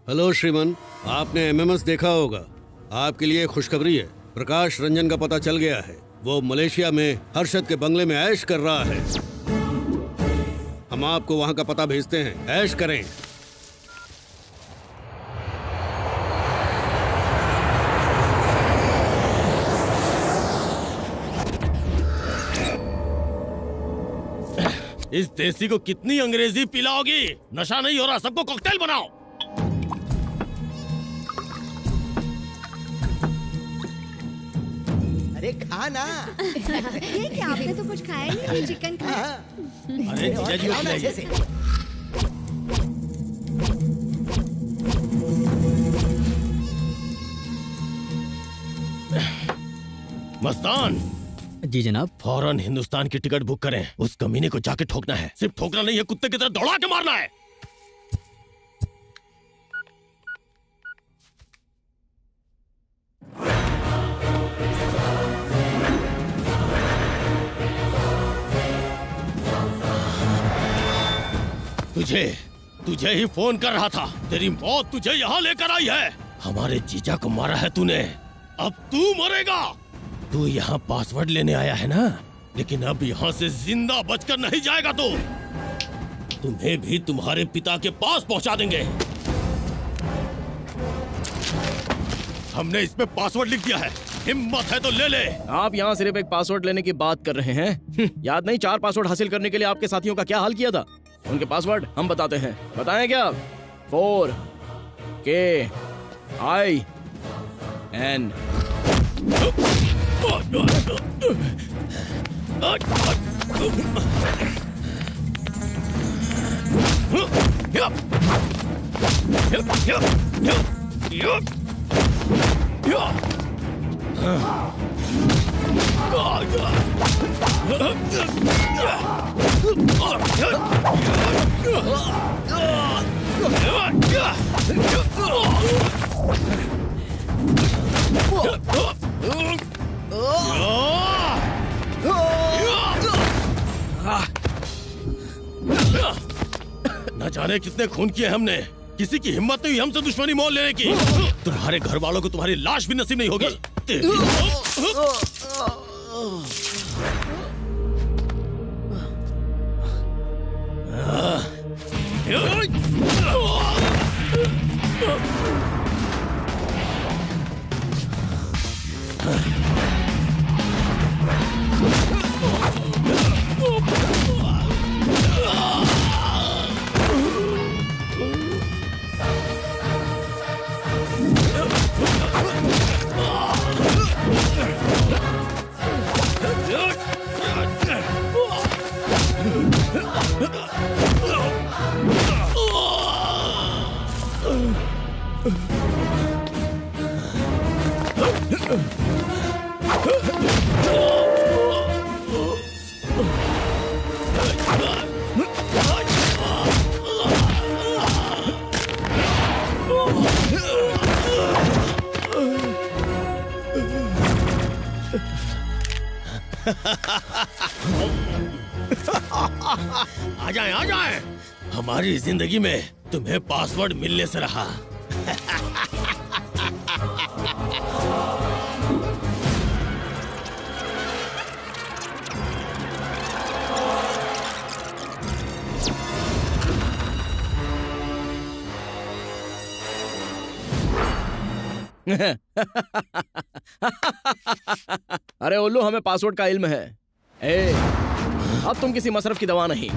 हेलो श्रीमन, आपने एमएमएस देखा होगा। आपके लिए खुशखबरी है, प्रकाश रंजन का पता चल गया है। वो मलेशिया में हर्षद के बंगले में ऐश कर रहा है। हम आपको वहां का पता भेजते हैं, ऐश करें। इस देसी को कितनी अंग्रेजी पिलाओगी? नशा नहीं हो रहा, सबको कॉकटेल बनाओ। अरे खाना। ये क्या, आपने तो कुछ खाया नहीं? चिकन खाया। अरे जीजा जी को खिलाइए। मस्तान जी जनाब। फौरन हिंदुस्तान की टिकट बुक करें। उस कमीने को जाके ठोकना है। सिर्फ ठोकना नहीं है, कुत्ते की तरह दौड़ा के मारना है। तुझे ही फोन कर रहा था। तेरी मौत तुझे यहाँ लेकर आई है। हमारे जीजा को मारा है तूने, अब तू मरेगा। तू यहाँ पासवर्ड लेने आया है ना, लेकिन अब यहाँ से जिंदा बचकर नहीं जाएगा। तो तुम्हें भी तुम्हारे पिता के पास पहुँचा देंगे। हमने इसमें पासवर्ड लिख दिया है, हिम्मत है तो ले ले। आप यहाँ सिर्फ एक पासवर्ड लेने की बात कर रहे हैं। याद नहीं 4 पासवर्ड हासिल करने के लिए आपके साथियों का क्या हाल किया था? उनके पासवर्ड हम बताते हैं। बताएं क्या? 4KIN। न जाने कितने खून किए हमने, किसी की हिम्मत नहीं हुई हमसे दुश्मनी मोल लेने की। तुम्हारे घर वालों को तुम्हारी लाश भी नसीब नहीं होगी। आ जाएं, आ जाएं। हमारी जिंदगी में तुम्हें पासवर्ड मिलने से रहा। अरे उल्लू, हमें पासवर्ड का इल्म है। ए, अब तुम किसी मसरफ की दवा नहीं।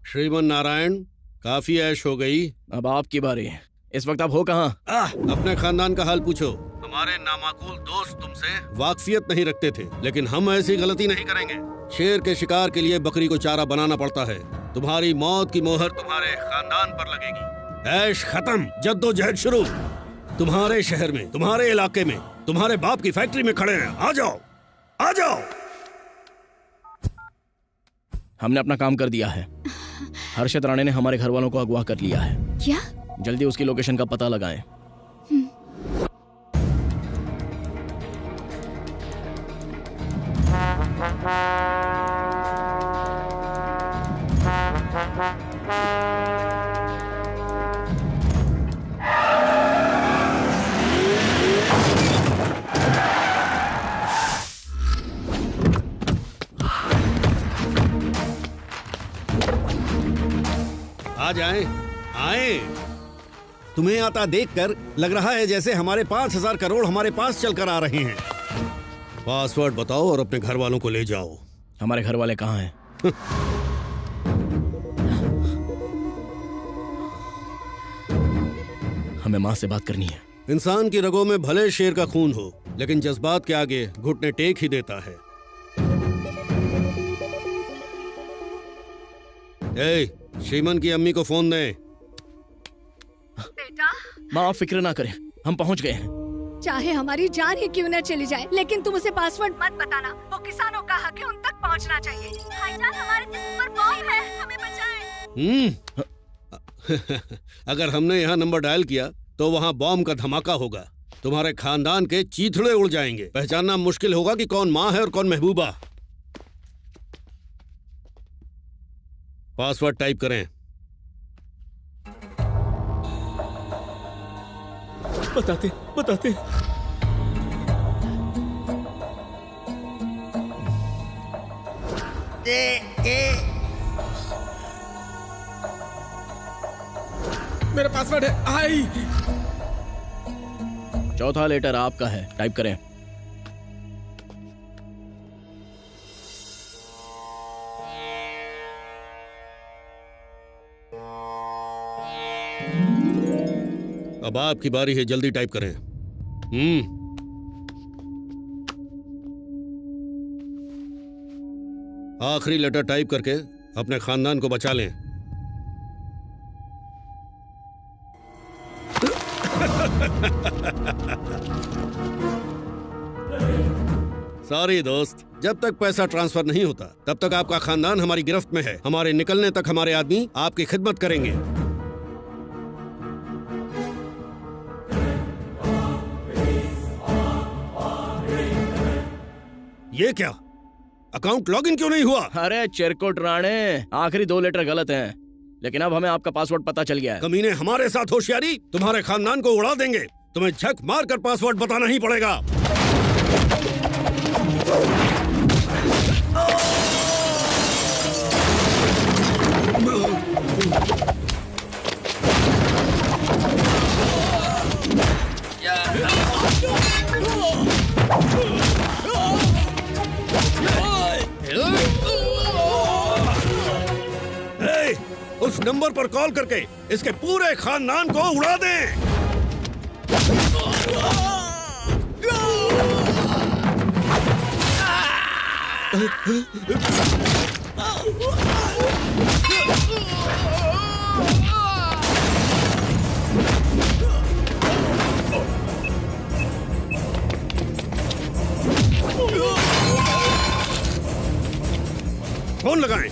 श्रीमन नारायण, काफी ऐश हो गई। अब आपकी बारी। इस वक्त आप हो कहाँ? अपने खानदान का हाल पूछो। हमारे नामाकूल दोस्त तुमसे वाकफियत नहीं रखते थे, लेकिन हम ऐसी गलती नहीं करेंगे। शेर के शिकार के लिए बकरी को चारा बनाना पड़ता है। तुम्हारी मौत की मोहर तुम्हारे खानदान पर लगेगी। ऐश खत्म, जद्दोजहद शुरू। तुम्हारे शहर में, तुम्हारे इलाके में, तुम्हारे बाप की फैक्ट्री में खड़े हैं। आ जाओ, आ जाओ। हमने अपना काम कर दिया है। हर्षद राणे ने हमारे घर वालों को अगवा कर लिया है। क्या? जल्दी उसकी लोकेशन का पता लगाएं। आ जाएं, आए। तुम्हें आता देखकर लग रहा है जैसे हमारे 5,000 करोड़ हमारे पास चलकर आ रहे हैं। पासवर्ड बताओ और अपने घर वालों को ले जाओ। हमारे घर वाले कहाँ हैं? हमें माँ से बात करनी है। इंसान की रगों में भले शेर का खून हो, लेकिन जज्बात के आगे घुटने टेक ही देता है। ए, श्रीमन की अम्मी को फोन दें। बेटा, माँ, आप फिक्र ना करें, हम पहुँच गए हैं। चाहे हमारी जान ही क्यों न चली जाए, लेकिन तुम उसे पासवर्ड मत बताना। वो किसानों का हक है, उन तक पहुंचना चाहिए। भाईजान, हमारे जिस्म पर बॉम्ब है, हमें बचाएं। अगर हमने यहाँ नंबर डायल किया तो वहाँ बॉम्ब का धमाका होगा। तुम्हारे खानदान के चीथड़े उड़ जाएंगे। पहचानना मुश्किल होगा कि कौन माँ है और कौन महबूबा। पासवर्ड टाइप करें। बताते बताते। मेरा पासवर्ड है आई। चौथा लेटर आपका है, टाइप करें। अब आपकी बारी है, जल्दी टाइप करें। आखिरी लेटर टाइप करके अपने खानदान को बचा लें। सॉरी दोस्त, जब तक पैसा ट्रांसफर नहीं होता तब तक आपका खानदान हमारी गिरफ्त में है। हमारे निकलने तक हमारे आदमी आपकी खिदमत करेंगे। ये क्या, अकाउंट लॉगिन क्यों नहीं हुआ? अरे चिरकुट राणे, आखिरी 2 लेटर गलत हैं, लेकिन अब हमें आपका पासवर्ड पता चल गया है। कमीने हमारे साथ होशियारी, तुम्हारे खानदान को उड़ा देंगे। तुम्हें झक मार कर पासवर्ड बताना ही पड़ेगा। उस नंबर पर कॉल करके इसके पूरे खानदान को उड़ा दें। फोन लगाएं।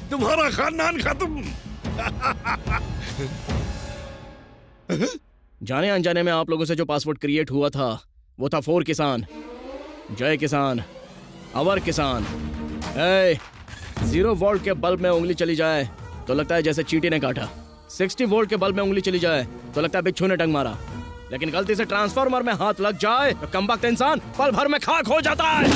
तुम्हारा खानदान खत्म। जाने अनजाने में आप लोगों से जो पासवर्ड क्रिएट हुआ था वो था 4 किसान, जय किसान, अवर किसान। 0 वोल्ट के बल्ब में उंगली चली जाए तो लगता है जैसे चींटी ने काटा। 60 वोल्ट के बल्ब में उंगली चली जाए तो लगता है बिच्छू ने डंग मारा। लेकिन गलती से ट्रांसफार्मर में हाथ लग जाए तो कमबख्त इंसान पल भर में खाक हो जाता है।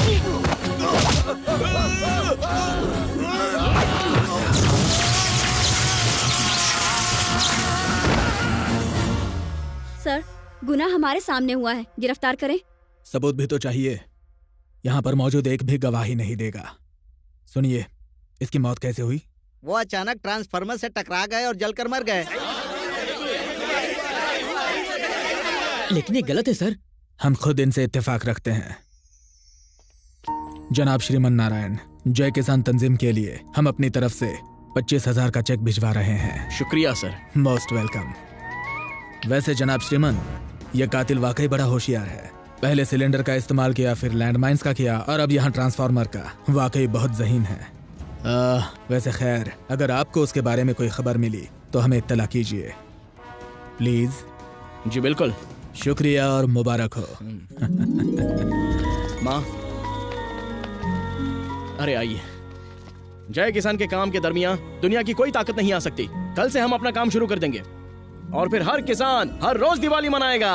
सर, गुनाह हमारे सामने हुआ है, गिरफ्तार करें। सबूत भी तो चाहिए। यहाँ पर मौजूद एक भी गवाही नहीं देगा। सुनिए, इसकी मौत कैसे हुई? वो अचानक ट्रांसफार्मर से टकरा गए और जलकर मर गए। लेकिन ये गलत है सर। हम खुद इनसे इत्तेफाक रखते हैं। जनाब श्रीमन नारायण, जय किसान तंजीम के लिए हम अपनी तरफ से 25,000 का चेक भिजवा रहे हैं। शुक्रिया सर। Most welcome. वैसे जनाब श्रीमन, यह कातिल वाकई बड़ा होशियार है। पहले सिलेंडर का इस्तेमाल किया, फिर लैंडमाइंस का किया और अब यहाँ ट्रांसफार्मर का। वाकई बहुत ज़हीन है। वैसे खैर, अगर आपको उसके बारे में कोई खबर मिली तो हमें इत्तला कीजिए प्लीज। जी बिल्कुल। शुक्रिया और मुबारक हो। माँ, अरे आइए। जय किसान के काम के दरमियान दुनिया की कोई ताकत नहीं आ सकती। कल से हम अपना काम शुरू कर देंगे और फिर हर किसान हर रोज दिवाली मनाएगा।